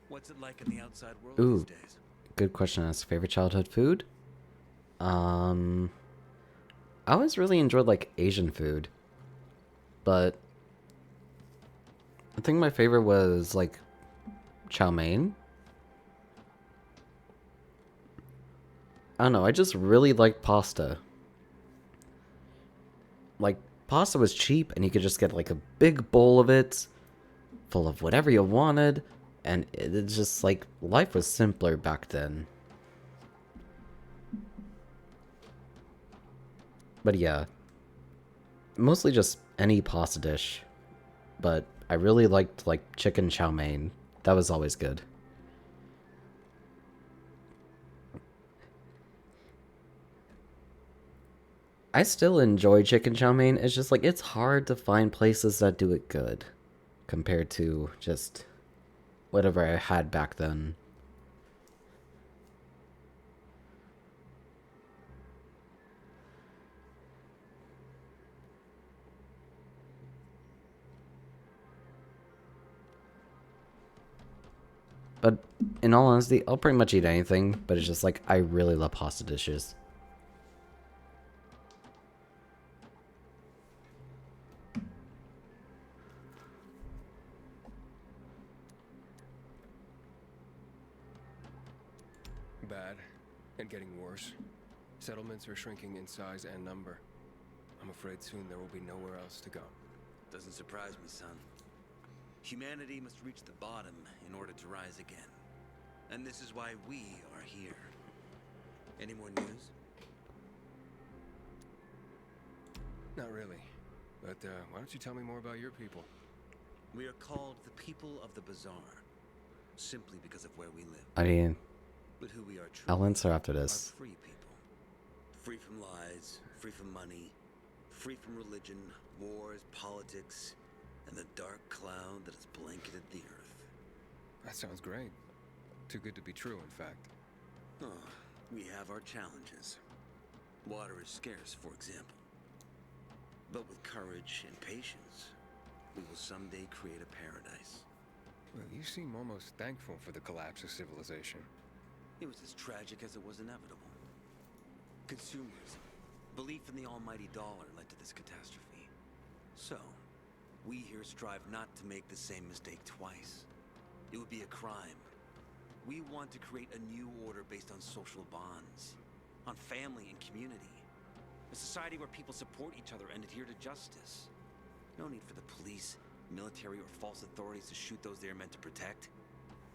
What's it like in the outside world Ooh, these days? good question. As favorite childhood food? I always really enjoyed like Asian food. But I think my favorite was like chow mein. I don't know, I just really liked pasta. Like, pasta was cheap and you could just get like a big bowl of it full of whatever you wanted, And it's just like, life was simpler back then. But yeah, mostly just any pasta dish. But I really liked like chicken chow mein. That was always good. I still enjoy chicken chow mein. It's just like, it's hard to find places that do it good compared to just whatever I had back then. But in all honesty, I'll pretty much eat anything, but it's just like, I really love pasta dishes. Bad, and getting worse. Settlements are shrinking in size and number. I'm afraid soon there will be nowhere else to go. Doesn't surprise me, son. Humanity must reach the bottom in order to rise again. And this is why we are here. Any more news? Not really. But why don't you tell me more about your people? We are called the people of the Bazaar, simply because of where we live. I mean, But who we are truly I'll answer after this. are free people. Free from lies, free from money, free from religion, wars, politics, and the dark cloud that has blanketed the earth. That sounds great. Too good to be true, in fact. Oh, we have our challenges. Water is scarce, for example. But with courage and patience, we will someday create a paradise. Well, you seem almost thankful for the collapse of civilization. It was as tragic as it was inevitable. Consumerism, belief in the almighty dollar led to this catastrophe. So, we here strive not to make the same mistake twice. It would be a crime. We want to create a new order based on social bonds, on family and community. A society where people support each other and adhere to justice. No need for the police, military, or false authorities to shoot those they are meant to protect.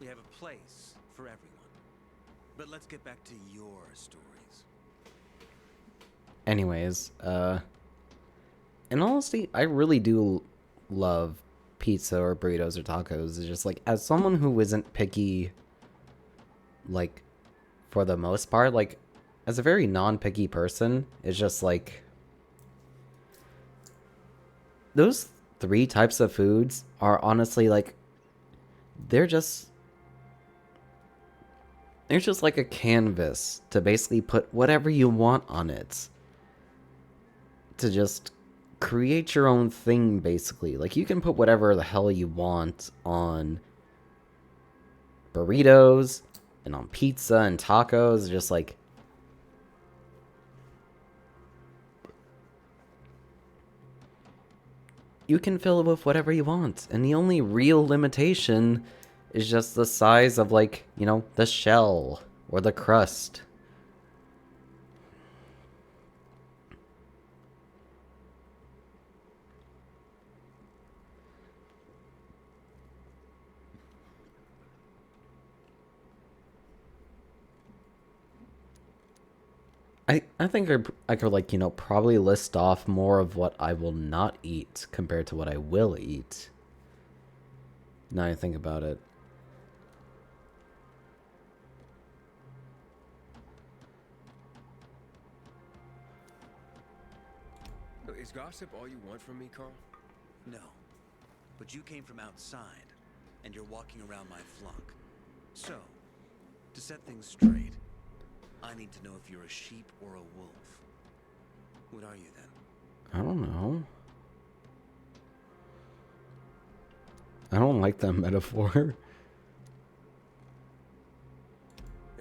We have a place for everyone. But let's get back to your stories. Anyways, in honesty, I really do love pizza or burritos or tacos. It's just like, as someone who isn't picky, like, for the most part, like, as a very non-picky person, it's just like, those three types of foods are honestly like, they're just like a canvas to basically put whatever you want on it. To just create your own thing, basically. Like, you can put whatever the hell you want on burritos and on pizza and tacos. Just like, you can fill it with whatever you want. And the only real limitation is just the size of, like, you know, the shell or the crust. I think I could, like, you know, probably list off more of what I will not eat compared to what I will eat. Now I think about it. Is gossip all you want from me, Carl? No. But you came from outside, and you're walking around my flock. So, to set things straight, I need to know if you're a sheep or a wolf. What are you then? I don't know. I don't like that metaphor.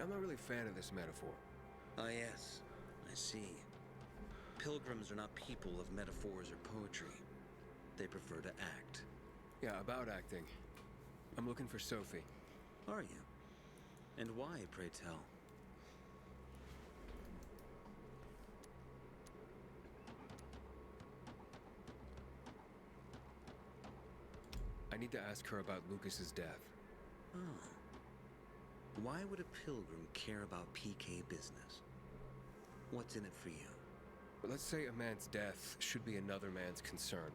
I'm not really a fan of this metaphor. Ah, yes. I see. Pilgrims are not people of metaphors or poetry. They prefer to act. Yeah, about acting. I'm looking for Sophie. Are you? And why, pray tell? I need to ask her about Lucas's death. Oh. Why would a pilgrim care about PK business? What's in it for you? But let's say a man's death should be another man's concern.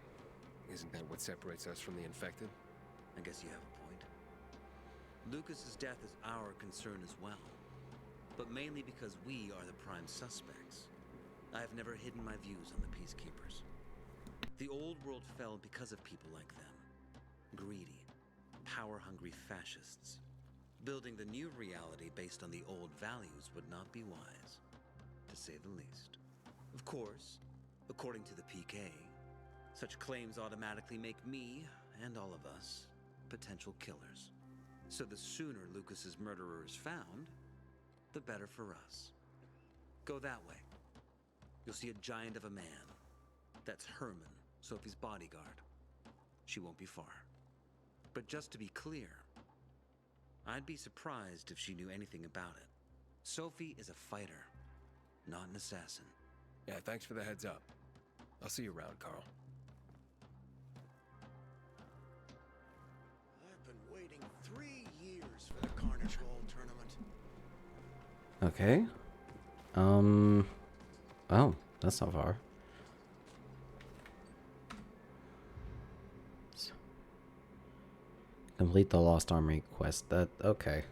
Isn't that what separates us from the infected? I guess you have a point. Lucas's death is our concern as well. But mainly because we are the prime suspects. I have never hidden my views on the Peacekeepers. The old world fell because of people like them. Greedy, power-hungry fascists. Building the new reality based on the old values would not be wise, to say the least. Of course, according to the PK, such claims automatically make me, and all of us, potential killers. So the sooner Lucas's murderer is found, the better for us. Go that way. You'll see a giant of a man. That's Herman, Sophie's bodyguard. She won't be far. But just to be clear, I'd be surprised if she knew anything about it. Sophie is a fighter, not an assassin. Yeah, thanks for the heads up. I'll see you around, Carl. I've been waiting 3 years for the Carnage Hall tournament. Okay. Oh, that's not far. Complete the Lost Armory quest. That, okay.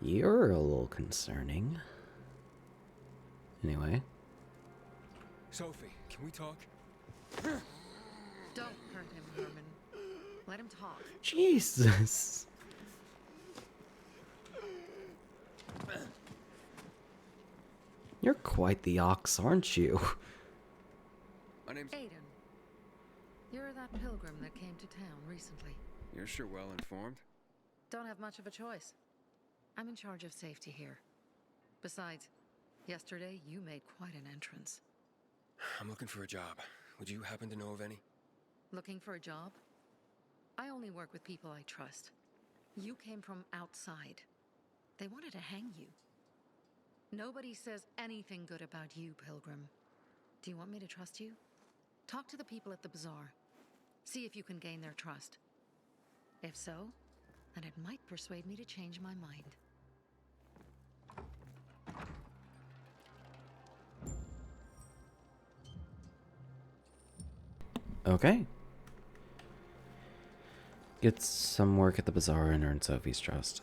You're a little concerning. Anyway. Sophie, can we talk? Don't hurt him, Herman. Let him talk. Jesus. You're quite the ox, aren't you? My name's Aiden. You're that pilgrim that came to town recently. You're sure well informed. Don't have much of a choice. I'm in charge of safety here. Besides, yesterday you made quite an entrance. I'm looking for a job. Would you happen to know of any? Looking for a job? I only work with people I trust. You came from outside. They wanted to hang you. Nobody says anything good about you, Pilgrim. Do you want me to trust you? Talk to the people at the bazaar. See if you can gain their trust. If so, then it might persuade me to change my mind. Okay. Get some work at the bazaar and earn Sophie's trust.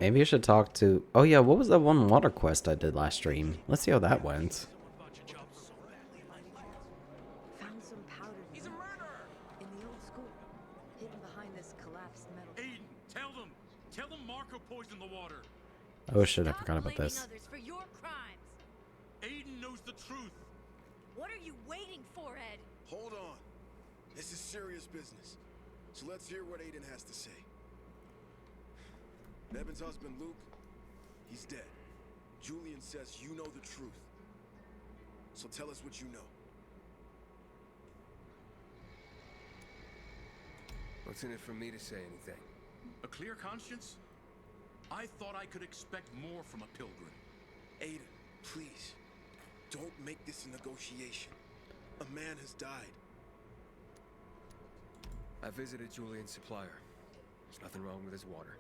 Maybe I should talk to... Oh yeah, what was that one water quest I did last stream? Let's see how that went. Found some powder. He's a murderer! In the old school, hidden behind this collapsed metal. Aiden, tell them Marco poisoned the water. Oh shit, I forgot about this. Others for your crimes. Aiden knows the truth. What are you waiting for, Ed? Hold on. This is serious business. So let's hear what Aiden has to say. Evan's husband, Luke, he's dead. Julian says you know the truth. So tell us what you know. What's in it for me to say anything? A clear conscience? I thought I could expect more from a pilgrim. Aiden, please. Don't make this a negotiation. A man has died. I visited Julian's supplier. There's nothing wrong with his water.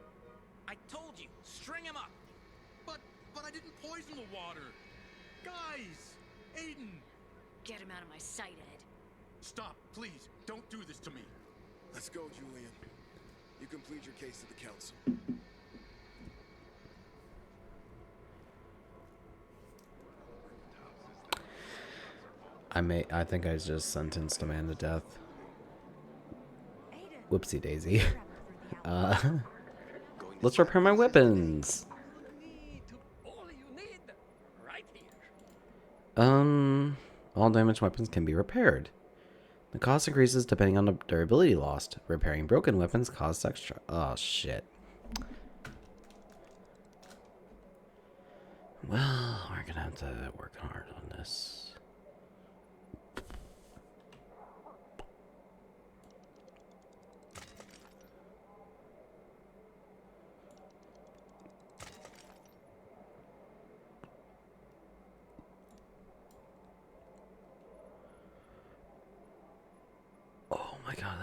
I told you, string him up. But I didn't poison the water. Guys, Aiden. Get him out of my sight, Ed. Stop, please. Don't do this to me. Let's go, Julian. You can plead your case to the council. I think I just sentenced a man to death. Whoopsie daisy. Let's repair my weapons. All damaged weapons can be repaired. The cost increases depending on the durability lost. Repairing broken weapons costs extra. Oh shit. Well, we're gonna have to work hard on this.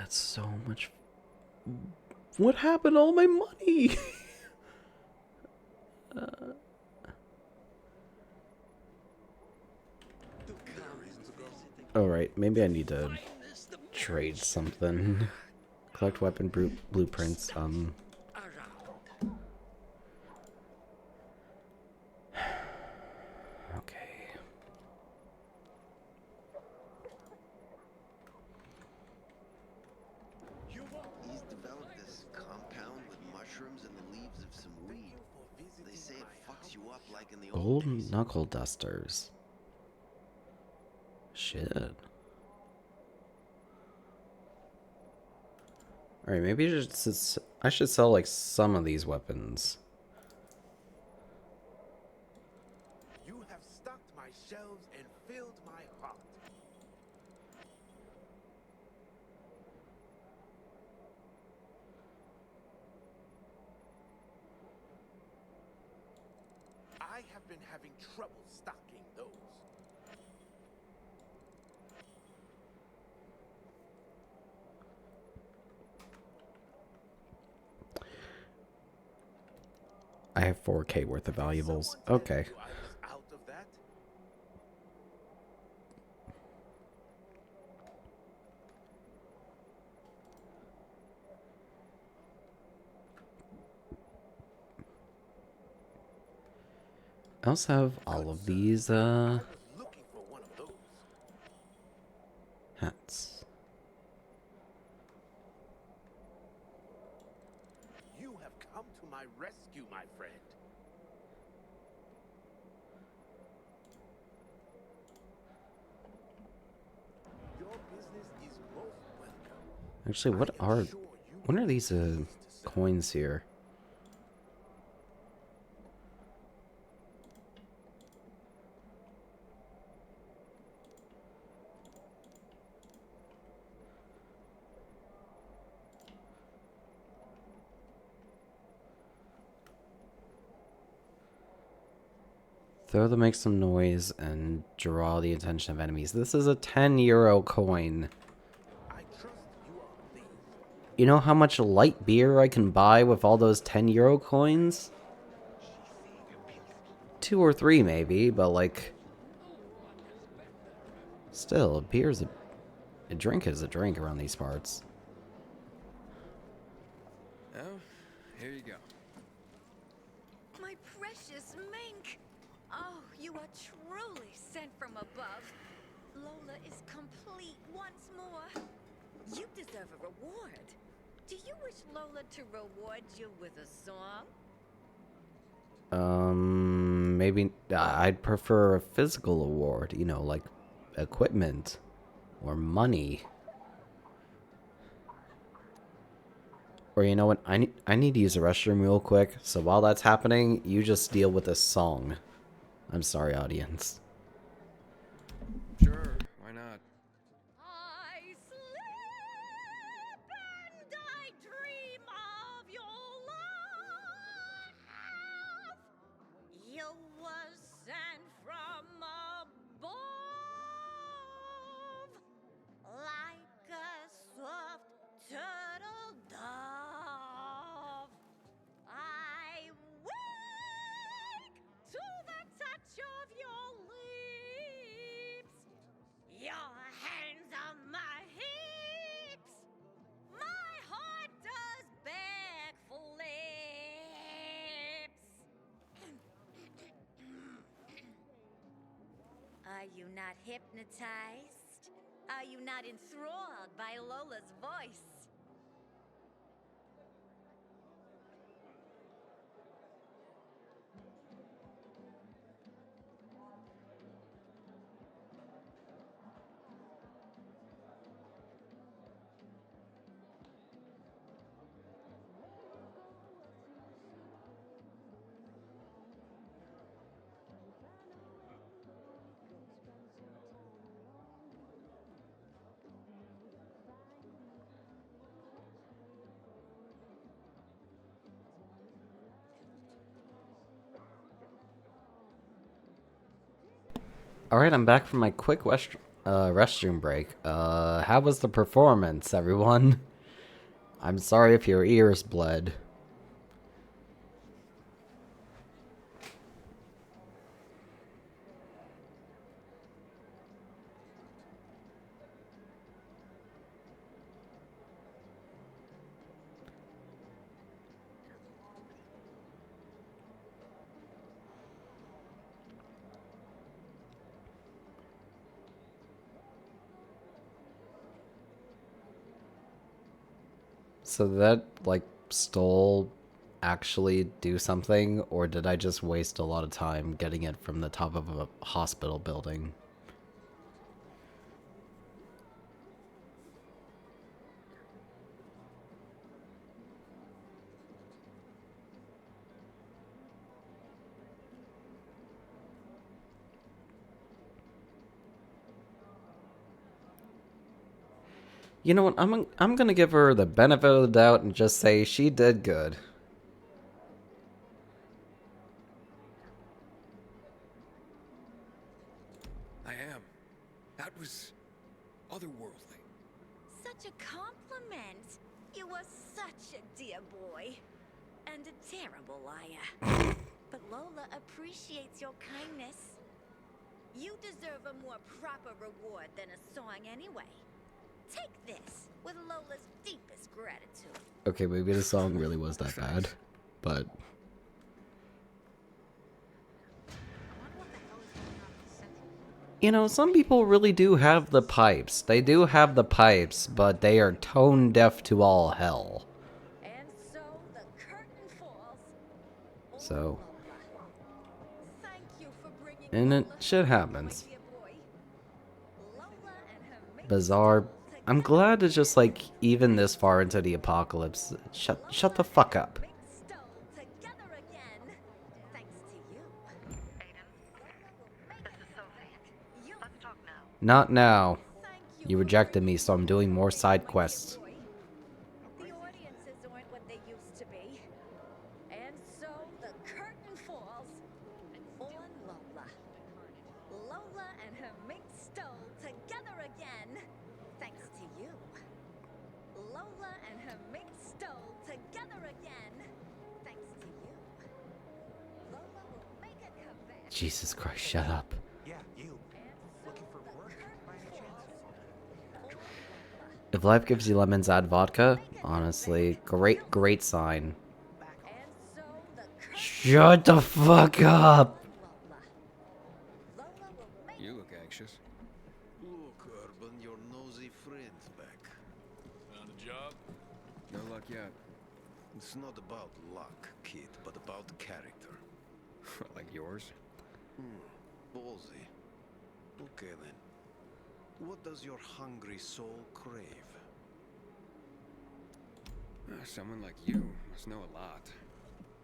That's so much. What happened to all my money? Alright, maybe I need to trade something. Collect weapon blueprints. Okay. He's developed this compound with mushrooms and the leaves of some weed. They say it fucks you up like in the old Gold knuckle dusters. Shit. Alright, maybe I should sell like some of these weapons. You have stocked my shelves and filled my heart. I have been having trouble stocking those. I have 4K worth of valuables. Okay. Out of that? I also have all of these Looking for one of those. hats. You have come to my rescue, my friend. Your business is most welcome. Actually, what are these coins here? Throw them, make some noise, and draw the attention of enemies. This is a 10 euro coin. You know how much light beer I can buy with all those 10 euro coins? 2 or 3 maybe, but like... Still, beer's a drink is a drink around these parts. Oh, here you go. My precious mink! Oh, you are truly sent from above. Lola is complete once more. You deserve a reward. Do you wish Lola to reward you with a song? Maybe I'd prefer a physical award, you know, like equipment or money. Or you know what, I need to use the restroom real quick, so while that's happening, you just deal with this song. I'm sorry, audience. Sure, why not? I sleep and I dream of your love. You were sent from above, like a soft turtle dove. I wake to the touch of your lips. Your hands on my hips. My heart does beg for lips. Are you not hypnotized? Are you not enthralled by Lola's voice? Alright, I'm back from my quick restroom break. How was the performance, everyone? I'm sorry if your ears bled. So did that, like, stole actually do something, or did I just waste a lot of time getting it from the top of a hospital building? You know what? I'm gonna give her the benefit of the doubt and just say she did good. I am. That was otherworldly. Such a compliment. You are such a dear boy. And a terrible liar. But Lola appreciates your kindness. You deserve a more proper reward than a song anyway. Take this with Lola's deepest gratitude. Okay, maybe the song really was that bad, but... You know, some people really do have the pipes. They do have the pipes, but they are tone deaf to all hell. And so the curtain falls. So... Thank you for bringing And it shit happens. Bizarre. I'm glad it's just like even this far into the apocalypse. Shut the fuck up. Not now. You rejected me, so I'm doing more side quests. The audiences aren't what they used to be. And so the curtain falls on Lola. Lola and her mink stole together again. Thanks to you. Lola and her mink stole together again. Thanks to you. Lola will make a comeback. Jesus Christ, shut up. Yeah, you. Looking for work by any chance? If life gives you lemons, add vodka. Honestly, great sign. Shut the fuck up! You look anxious. Look, Urban, your nosy friend's back. On the job? No luck yet. It's not about luck, kid, but about character. Like yours? Ballsy. Okay then. What does your hungry soul crave? Someone like you must know a lot.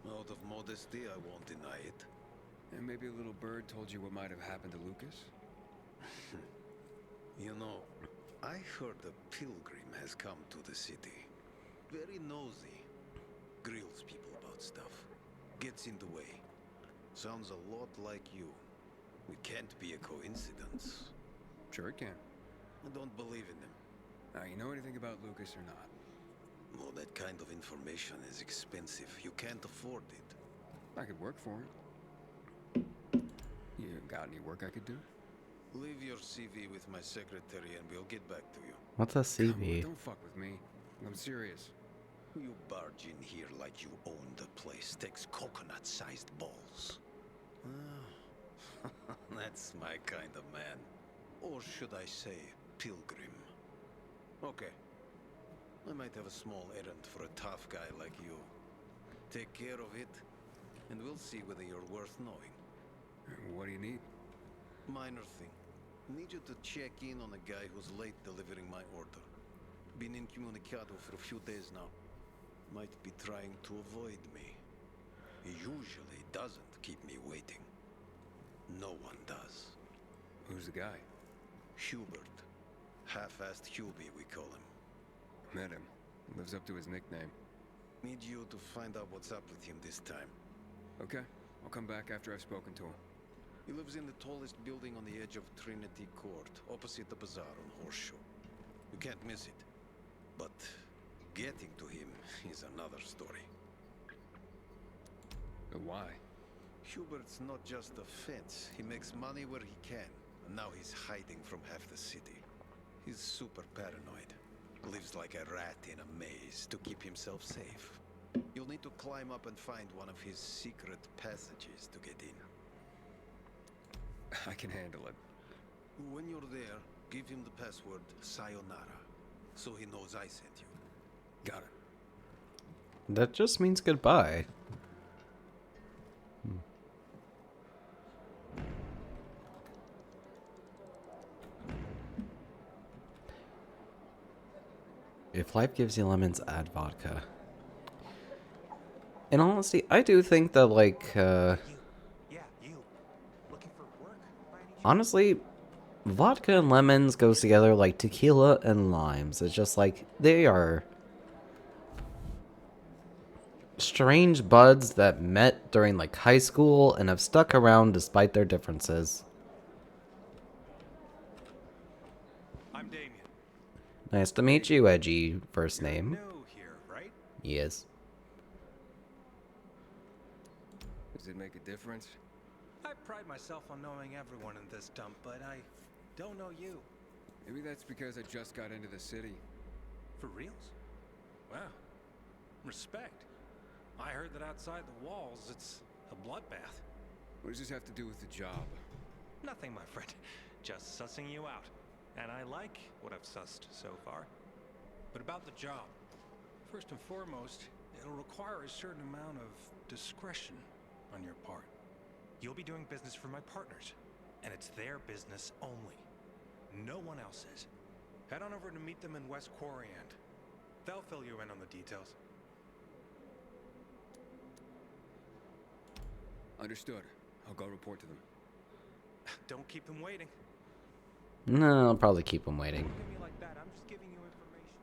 Out of modesty, I won't deny it. And maybe a little bird told you what might have happened to Lucas? You know, I heard a pilgrim has come to the city. Very nosy. Grills people about stuff. Gets in the way. Sounds a lot like you. It can't be a coincidence. Sure it can. I don't believe in them. Now, you know anything about Lucas or not? Well, that kind of information is expensive. You can't afford it. I could work for it. You got any work I could do? Leave your CV with my secretary and we'll get back to you. What's a CV? Don't fuck with me. I'm serious. You barge in here like you own the place. Takes coconut-sized balls. That's my kind of man. Or should I say, pilgrim. Okay. I might have a small errand for a tough guy like you. Take care of it, and we'll see whether you're worth knowing. What do you need? Minor thing. Need you to check in on a guy who's late delivering my order. Been incommunicado for a few days now. Might be trying to avoid me. He usually doesn't keep me waiting. No one does. Who's the guy? Hubert. Half-assed Hubie, we call him. Met him. Lives up to his nickname. Need you to find out what's up with him this time. Okay. I'll come back after I've spoken to him. He lives in the tallest building on the edge of Trinity Court, opposite the bazaar on Horseshoe. You can't miss it. But getting to him is another story. Why? Hubert's not just a fence. He makes money where he can. And now he's hiding from half the city. He's super paranoid. Lives like a rat in a maze to keep himself safe. You'll need to climb up and find one of his secret passages to get in. I can handle it. When you're there, give him the password Sayonara, so he knows I sent you. Got it. That just means goodbye. If life gives you lemons, add vodka. In honesty, I do think that, like, honestly, vodka and lemons goes together like tequila and limes. It's just like, they are strange buds that met during, like, high school and have stuck around despite their differences. I'm Damien. Nice to meet you, Edgy first name. New here, right? Yes. Does it make a difference? I pride myself on knowing everyone in this dump, but I don't know you. Maybe that's because I just got into the city. For reals? Wow. Respect. I heard that outside the walls, it's a bloodbath. What does this have to do with the job? Nothing, my friend. Just sussing you out. And I like what I've sussed so far. But about the job. First and foremost, it'll require a certain amount of discretion on your part. You'll be doing business for my partners, and it's their business only. No one else's. Head on over to meet them in West Quarryend. They'll fill you in on the details. Understood. I'll go report to them. Don't keep them waiting. No, I'll probably keep him waiting. Look at me like that. I'm just giving you information.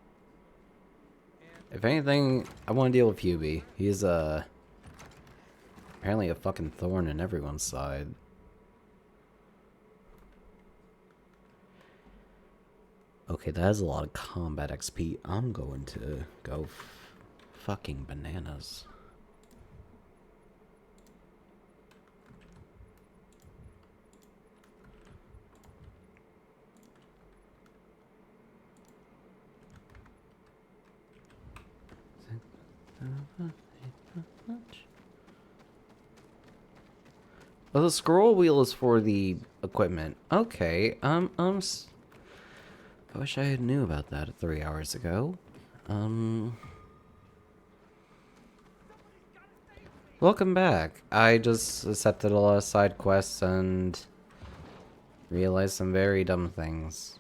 If anything, I want to deal with Hubie. He's, apparently a fucking thorn in everyone's side. Okay, that is a lot of combat XP. I'm going to go fucking bananas. Oh, the scroll wheel is for the equipment. Okay, I wish I had knew about that 3 hours ago. Welcome back. I just accepted a lot of side quests and realized some very dumb things.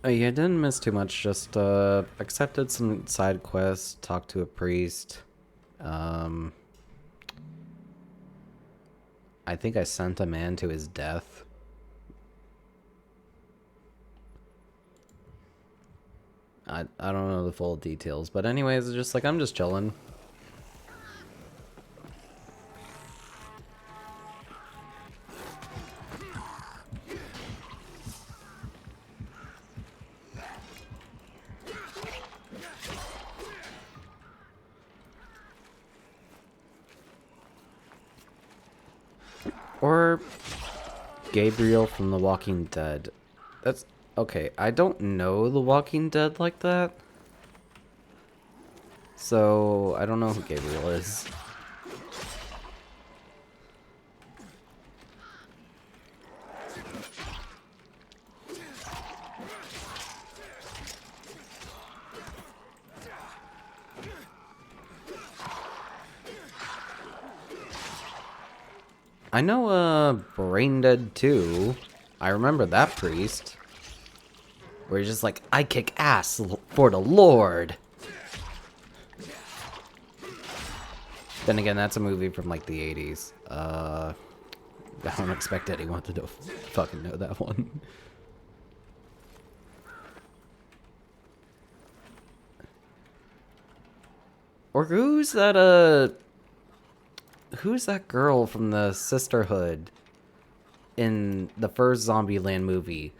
Yeah, I didn't miss too much, just accepted some side quests, talked to a priest. I think I sent a man to his death. I don't know the full details, but anyways, it's just like I'm just chilling. Or Gabriel from The Walking Dead. That's okay. I don't know The Walking Dead like that, so I don't know who Gabriel is. I know, Brain Dead 2. I remember that priest. Where he's just like, I kick ass for the Lord. Then again, that's a movie from like the 80s. I don't expect anyone to fucking know that one. Or who's that girl from the Sisterhood in the first Zombieland movie?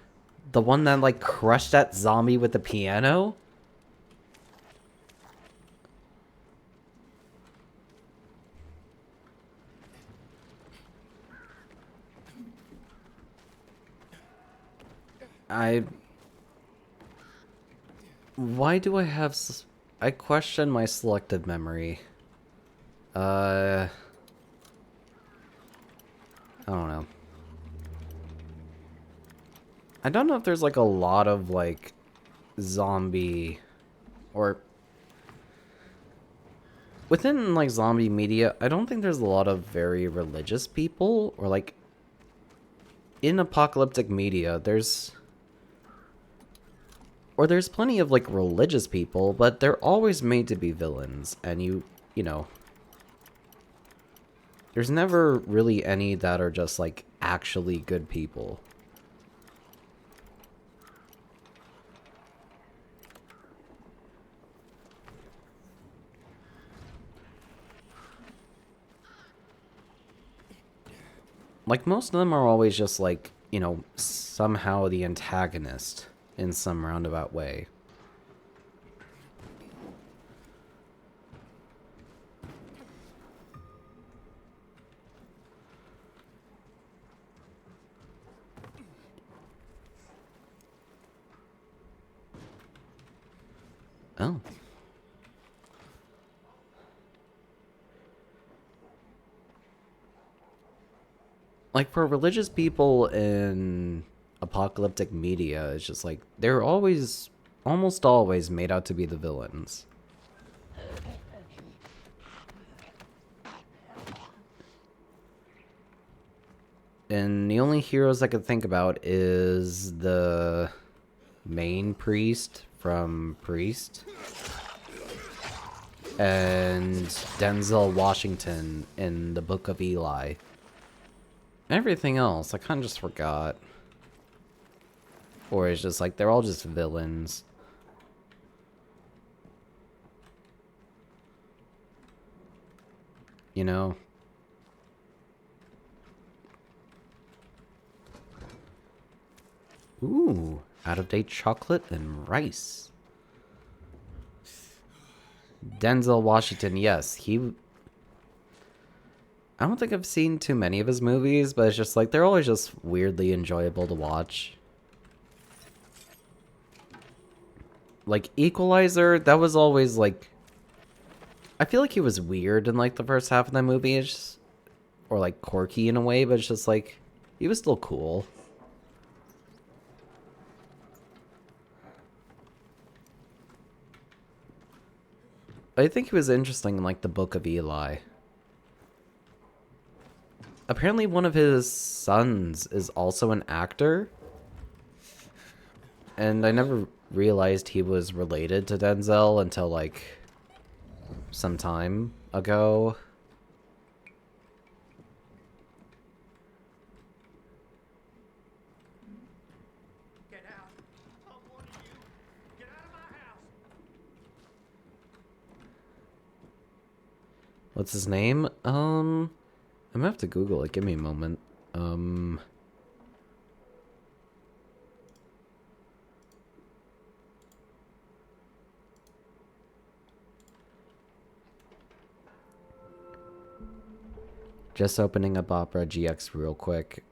The one that like crushed that zombie with the piano? Why do I have... I question my selected memory. I don't know. I don't know if there's like a lot of like zombie or within like zombie media, I don't think there's a lot of very religious people or like in apocalyptic media, there's plenty of like religious people, but they're always made to be villains and you know, there's never really any that are just like actually good people. Like, most of them are always just, like, you know, somehow the antagonist in some roundabout way. Oh. Like, for religious people in apocalyptic media, it's just like, they're always, almost always made out to be the villains. And the only heroes I could think about is the main priest from Priest and Denzel Washington in the Book of Eli. Everything else, I kind of just forgot. Or it's just like, they're all just villains. You know? Ooh, out-of-date chocolate and rice. Denzel Washington, yes, he... I don't think I've seen too many of his movies, but it's just like, they're always just weirdly enjoyable to watch. Like, Equalizer, that was always like... I feel like he was weird in like the first half of that movie, it's just, or like quirky in a way, but it's just like, he was still cool. I think he was interesting in like the Book of Eli. Apparently one of his sons is also an actor. And I never realized he was related to Denzel until like some time ago. Get out. I warn you. Get out of my house. What's his name? I'm gonna have to Google it. Give me a moment. Just opening up Opera GX real quick.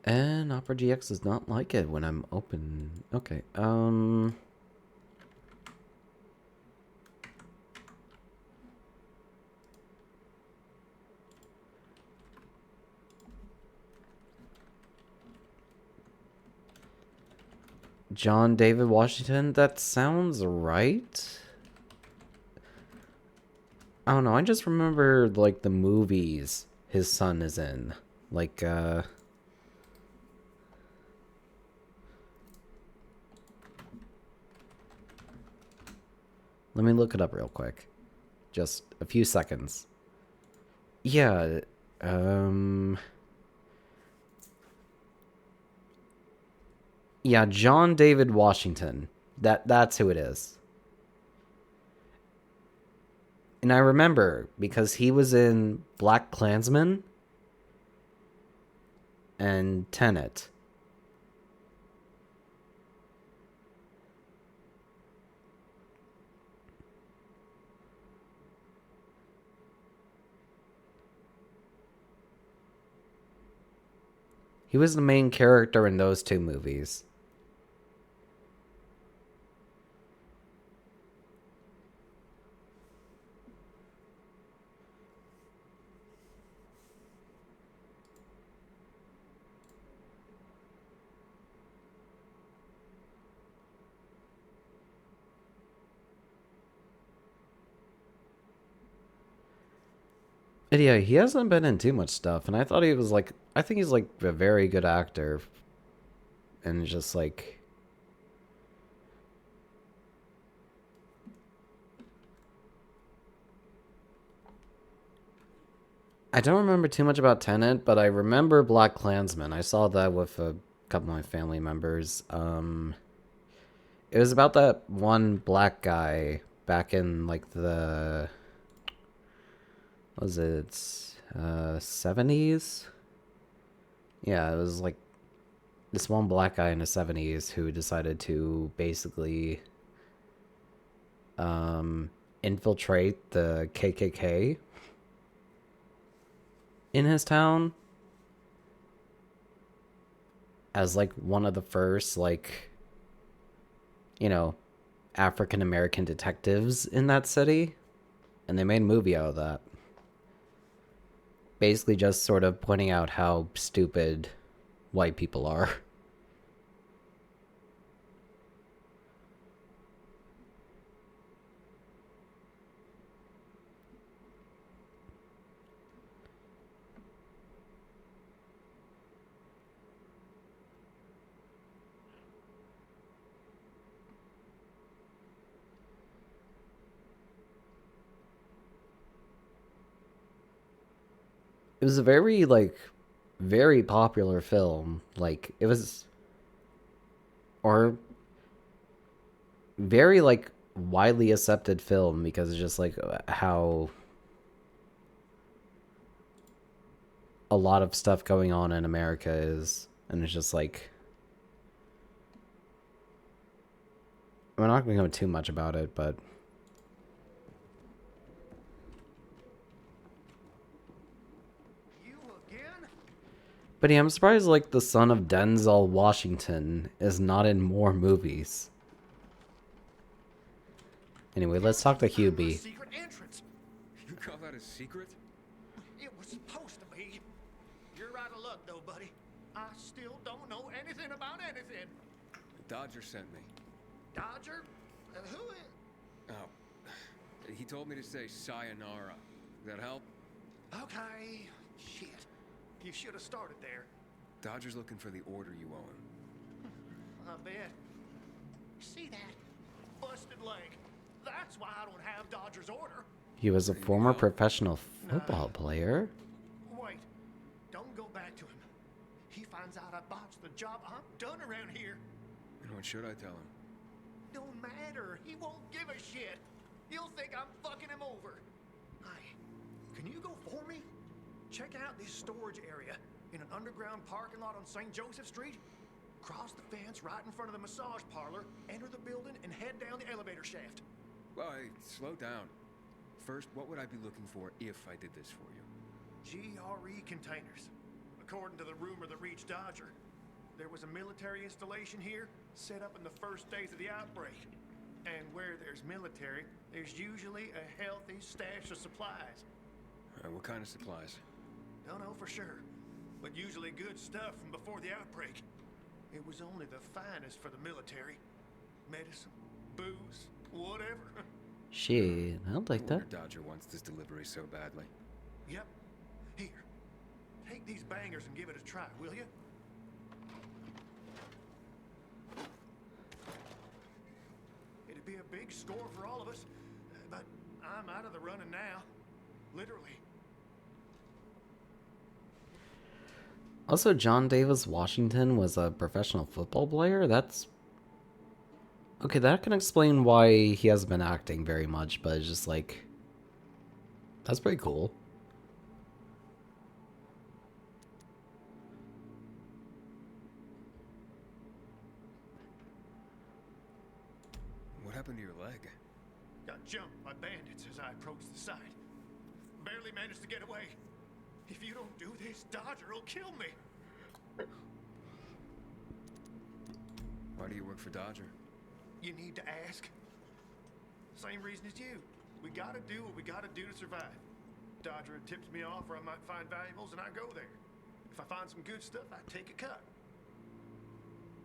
And Opera GX does not like it when I'm open. Okay, John David Washington? That sounds right. I don't know, I just remember, like, the movies his son is in. Like, let me look it up real quick. Just a few seconds. Yeah, yeah, John David Washington. That's who it is. And I remember because he was in Black Klansman and Tenet. He was the main character in those two movies. And yeah, he hasn't been in too much stuff, and I thought he was like, I think he's like a very good actor. And just like, I don't remember too much about Tenet, but I remember Black Klansman. I saw that with a couple of my family members. It was about that one black guy back in like the, what was it, 70s? Yeah, it was like this one black guy in the 70s who decided to basically infiltrate the KKK in his town as like one of the first, like, you know, African American detectives in that city, and they made a movie out of that, basically just sort of pointing out how stupid white people are. It was a very, like, very popular film. Like, it was, or very, like, widely accepted film because it's just, like, how a lot of stuff going on in America is. And it's just, like, we're not going to go too much about it, but but yeah, I'm surprised, like, the son of Denzel Washington is not in more movies. Anyway, let's talk to Hubie. Secret entrance. You call that a secret? It was supposed to be. You're out of luck, though, buddy. I still don't know anything about anything. Dodger sent me. Dodger? Who is? Oh. He told me to say sayonara. That help? Okay. Shit. You should have started there. Dodger's looking for the order you owe him. I bet. See that? Busted leg. That's why I don't have Dodger's order. He was a former professional football player. Wait. Don't go back to him. He finds out I botched the job. I'm done around here. And what should I tell him? Don't matter. He won't give a shit. He'll think I'm fucking him over. Hey, can you go for me? Check out this storage area in an underground parking lot on St. Joseph Street. Cross the fence right in front of the massage parlor, enter the building, and head down the elevator shaft. Well, hey, slow down. First, what would I be looking for if I did this for you? GRE containers. According to the rumor that reached Dodger, there was a military installation here set up in the first days of the outbreak. And where there's military, there's usually a healthy stash of supplies. What kind of supplies? Don't know for sure, but usually good stuff from before the outbreak. It was only the finest for the military. Medicine, booze, whatever. Shit, I don't like No that. wonder Dodger wants this delivery so badly. Yep. Here. Take these bangers and give it a try, will you? It'd be a big score for all of us, but I'm out of the running now. Literally. Also, John Davis Washington was a professional football player. That's okay. That can explain why he hasn't been acting very much, but it's just like that's pretty cool. What happened to your leg? Got jumped by bandits as I approached the site. Barely managed to get away. If you don't do this, Dodger will kill me. Why do you work for Dodger? You need to ask. Same reason as you. We gotta do what we gotta do to survive. Dodger tips me off where I might find valuables, and I go there. If I find some good stuff, I take a cut.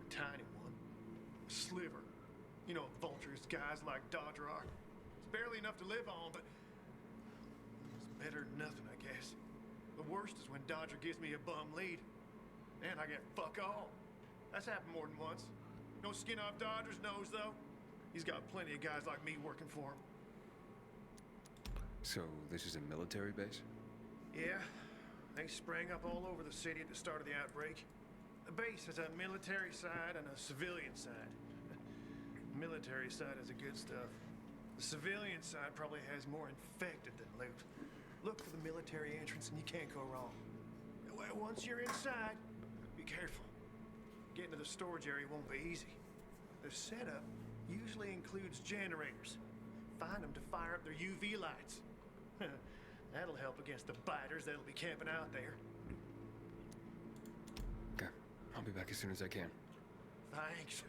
A tiny one. A sliver. You know, vultures guys like Dodger are. It's barely enough to live on, but it's better than nothing, I guess. The worst is when Dodger gives me a bum lead, and I get fuck all. That's happened more than once. No skin off Dodger's nose, though. He's got plenty of guys like me working for him. So, this is a military base? Yeah, they sprang up all over the city at the start of the outbreak. The base has a military side and a civilian side. The military side has the good stuff. The civilian side probably has more infected than loot. Look for the military entrance and you can't go wrong. Well, once you're inside, be careful. Getting to the storage area won't be easy. The setup usually includes generators. Find them to fire up their UV lights. That'll help against the biters that'll be camping out there. Okay, I'll be back as soon as I can. Thanks.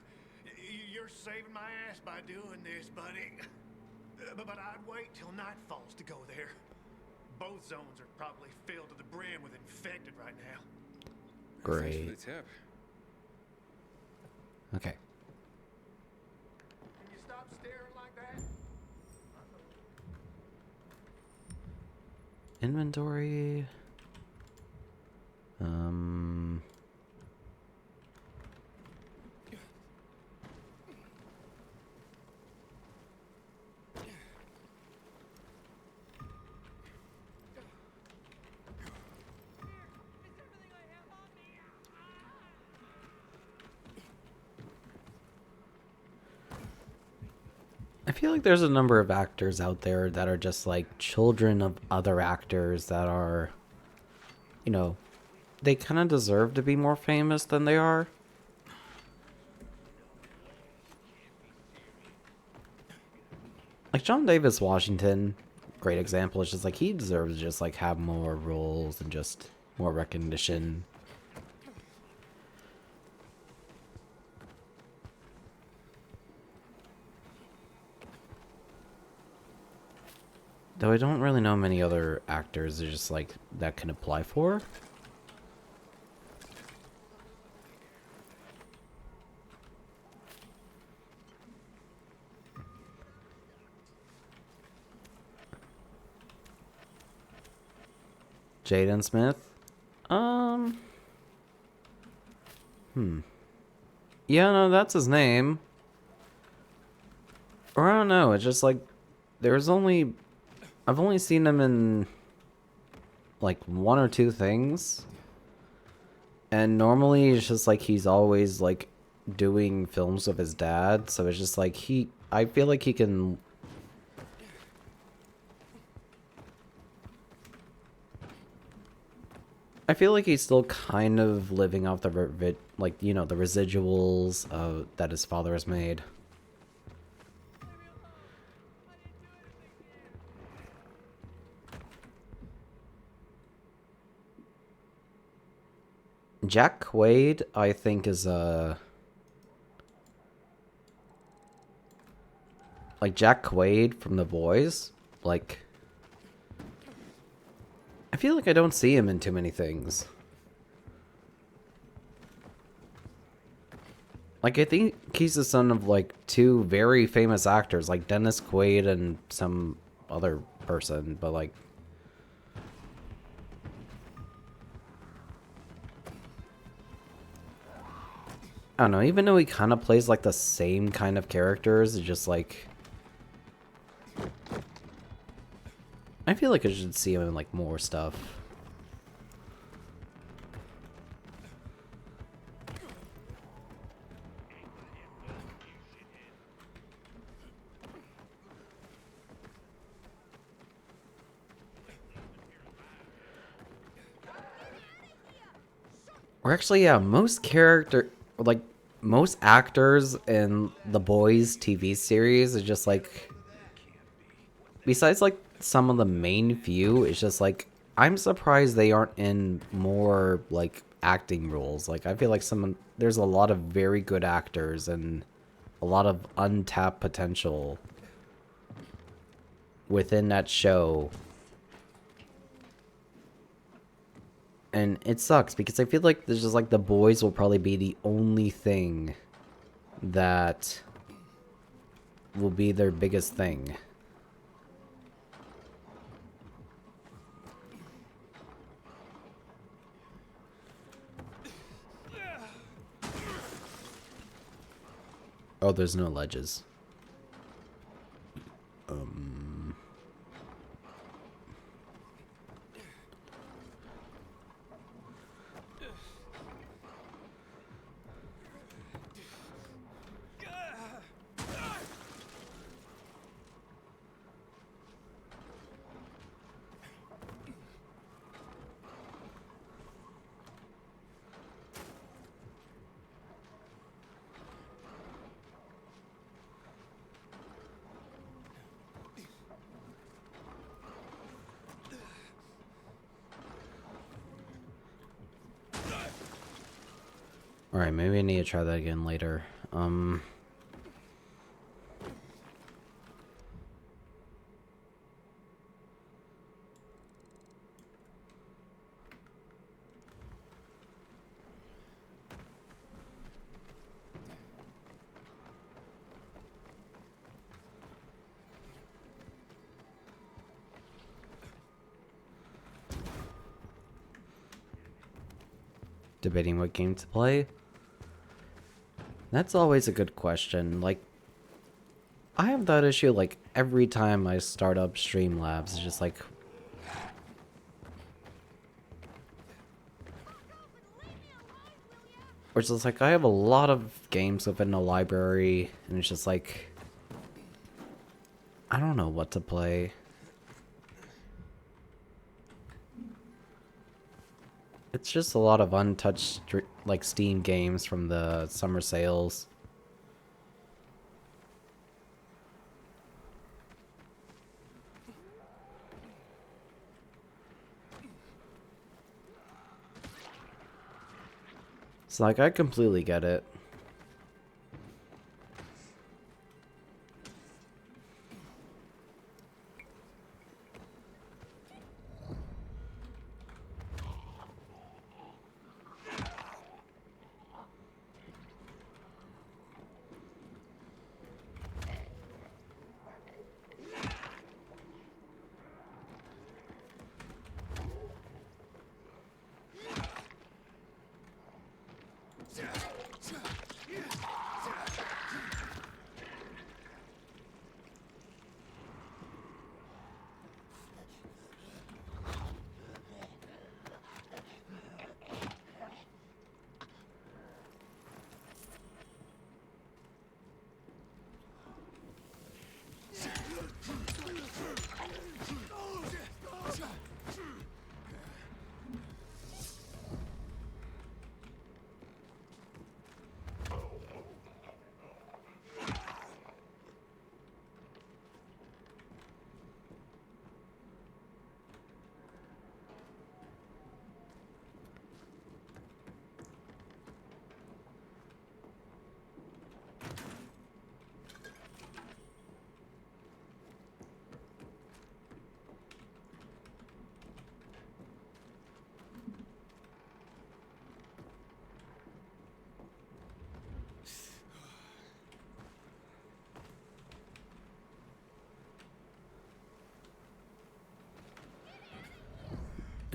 You're saving my ass by doing this, buddy. But I'd wait till night falls to go there. Both zones are probably filled to the brim with infected right now. Great. Thanks for the tip. Okay. Can you stop staring like that? Inventory. I feel like there's a number of actors out there that are just like children of other actors that are, you know, they kind of deserve to be more famous than they are. Like John Davis Washington, great example. It's just like he deserves to just like have more roles and just more recognition. Though I don't really know many other actors that just like that can apply for. Jaden Smith. Yeah, no, that's his name. Or I don't know, it's just like I've only seen him in like one or two things. And normally it's just like he's always like doing films with his dad, so it's just like I feel like he can I feel like he's still kind of living off the the residuals that his father has made. Jack Quaid, I think, is like Jack Quaid from The Boys. Like, I feel like I don't see him in too many things. Like, I think he's the son of, like, two very famous actors, like Dennis Quaid and some other person, but, like... I don't know, even though he kind of plays, like, the same kind of characters, it's just, like... I feel like I should see him in, like, more stuff. Or actually, yeah, most actors in The Boys TV series is just like, besides like some of the main few, it's just like, I'm surprised they aren't in more like acting roles. Like, I feel like there's a lot of very good actors and a lot of untapped potential within that show. And it sucks because I feel like there's just like The Boys will probably be the only thing that will be their biggest thing. Oh, there's no ledges. Alright, maybe I need to try that again later. Debating what game to play? That's always a good question. Like, I have that issue like every time I start up Streamlabs. It's just like, which is like, I have a lot of games within the library, and it's just like, I don't know what to play. It's just a lot of untouched, like, Steam games from the summer sales. So, like, I completely get it.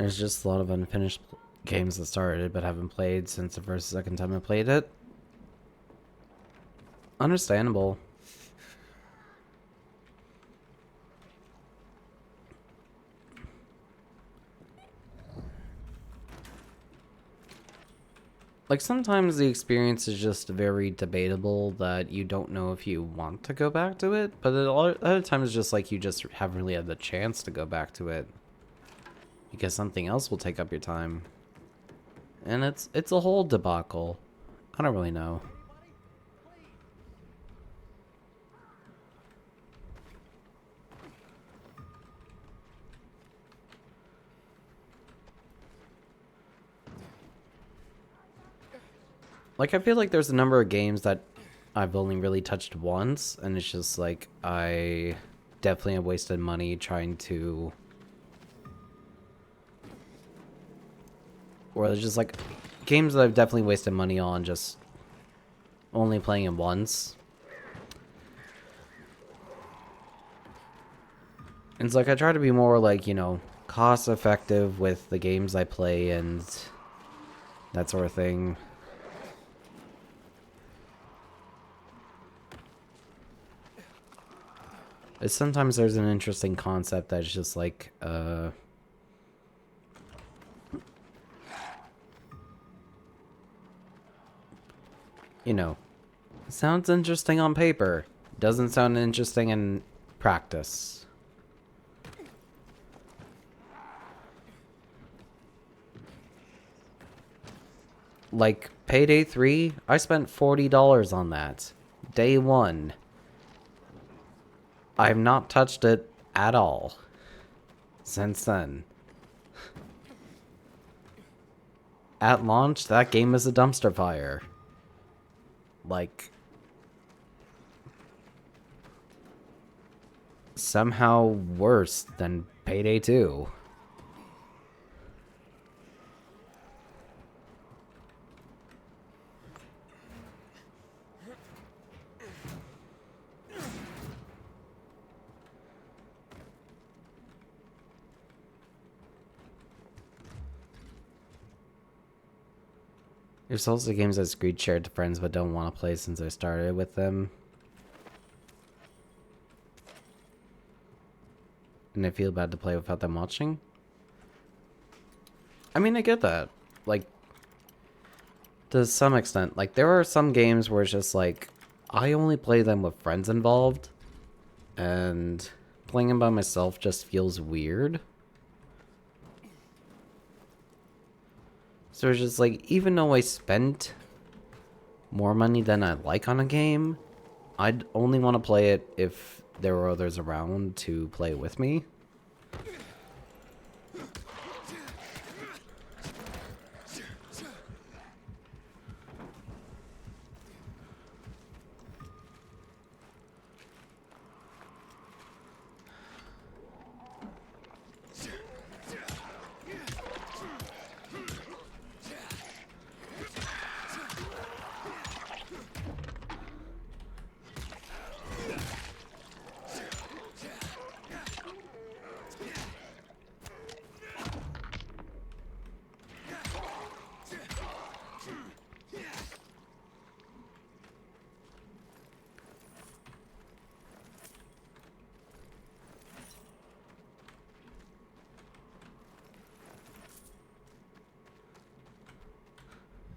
There's just a lot of unfinished games that started but haven't played since the first or second time I played it. Understandable. Like, sometimes the experience is just very debatable that you don't know if you want to go back to it, but a lot of other times it's just like you just haven't really had the chance to go back to it because something else will take up your time. And it's a whole debacle. I don't really know. Like, I feel like there's a number of games that I've only really touched once, and it's just like, I definitely have wasted money trying to... Or there's just like, games that I've definitely wasted money on just only playing it once. And it's like, I try to be more like, you know, cost effective with the games I play and that sort of thing. Sometimes there's an interesting concept that's just like, you know, sounds interesting on paper, doesn't sound interesting in practice. Like, Payday 3, I spent $40 on that. Day one. I've not touched it at all since then. At launch, that game is a dumpster fire. Like, somehow worse than Payday 2. There's also games that Screed shared to friends but don't want to play since I started with them. And I feel bad to play without them watching. I mean, I get that. Like, to some extent. Like, there are some games where it's just like, I only play them with friends involved. And playing them by myself just feels weird. So it's just like, even though I spent more money than I like on a game, I'd only want to play it if there were others around to play with me.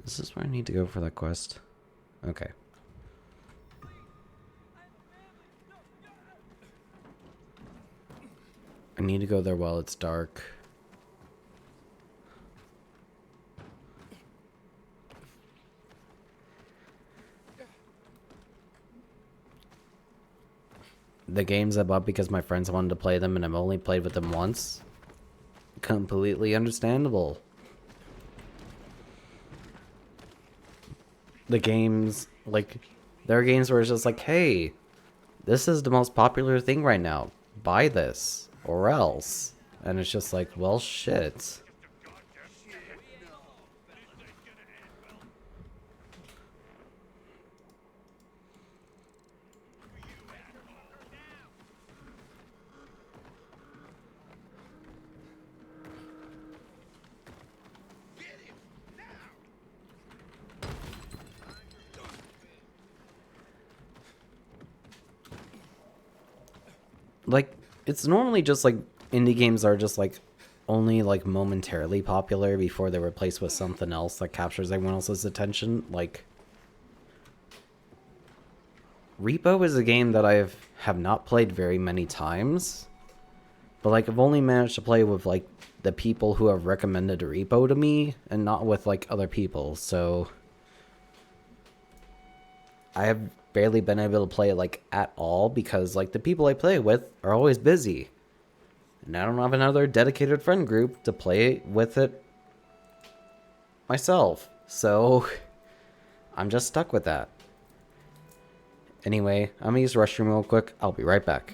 Is this where I need to go for that quest? Okay. I need to go there while it's dark. The games I bought because my friends wanted to play them and I've only played with them once. Completely understandable. The games, like, there are games where it's just like, hey, this is the most popular thing right now. Buy this, or else. And it's just like, well, shit. like, it's normally just like indie games are just like only like momentarily popular before they're replaced with something else that captures everyone else's attention. Like, Repo is a game that have not played very many times, but like I've only managed to play with like the people who have recommended Repo to me and not with like other people. So I have barely been able to play it like at all because like the people I play with are always busy. And I don't have another dedicated friend group to play with it myself. So I'm just stuck with that. Anyway, I'm gonna use the restroom real quick. I'll be right back.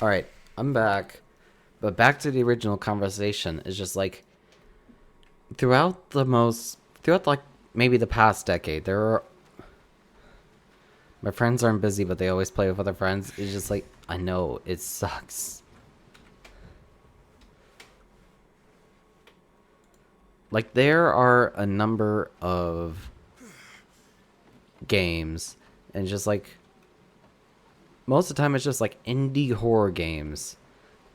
Alright, I'm back. But back to the original conversation is just like throughout like maybe the past decade, my friends aren't busy, but they always play with other friends. It's just like, I know, it sucks. Like, there are a number of games, and just like, most of the time it's just like indie horror games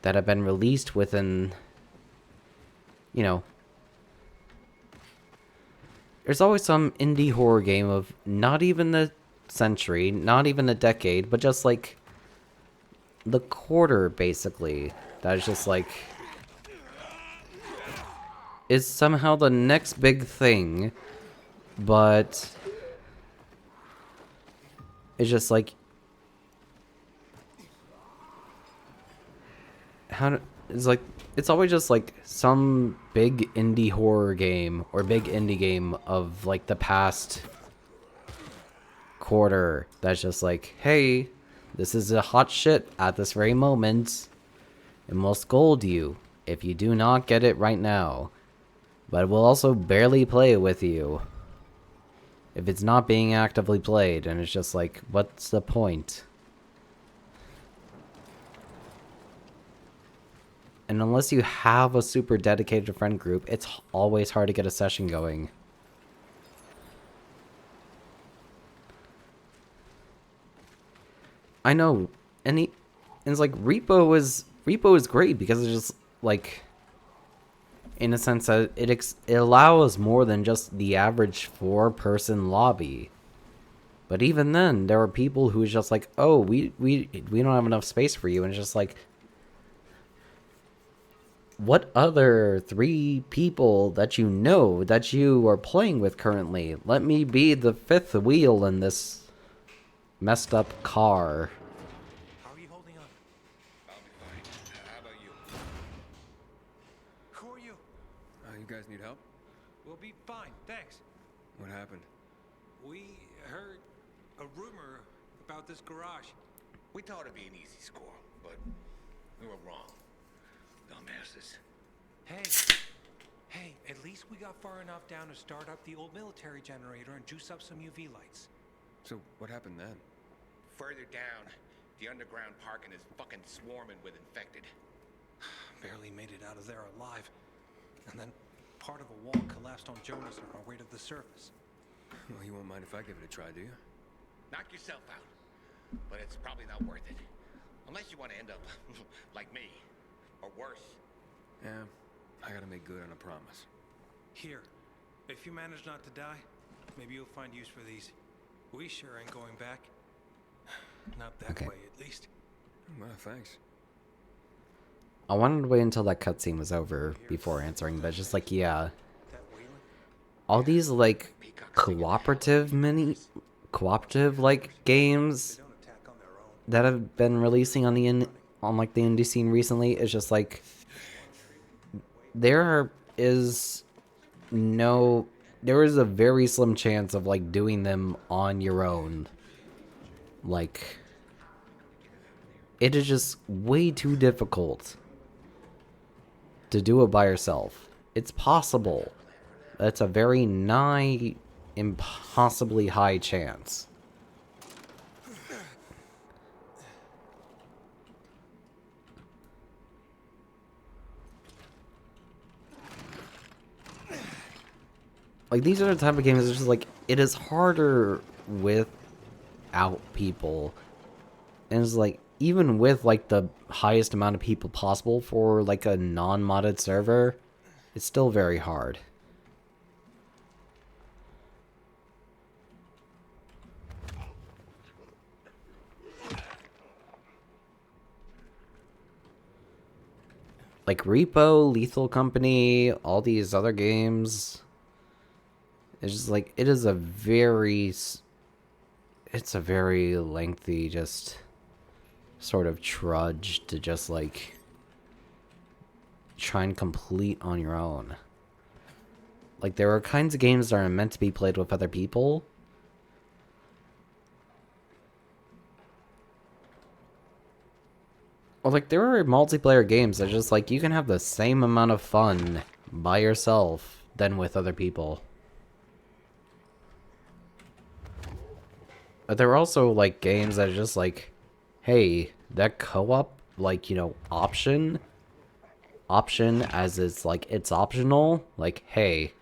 that have been released within, you know, there's always some indie horror game of not even the century, not even a decade, but just like the quarter, basically, that is just like is somehow the next big thing, but it's just like it's always just like some big indie horror game or big indie game of like the past quarter that's just like, hey, this is a hot shit at this very moment and will scold you if you do not get it right now, but it will also barely play with you if it's not being actively played. And it's just like, what's the point? And unless you have a super dedicated friend group, it's always hard to get a session going. I know, and it's like Repo is great because it's just like, in a sense that it allows more than just the average 4-person lobby. But even then, there are people who just like, oh, we don't have enough space for you, and it's just like, what other 3 people that you know that you are playing with currently? Let me be the 5th wheel in this messed up car. How are you holding on? I'll be fine. How about you? Who are you? You guys need help? We'll be fine, thanks. What happened? We heard a rumor about this garage. We thought it'd be an easy score, but we were wrong. Dumbasses. Hey, at least we got far enough down to start up the old military generator and juice up some UV lights. So, what happened then? Further down, the underground parking is fucking swarming with infected. Barely made it out of there alive. And then part of a wall collapsed on Jonas on our way to the surface. Well, you won't mind if I give it a try, do you? Knock yourself out. But it's probably not worth it. Unless you want to end up like me. Or worse. Yeah, I gotta make good on a promise. Here, if you manage not to die, maybe you'll find use for these. We sure ain't going back. Not that way, at least. Well, thanks. I wanted to wait until that cutscene was over before answering, but just like, yeah. All these, like, cooperative like, games that have been releasing on the like the indie scene recently is just like there is a very slim chance of like doing them on your own. Like, it is just way too difficult to do it by yourself. It's possible. That's a very nigh impossibly high chance. Like, these are the type of games that's just like, it is harder without people. And it's like, even with like the highest amount of people possible for like a non-modded server, it's still very hard. Like Repo, Lethal Company, all these other games. It's just like, it's a very lengthy, just sort of trudge to just like try and complete on your own. Like, there are kinds of games that are meant to be played with other people. Or like, there are multiplayer games that just like, you can have the same amount of fun by yourself than with other people. But there are also like games that are just like, hey, that co-op, like, you know, option as it's like, it's optional. Like, hey,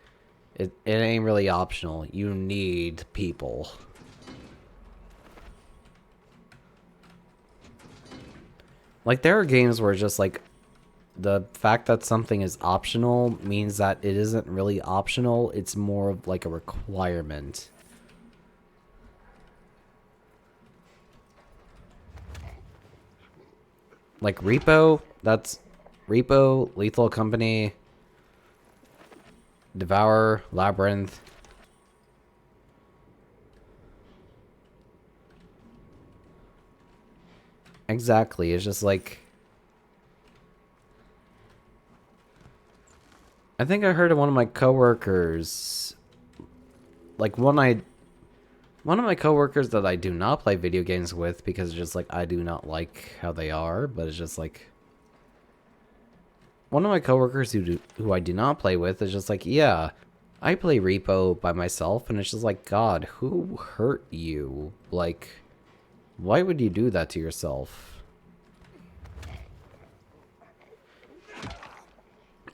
it ain't really optional. You need people. Like, there are games where just like, the fact that something is optional means that it isn't really optional. It's more of like a requirement. Like Repo, that's Repo, Lethal Company, Devour, Labyrinth. Exactly, it's just like, I think I heard of one of my coworkers, like one of my coworkers that I do not play video games with because it's just like, I do not like how they are, but it's just like, one of my coworkers who I do not play with is just like, yeah, I play Repo by myself, and it's just like, God, who hurt you? Like, why would you do that to yourself?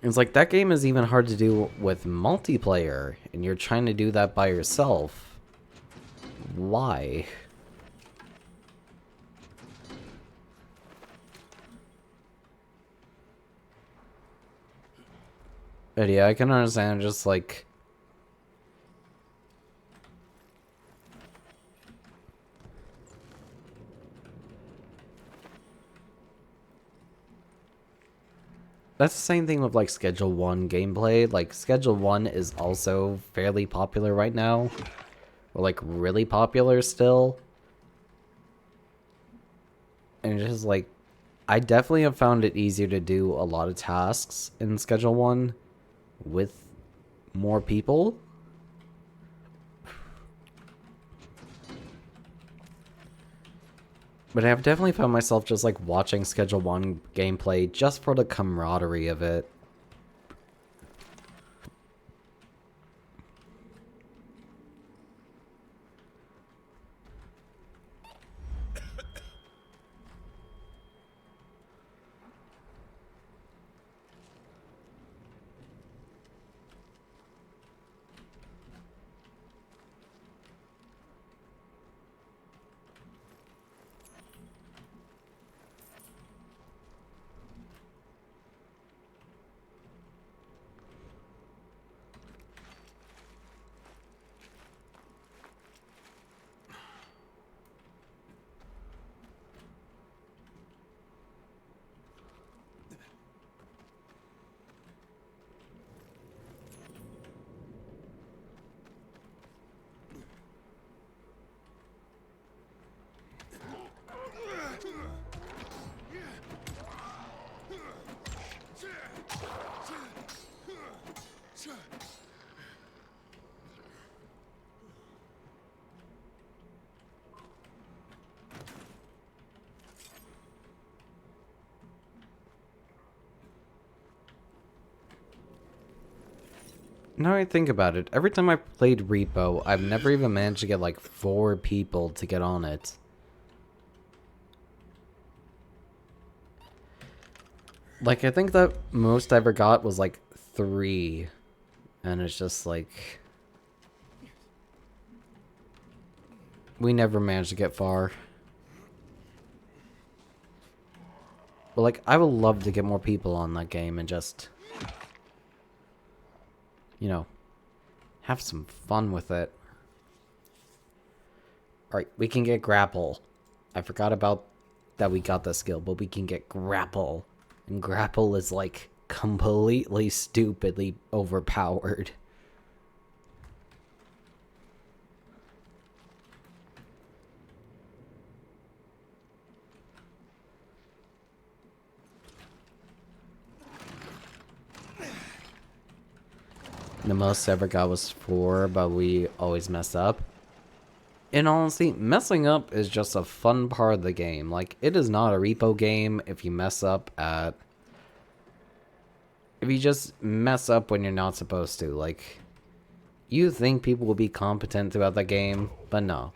It's like, that game is even hard to do with multiplayer, and you're trying to do that by yourself. Why? But yeah, I can understand just like, that's the same thing with like Schedule 1 gameplay. Like Schedule 1 is also fairly popular right now. Or like really popular still. And it's just like, I definitely have found it easier to do a lot of tasks in Schedule 1 with more people. But I've definitely found myself just like watching Schedule 1 gameplay just for the camaraderie of it. Now I think about it, every time I played Repo, I've never even managed to get like 4 people to get on it. Like, I think the most I ever got was like 3. And it's just like, we never managed to get far. But like, I would love to get more people on that game and just, you know, have some fun with it. Alright, we can get Grapple. I forgot about that we got the skill, but we can get Grapple. And Grapple is like completely stupidly overpowered. The most I ever got was 4, but we always mess up. In honesty, messing up is just a fun part of the game. Like, it is not a Repo game if you mess up at... If you just mess up when you're not supposed to. Like, you think people will be competent throughout the game, but no.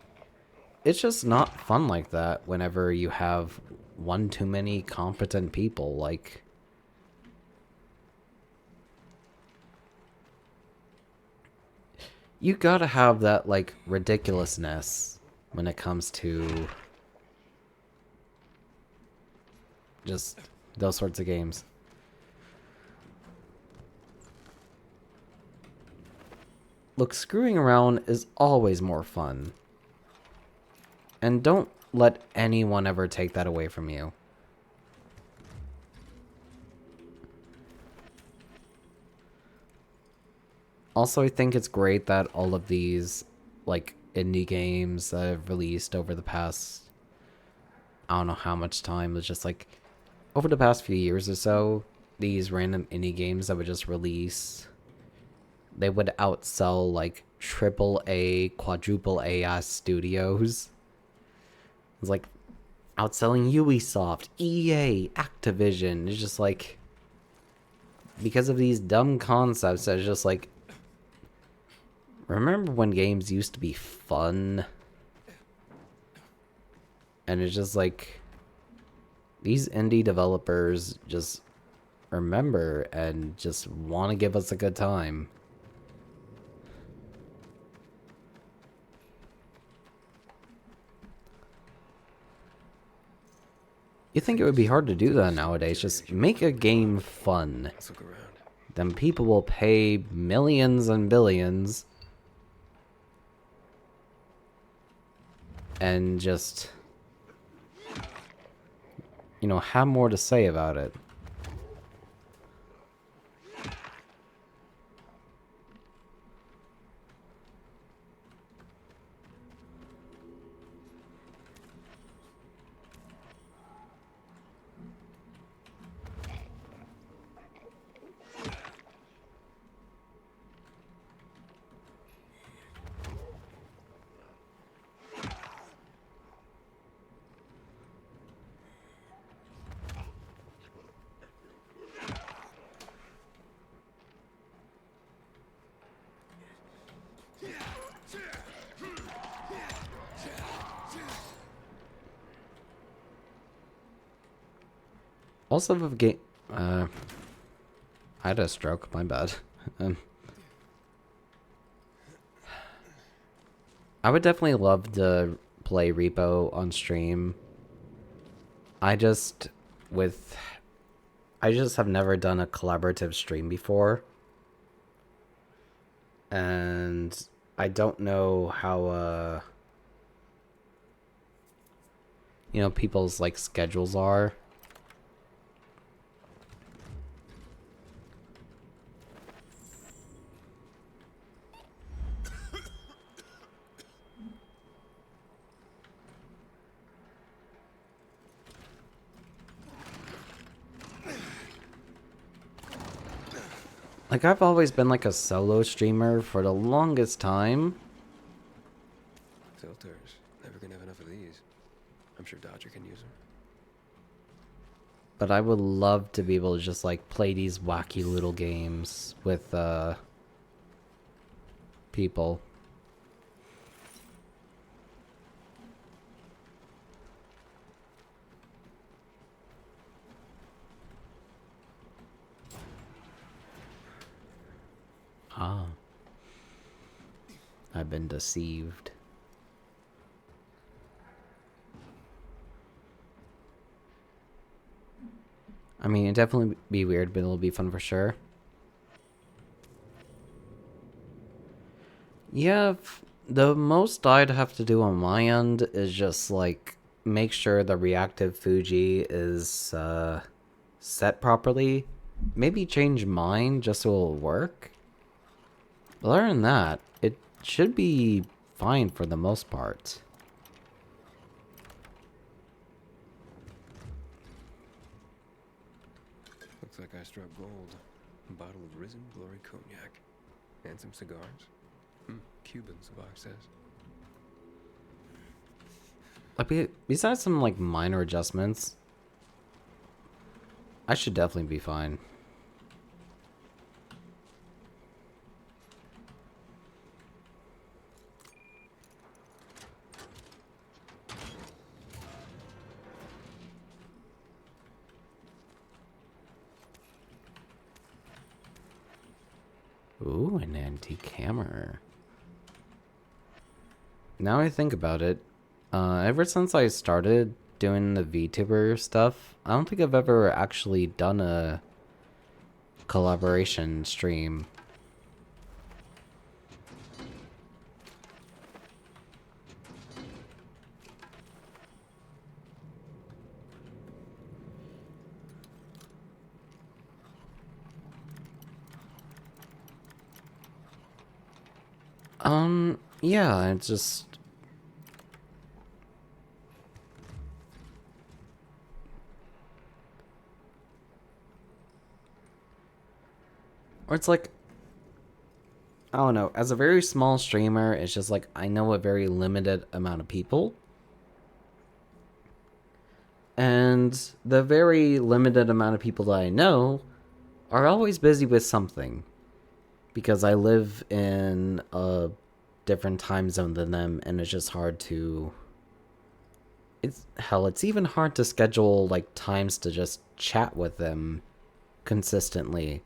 It's just not fun like that whenever you have one too many competent people. Like... You gotta have that, like, ridiculousness when it comes to just those sorts of games. Look, screwing around is always more fun. And don't let anyone ever take that away from you. Also, I think it's great that all of these, like, indie games that have released over the past, I don't know how much time, it's just like, over the past few years or so, these random indie games that would just release, they would outsell, like, AAA, quadruple A studios. It's like, outselling Ubisoft, EA, Activision. It's just like, because of these dumb concepts, it's just like, remember when games used to be fun? And it's just like, these indie developers just remember and just want to give us a good time. You think it would be hard to do that nowadays? Just make a game fun. Let's look around. Then people will pay millions and billions. And just, you know, have more to say about it. Compulsive game. I had a stroke. My bad. I would definitely love to play Repo on stream. I just have never done a collaborative stream before. And I don't know how, you know, people's, like, schedules are. Like, I've always been like a solo streamer for the longest time. Filters. Never gonna have enough of these. I'm sure Dodger can use them. But I would love to be able to just like play these wacky little games with people. Ah. I've been deceived. I mean, it'd definitely be weird, but it'll be fun for sure. Yeah, the most I'd have to do on my end is just, like, make sure the reactive Fuji is set properly. Maybe change mine just so it'll work. But other than that, it should be fine for the most part. Looks like I struck gold. A bottle of Risen Glory Cognac. And some cigars. Cubans, the box says. Like, besides some, like, minor adjustments, I should definitely be fine. Ooh, an antique hammer. Now I think about it, ever since I started doing the VTuber stuff, I don't think I've ever actually done a collaboration stream. Yeah, it's just... Or it's like... I don't know, as a very small streamer, it's just like, I know a very limited amount of people. And the very limited amount of people that I know are always busy with something. Because I live in a different time zone than them, and it's just hard to... It's even hard to schedule, like, times to just chat with them consistently.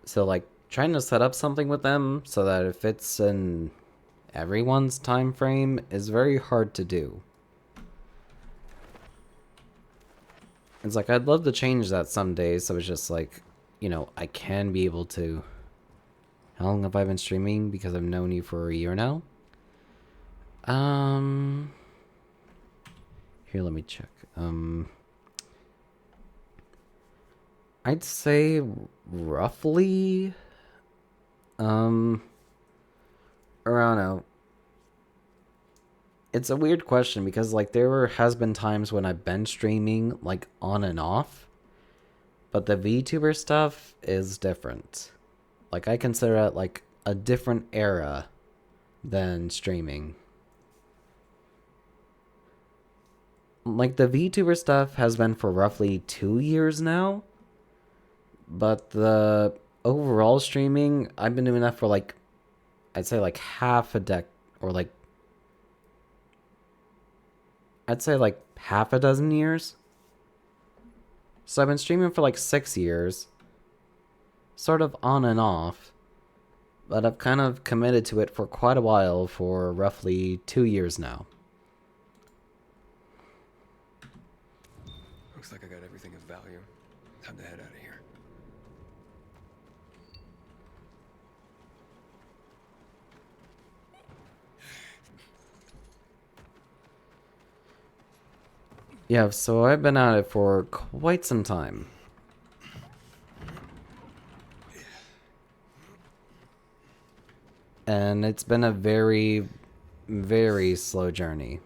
So, like, trying to set up something with them so that it fits in everyone's time frame is very hard to do. It's like, I'd love to change that someday, so it's just like, you know, I can be able to... How long have I been streaming? Because I've known you for a year now. Here, let me check. I'd say roughly, I don't know. It's a weird question because, like, has been times when I've been streaming, like, on and off. But the VTuber stuff is different. Like, I consider it, like, a different era than streaming. Like, the VTuber stuff has been for roughly 2 years now. But the overall streaming, I've been doing that for, like, I'd say, like, half a or, like, I'd say like half a dozen years. So I've been streaming for like 6 years. Sort of on and off. But I've kind of committed to it for quite a while, for roughly 2 years now. Looks like I got everything of value. Time to head out of here. Yeah, so I've been at it for quite some time. And it's been a very, very slow journey.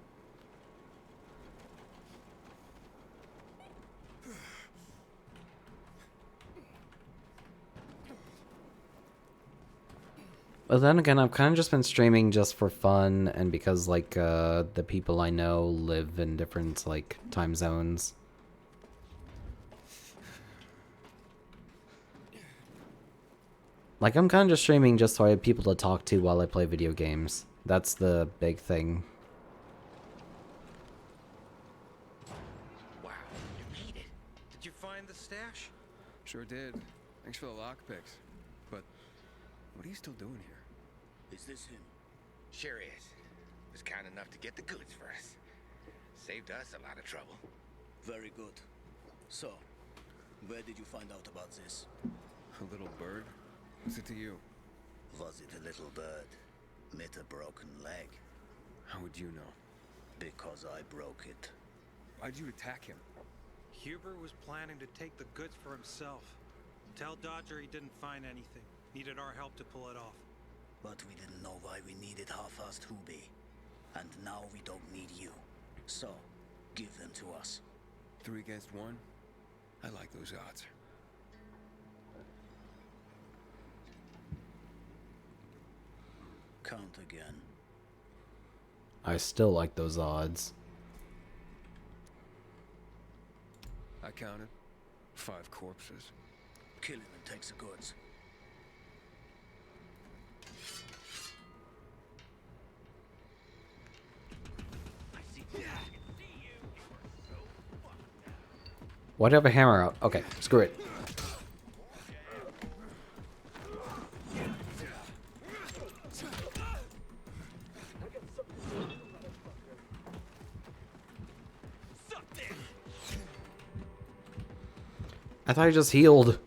But then again, I've kind of just been streaming just for fun and because, like, the people I know live in different, like, time zones. Like, I'm kind of just streaming just so I have people to talk to while I play video games. That's the big thing. Wow, you made it. Did you find the stash? Sure did. Thanks for the lockpicks. But what are you still doing here? Is this him? Sure is. Was kind enough to get the goods for us. Saved us a lot of trouble. Very good. So, where did you find out about this? A little bird? What's it to you? Was it a little bird? Met a broken leg? How would you know? Because I broke it. Why'd you attack him? Huber was planning to take the goods for himself. Tell Dodger he didn't find anything. Needed our help to pull it off. But we didn't know why we needed half-assed Hubie. And now we don't need you. So, give them to us. 3 against 1? I like those odds. Count again. I still like those odds. I counted 5 corpses. Kill him and take the goods. Why do I have a hammer out? Okay, screw it. I thought I just healed.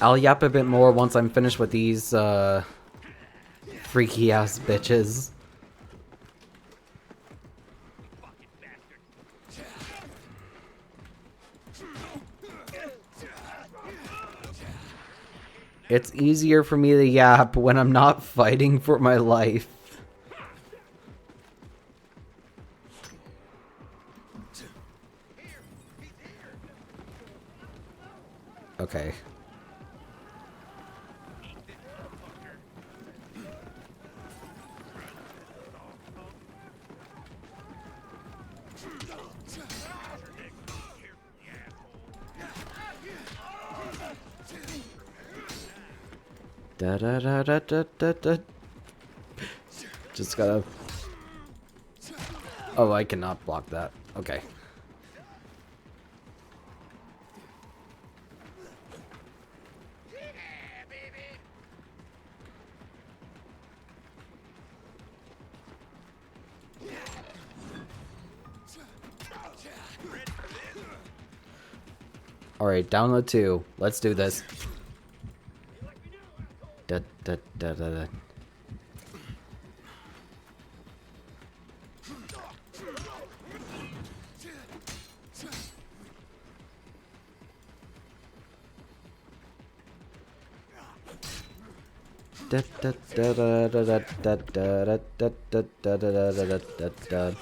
I'll yap a bit more once I'm finished with these, freaky ass bitches. It's easier for me to yap when I'm not fighting for my life. Okay. Da da da da da da da. Just gotta. Oh, I cannot block that. Okay. Alright, download 2. Let's do this. Da, da, da, da, da. Da, da, da, da, da, da, da, da, da, da, da, da, da, da, da.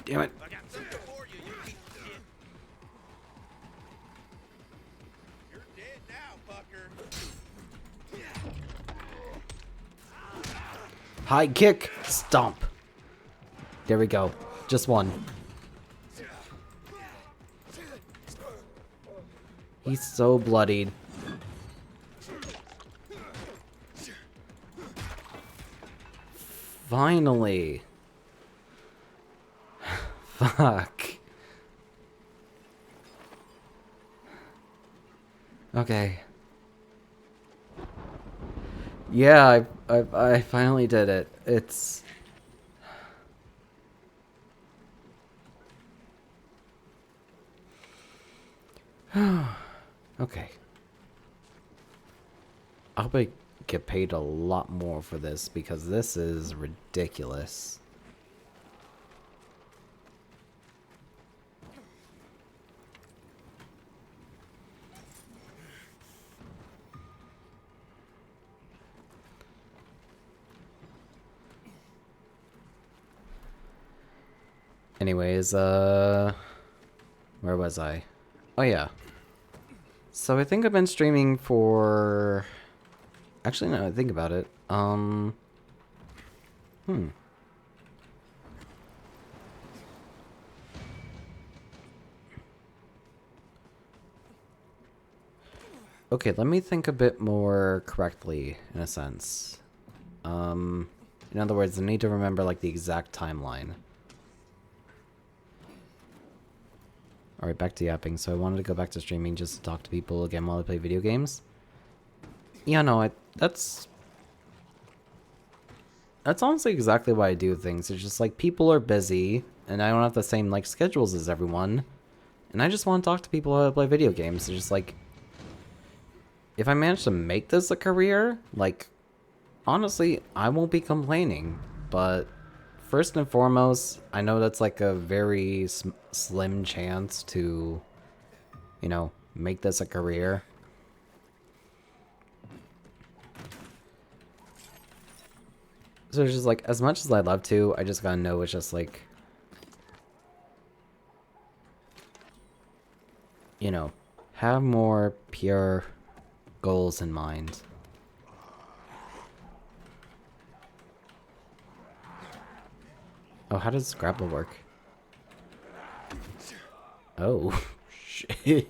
Damn it. High kick, stomp. There we go. Just one. He's so bloodied. Finally. Fuck. Okay. Yeah, I finally did it. It's... Okay. I hope I get paid a lot more for this because this is ridiculous. Anyways, where was I? Oh yeah. So I think I've been streaming for... Actually, no, I think about it. Okay, let me think a bit more correctly, in a sense. In other words, I need to remember, like, the exact timeline. Alright, back to yapping. So I wanted to go back to streaming just to talk to people again while I play video games. Yeah, no, that's honestly exactly why I do things. It's just like people are busy and I don't have the same like schedules as everyone. And I just want to talk to people while I play video games. It's just like if I manage to make this a career, like honestly, I won't be complaining. But first and foremost, I know that's like a very slim chance to, you know, make this a career. So it's just like, as much as I'd love to, I just gotta know it's just like, you know, have more pure goals in mind. Oh, how does grapple work? Oh, shit.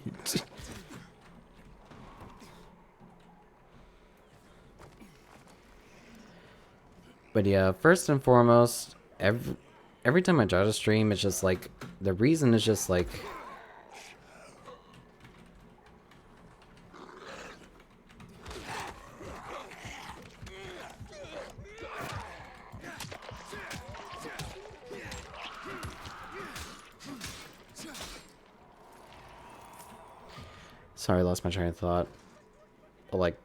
But yeah, first and foremost, every time I try to stream, it's just like, the reason is just like... Sorry, I lost my train of thought. But like...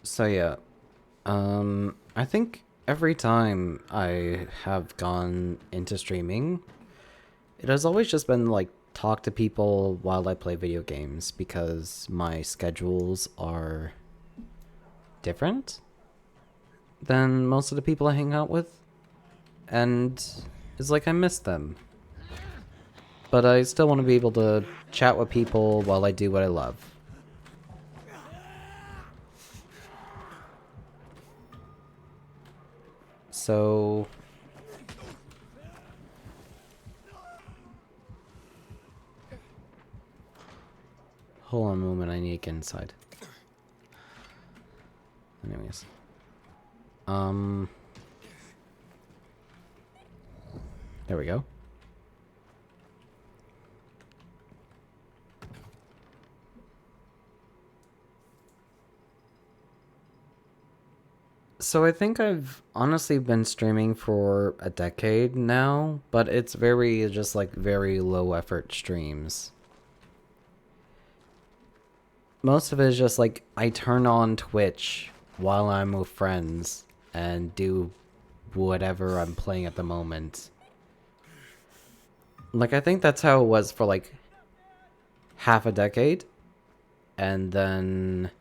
So yeah, I think every time I have gone into streaming, it has always just been like talk to people while I play video games because my schedules are different than most of the people I hang out with, and it's like I miss them. But I still want to be able to chat with people while I do what I love. So... Hold on a moment, I need to get inside. Anyways. There we go. So I think I've honestly been streaming for a decade now, but it's very, just like very low effort streams. Most of it is just like I turn on Twitch while I'm with friends and do whatever I'm playing at the moment. Like I think that's how it was for like half a decade, and then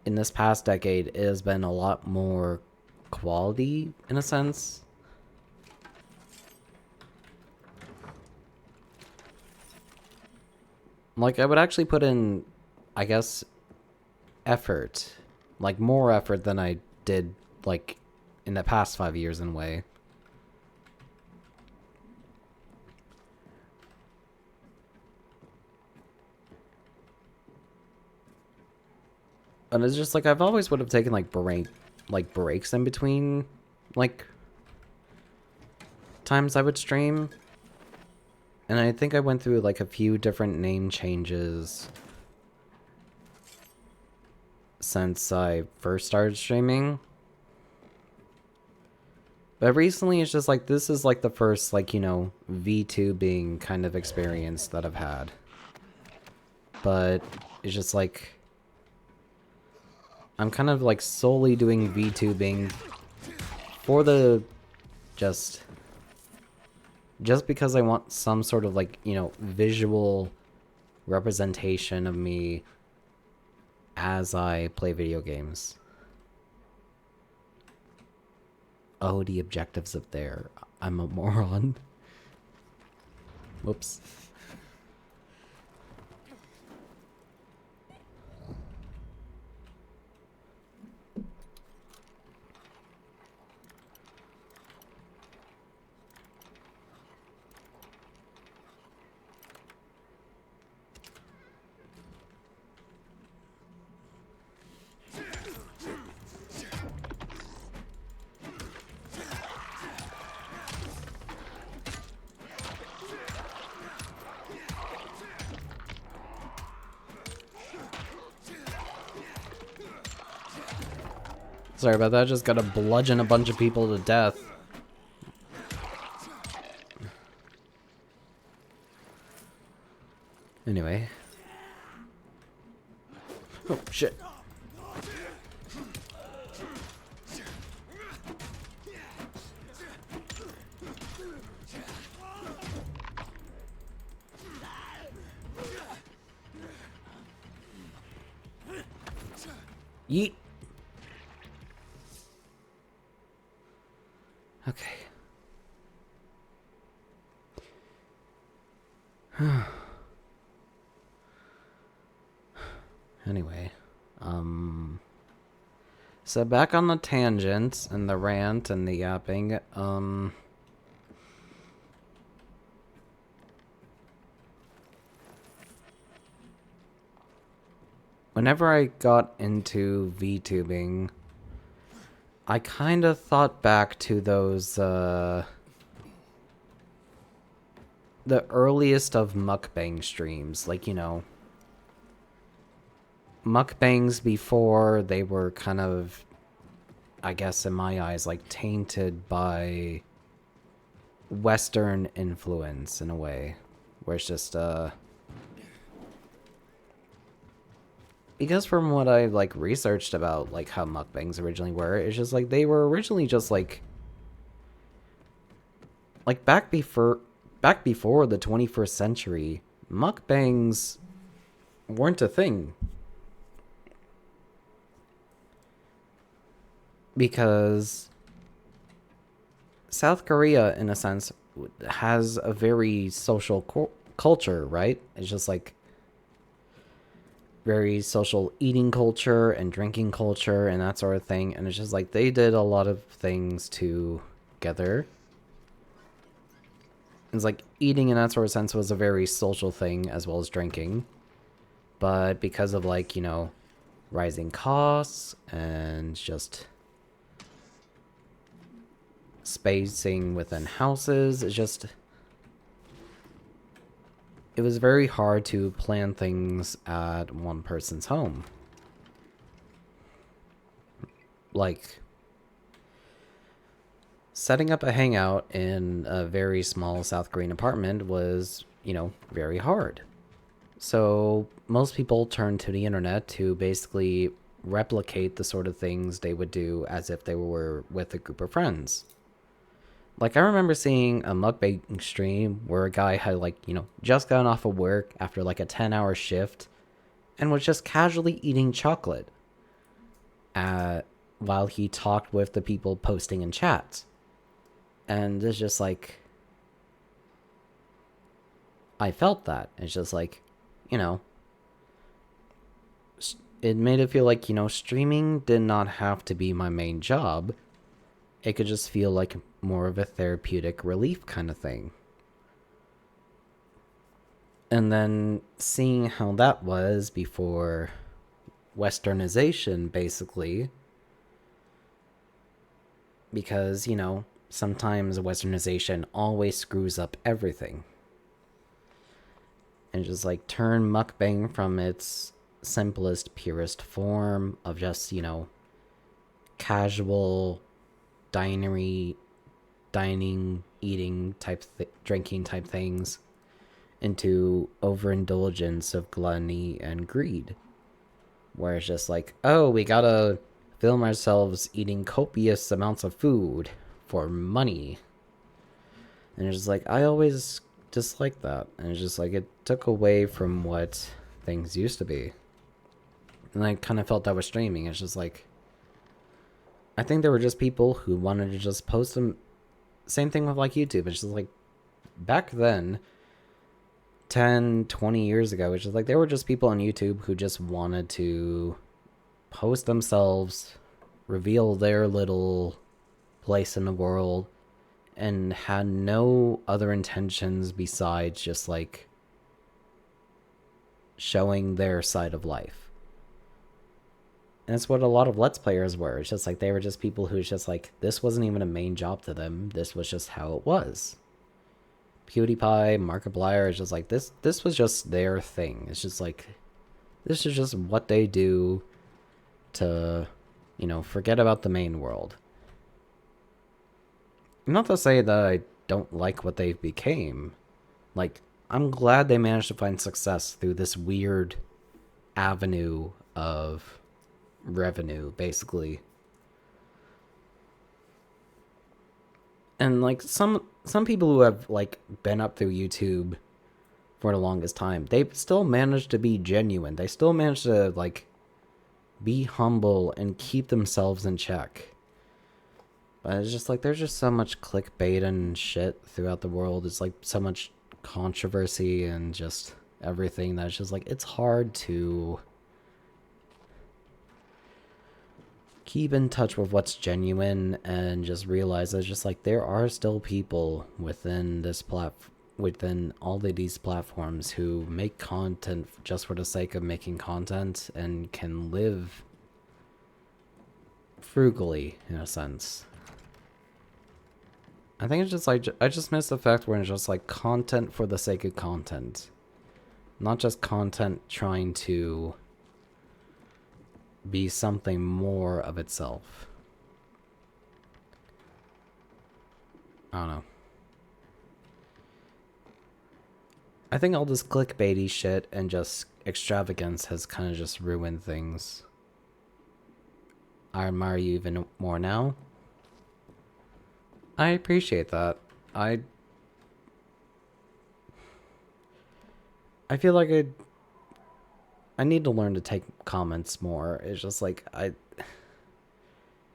in this past decade, it has been a lot more quality, in a sense. Like, I would actually put in, I guess, effort. Like, more effort than I did, like, in the past 5 years in a way. And it's just like I've always would have taken like breaks in between like times I would stream. And I think I went through like a few different name changes since I first started streaming. But recently it's just like this is like the first like, you know, VTubing kind of experience that I've had. But it's just like I'm kind of like solely doing VTubing for the just because I want some sort of like, you know, visual representation of me as I play video games. Oh, the objectives up there. I'm a moron. Whoops. Sorry about that, just gotta bludgeon a bunch of people to death. Anyway. Oh, shit. Yeet. Okay. Anyway, so back on the tangent and the rant and the yapping, whenever I got into VTubing, I kind of thought back to those, the earliest of mukbang streams, like, you know, mukbangs before they were kind of, I guess in my eyes, like tainted by Western influence in a way, where it's just, because from what I like researched about like how mukbangs originally were, it's just like they were originally just like back before the 21st century, mukbangs weren't a thing. Because South Korea, in a sense, has a very social culture, right? It's just like very social eating culture and drinking culture and that sort of thing. And it's just like they did a lot of things together. It's like eating in that sort of sense was a very social thing as well as drinking. But because of like, you know, rising costs and just spacing within houses, it's just, it was very hard to plan things at one person's home. Like, setting up a hangout in a very small South Korean apartment was, you know, very hard. So most people turned to the internet to basically replicate the sort of things they would do as if they were with a group of friends. Like, I remember seeing a mukbang stream where a guy had, like, you know, just gotten off of work after, like, a 10-hour shift and was just casually eating chocolate while he talked with the people posting in chats. And it's just, like, I felt that. It's just, like, you know, it made it feel like, you know, streaming did not have to be my main job. it could just feel like more of a therapeutic relief kind of thing. And then seeing how that was before westernization, basically, because, you know, sometimes westernization always screws up everything. And just like turn mukbang from its simplest, purest form of just, you know, casual dining, eating type, drinking type things into overindulgence of gluttony and greed. Where it's just like, oh, we gotta film ourselves eating copious amounts of food for money. And it's just like, I always disliked that. And it's just like, it took away from what things used to be. And I kind of felt that with streaming. It's just like, I think there were just people who wanted to just post them. Same thing with like YouTube. It's just like, back then, 10, 20 years ago, it's just like there were just people on YouTube who just wanted to post themselves, reveal their little place in the world, and had no other intentions besides just like showing their side of life. And it's what a lot of Let's Players were. It's just like they were just people who's just like, this wasn't even a main job to them. This was just how it was. PewDiePie, Markiplier is just like, this was just their thing. It's just like, this is just what they do to, you know, forget about the main world. Not to say that I don't like what they became. Like, I'm glad they managed to find success through this weird avenue of revenue, basically. And like some people who have like been up through YouTube for the longest time, they still managed to be genuine. They still managed to like be humble and keep themselves in check. But it's just like there's just so much clickbait and shit throughout the world. It's like so much controversy and just everything that's just like, it's hard to keep in touch with what's genuine and just realize that just like there are still people within this within all of these platforms who make content just for the sake of making content and can live frugally in a sense. I think it's just like, I just miss the fact where it's just like content for the sake of content, not just content trying to be something more of itself. I don't know. I think all this clickbaity shit and just extravagance has kind of just ruined things. I admire you even more now. I appreciate that. I feel like I need to learn to take comments more. It's just like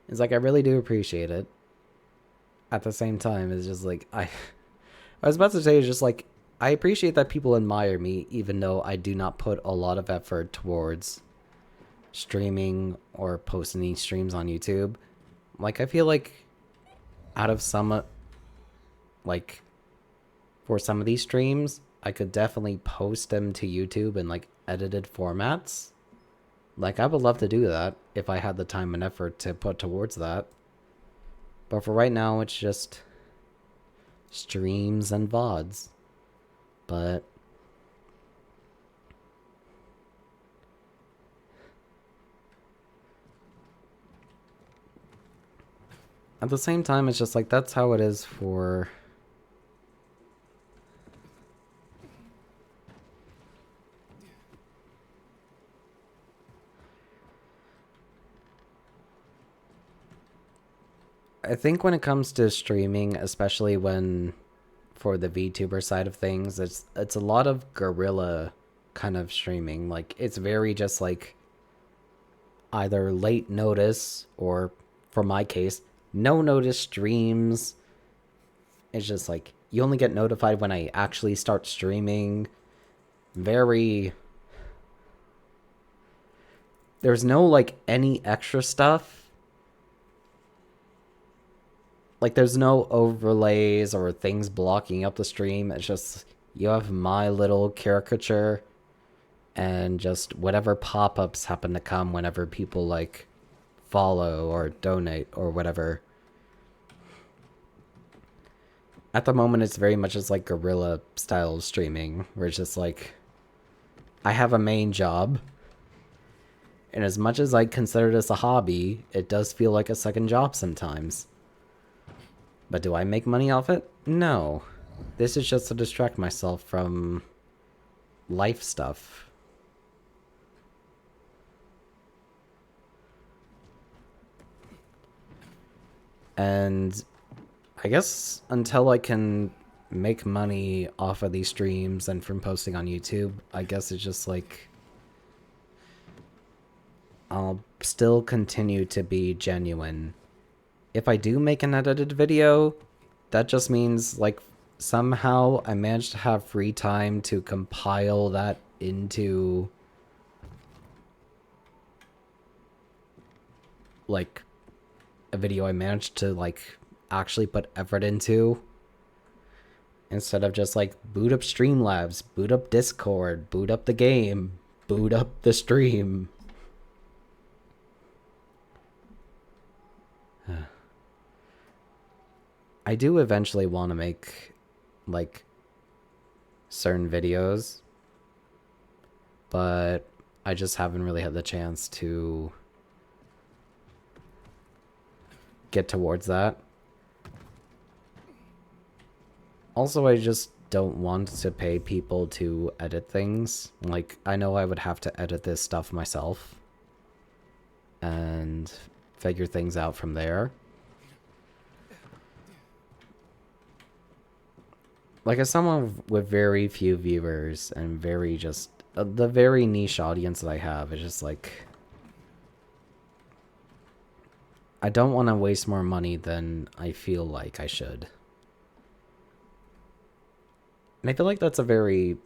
it's like I really do appreciate it. At the same time, it's just like I was about to say, it's just like I appreciate that people admire me, even though I do not put a lot of effort towards streaming or posting these streams on YouTube. Like I feel like out of some, like for some of these streams, I could definitely post them to YouTube in like edited formats. Like I would love to do that if I had the time and effort to put towards that. But for right now, it's just streams and VODs. But at the same time, it's just like that's how it is for I think when it comes to streaming, especially when for the VTuber side of things, it's a lot of guerrilla kind of streaming. Like it's very just like either late notice or, for my case, no notice streams. It's just like you only get notified when I actually start streaming. There's no like any extra stuff. like there's no overlays or things blocking up the stream. It's just you have my little caricature and just whatever pop-ups happen to come whenever people like follow or donate or whatever. At the moment, it's very much just like guerrilla style streaming, where it's just like, I have a main job, and as much as I consider this a hobby, it does feel like a second job sometimes. But do I make money off it? No. This is just to distract myself from life stuff. And I guess until I can make money off of these streams and from posting on YouTube, I guess it's just like I'll still continue to be genuine. If I do make an edited video, that just means like somehow I managed to have free time to compile that into like a video I managed to like actually put effort into, instead of just like boot up Streamlabs, boot up Discord, boot up the game, boot up the stream. I do eventually want to make like certain videos, but I just haven't really had the chance to get towards that. Also, I just don't want to pay people to edit things. Like, I know I would have to edit this stuff myself and figure things out from there. Like, as someone with very few viewers and very just the very niche audience that I have, it's just like I don't want to waste more money than I feel like I should. And I feel like that's a very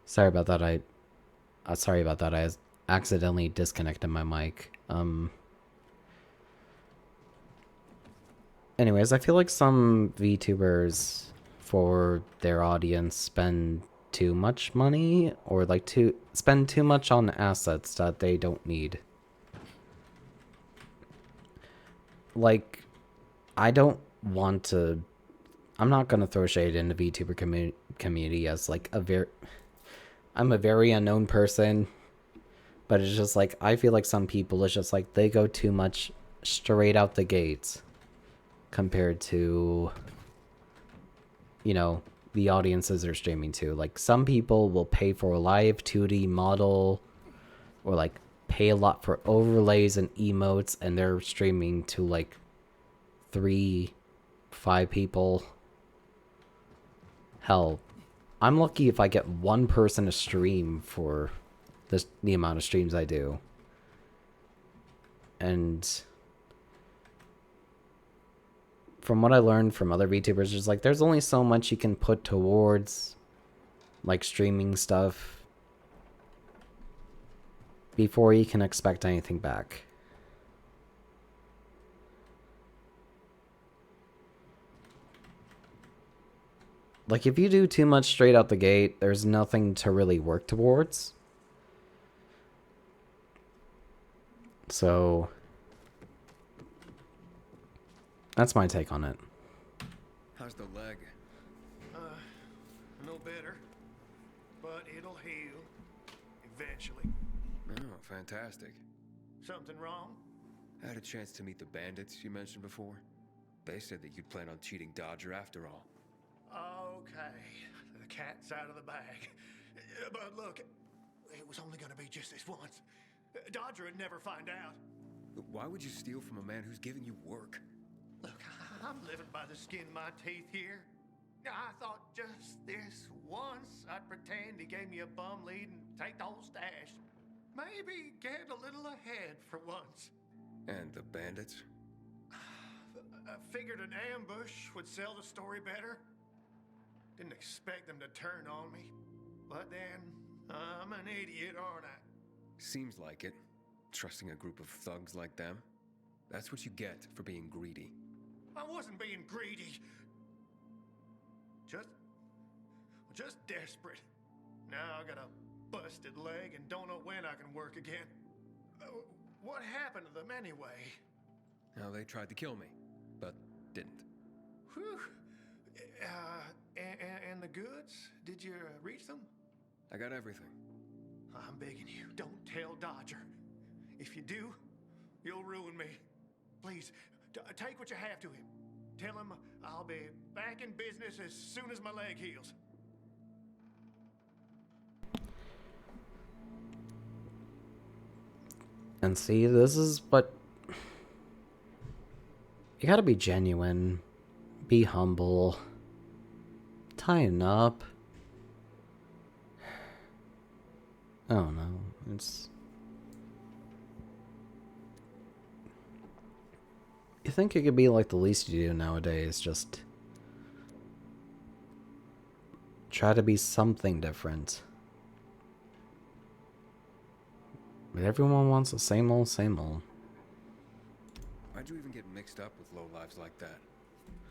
sorry about that. Sorry about that. I accidentally disconnected my mic. Anyways, I feel like some VTubers for their audience spend too much money or like to spend too much on assets that they don't need. Like, I don't want to, I'm not going to throw shade in the VTuber community as like I'm a very unknown person, but it's just like, I feel like some people, it's just like they go too much straight out the gates compared to, you know, the audiences they're streaming to. Like, some people will pay for a live 2D model or like pay a lot for overlays and emotes, and they're streaming to like 3-5 people. Hell, I'm lucky if I get one person to stream for the amount of streams I do. And from what I learned from other VTubers, it's like there's only so much you can put towards like streaming stuff before you can expect anything back. Like, if you do too much straight out the gate, there's nothing to really work towards. So that's my take on it. How's the leg? No better, but it'll heal eventually. Oh, fantastic. Something wrong? I had a chance to meet the bandits you mentioned before. They said that you'd plan on cheating Dodger after all. Okay, the cat's out of the bag. But look, it was only gonna be just this once. Dodger would never find out. Why would you steal from a man who's giving you work? Look, I'm living by the skin of my teeth here. I thought just this once I'd pretend he gave me a bum lead and take the whole stash. Maybe get a little ahead for once. And the bandits? Figured an ambush would sell the story better. Didn't expect them to turn on me. But then, I'm an idiot, aren't I? Seems like it. Trusting a group of thugs like them. That's what you get for being greedy. I wasn't being greedy. Just desperate. Now I got a busted leg and don't know when I can work again. What happened to them anyway? Now, they tried to kill me, but didn't. Whew. And the goods? Did you reach them? I got everything. I'm begging you, don't tell Dodger. If you do, you'll ruin me. Please, take what you have to him. Tell him I'll be back in business as soon as my leg heals. And see, this is what... You gotta be genuine. Be humble. Tighten up. I don't know. It's... You think it could be like the least you do nowadays, just... try to be something different. But everyone wants the same old, same old. Why'd you even get mixed up with lowlives like that?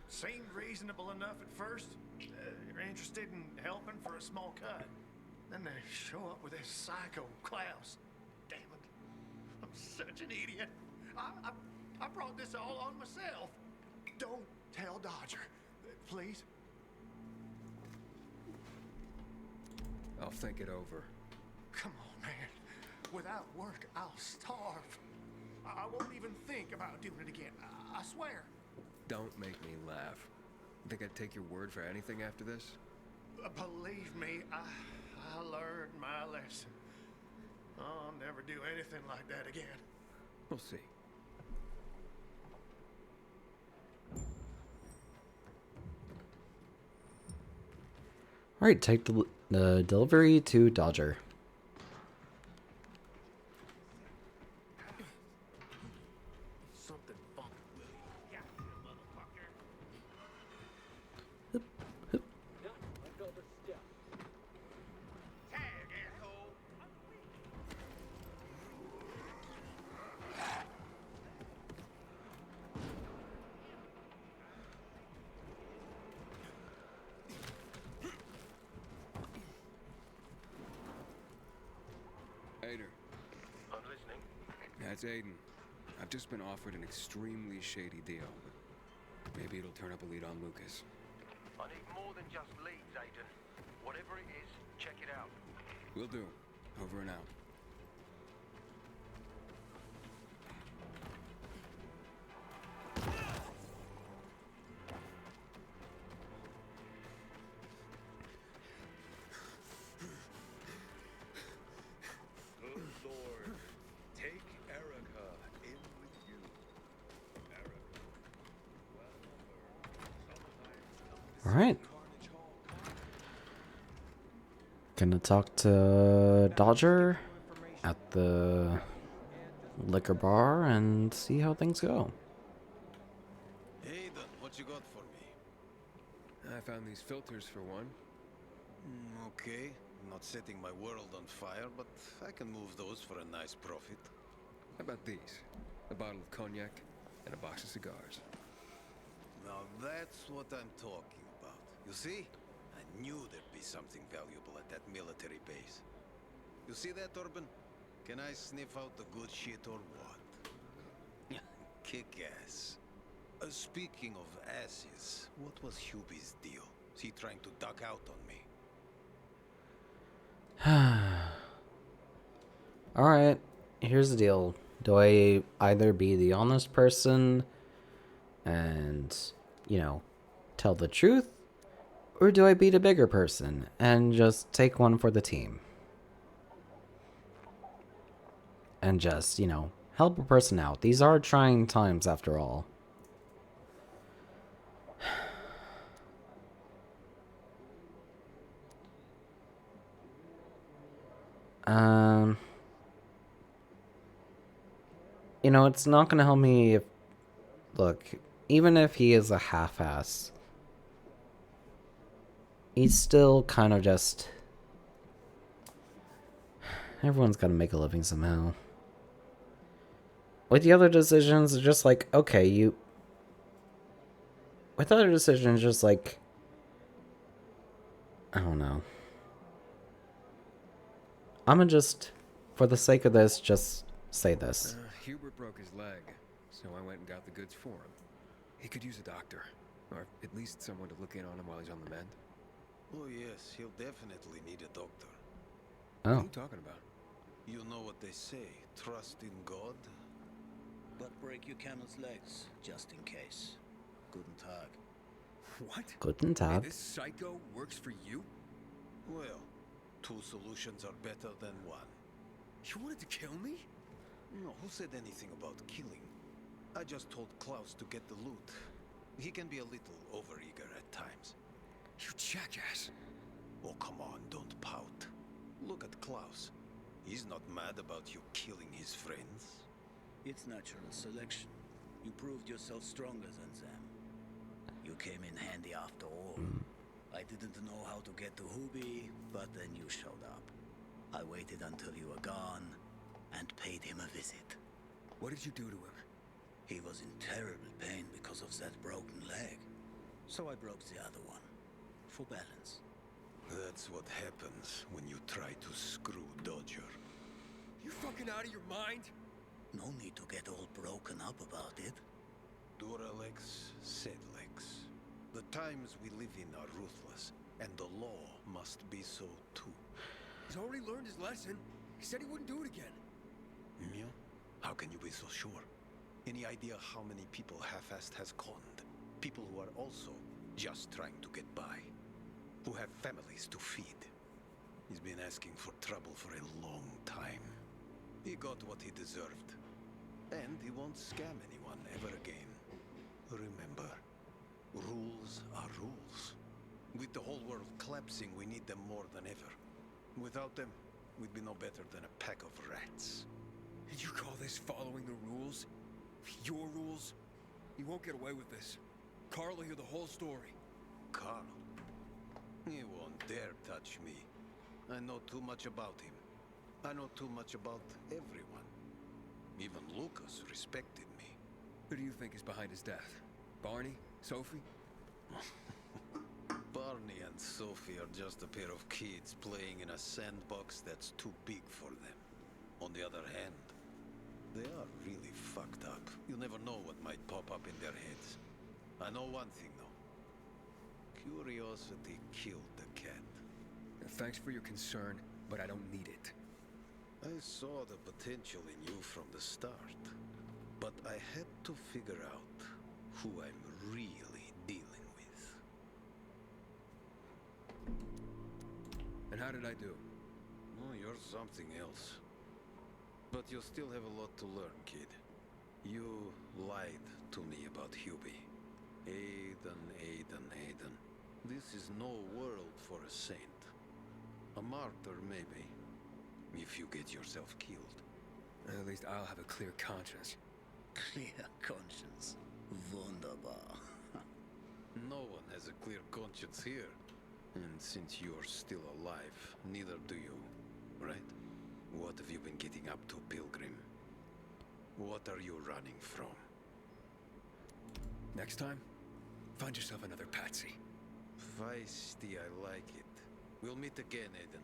Seemed reasonable enough at first. You're interested in helping for a small cut. Then they show up with this psycho Klaus. Damn it. I'm such an idiot. I brought this all on myself. Don't tell Dodger, please. I'll think it over. Come on, man. Without work, I'll starve. I won't even think about doing it again. I swear. Don't make me laugh. Think I'd take your word for anything after this? Believe me, I learned my lesson. I'll never do anything like that again. We'll see. Alright, take the delivery to Dodger. Something funky, will you? Yeah, motherfucker. Tag, asshole. Aiden. I'm listening. That's Aiden. I've just been offered an extremely shady deal, but maybe it'll turn up a lead on Lucas. I need more than just leads, Aiden. Whatever it is, check it out. Will do. Over and out. Good Lord. Take Erica in with you. Erica. Alright. Gonna talk to Dodger at the liquor bar and see how things go. Hey, then, what you got for me? I found these filters for one. Okay. I'm not setting my world on fire, but I can move those for a nice profit. How about these? A bottle of cognac and a box of cigars. Now that's what I'm talking about. You see? I knew there'd be something valuable at that military base. You see that, Urban? Can I sniff out the good shit or what? Kick-ass. Speaking of asses, what was Hubie's deal? Is he trying to duck out on me? Alright, here's the deal. Do I either be the honest person and, you know, tell the truth? Or do I be the bigger person and just take one for the team? And just, you know, help a person out. These are trying times after all. You know, it's not gonna help me if... Look, even if he is a half-ass, he's still kind of just... Everyone's got to make a living somehow. With the other decisions, it's just like, okay, you... With other decisions, just like... I don't know. I'm gonna just, for the sake of this, just say this. Hubert broke his leg, so I went and got the goods for him. He could use a doctor, or at least someone to look in on him while he's on the mend. Oh yes, he'll definitely need a doctor. What are you talking about? You know what they say, trust in God. But break your camel's legs, just in case. Guten Tag. What? Guten Tag. This psycho works for you? Well, two solutions are better than one. You wanted to kill me? No, who said anything about killing? I just told Klaus to get the loot. He can be a little overeager at times. You jackass. Oh, come on, don't pout. Look at Klaus. He's not mad about you killing his friends. It's natural selection. You proved yourself stronger than them. You came in handy after all. I didn't know how to get to Hubi, but then you showed up. I waited until you were gone and paid him a visit. What did you do to him? He was in terrible pain because of that broken leg. So I broke the other one. For balance. That's what happens when you try to screw Dodger. You fucking out of your mind? No need to get all broken up about it. Duralex, Sedlex. The times we live in are ruthless, and the law must be so too. He's already learned his lesson. He said he wouldn't do it again. Yeah? How can you be so sure? Any idea how many people half-assed has conned? People who are also just trying to get by. Who have families to feed. He's been asking for trouble for a long time. He got what he deserved. And he won't scam anyone ever again. Remember, rules are rules. With the whole world collapsing, we need them more than ever. Without them, we'd be no better than a pack of rats. And you call this following the rules? Your rules? You won't get away with this. Carl will hear the whole story. Carl? He won't dare touch me. I know too much about him. I know too much about everyone. Even Lucas respected me. Who do you think is behind his death? Barney? Sophie? Barney and Sophie are just a pair of kids playing in a sandbox that's too big for them. On the other hand, they are really fucked up. You never know what might pop up in their heads. I know one thing, though. Curiosity killed the cat. Thanks for your concern, but I don't need it. I saw the potential in you from the start. But I had to figure out who I'm really dealing with. And how did I do? Oh, you're something else. But you still have a lot to learn, kid. You lied to me about Hubie. Aiden. This is no world for a saint. A martyr, maybe. If you get yourself killed. At least I'll have a clear conscience. Clear conscience. Wunderbar. No one has a clear conscience here. And since you're still alive, neither do you, right? What have you been getting up to, Pilgrim? What are you running from? Next time, find yourself another patsy. Feisty, I like it. We'll meet again, Aiden.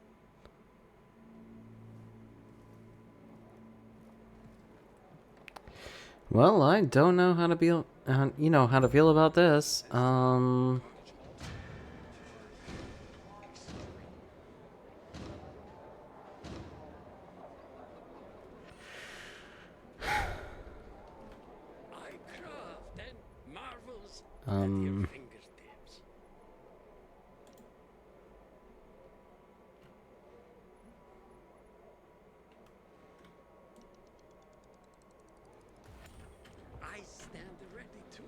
Well, I don't know how to feel, how to feel about this. I stand ready to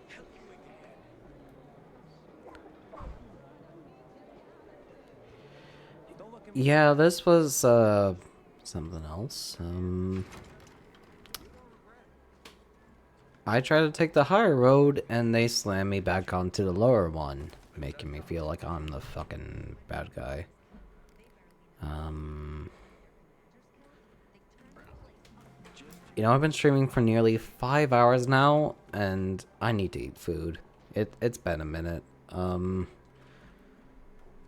help you again. Yeah, this was something else. I try to take the higher road and they slam me back onto the lower one, making me feel like I'm the fucking bad guy. You know, I've been streaming for nearly 5 hours now, and I need to eat food. It's been a minute.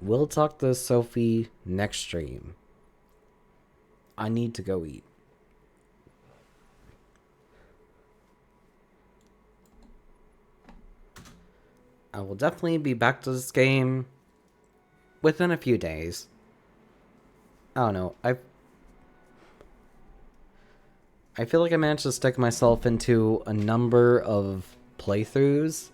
We'll talk to Sophie next stream. I need to go eat. I will definitely be back to this game within a few days. I don't know. I feel like I managed to stick myself into a number of playthroughs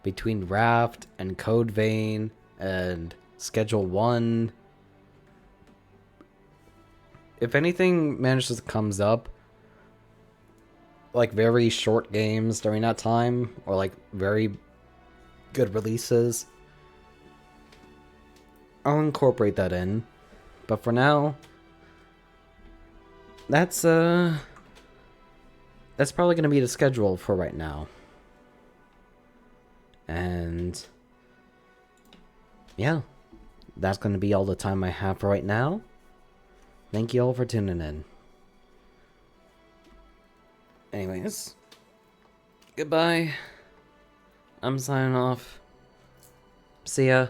between Raft and Code Vein and Schedule 1. If anything manages to comes up, like very short games during that time, or like very good releases, I'll incorporate that in. But for now, that's probably going to be the schedule for right now. And yeah, that's going to be all the time I have for right now. Thank you all for tuning in. Anyways, goodbye. I'm signing off. See ya.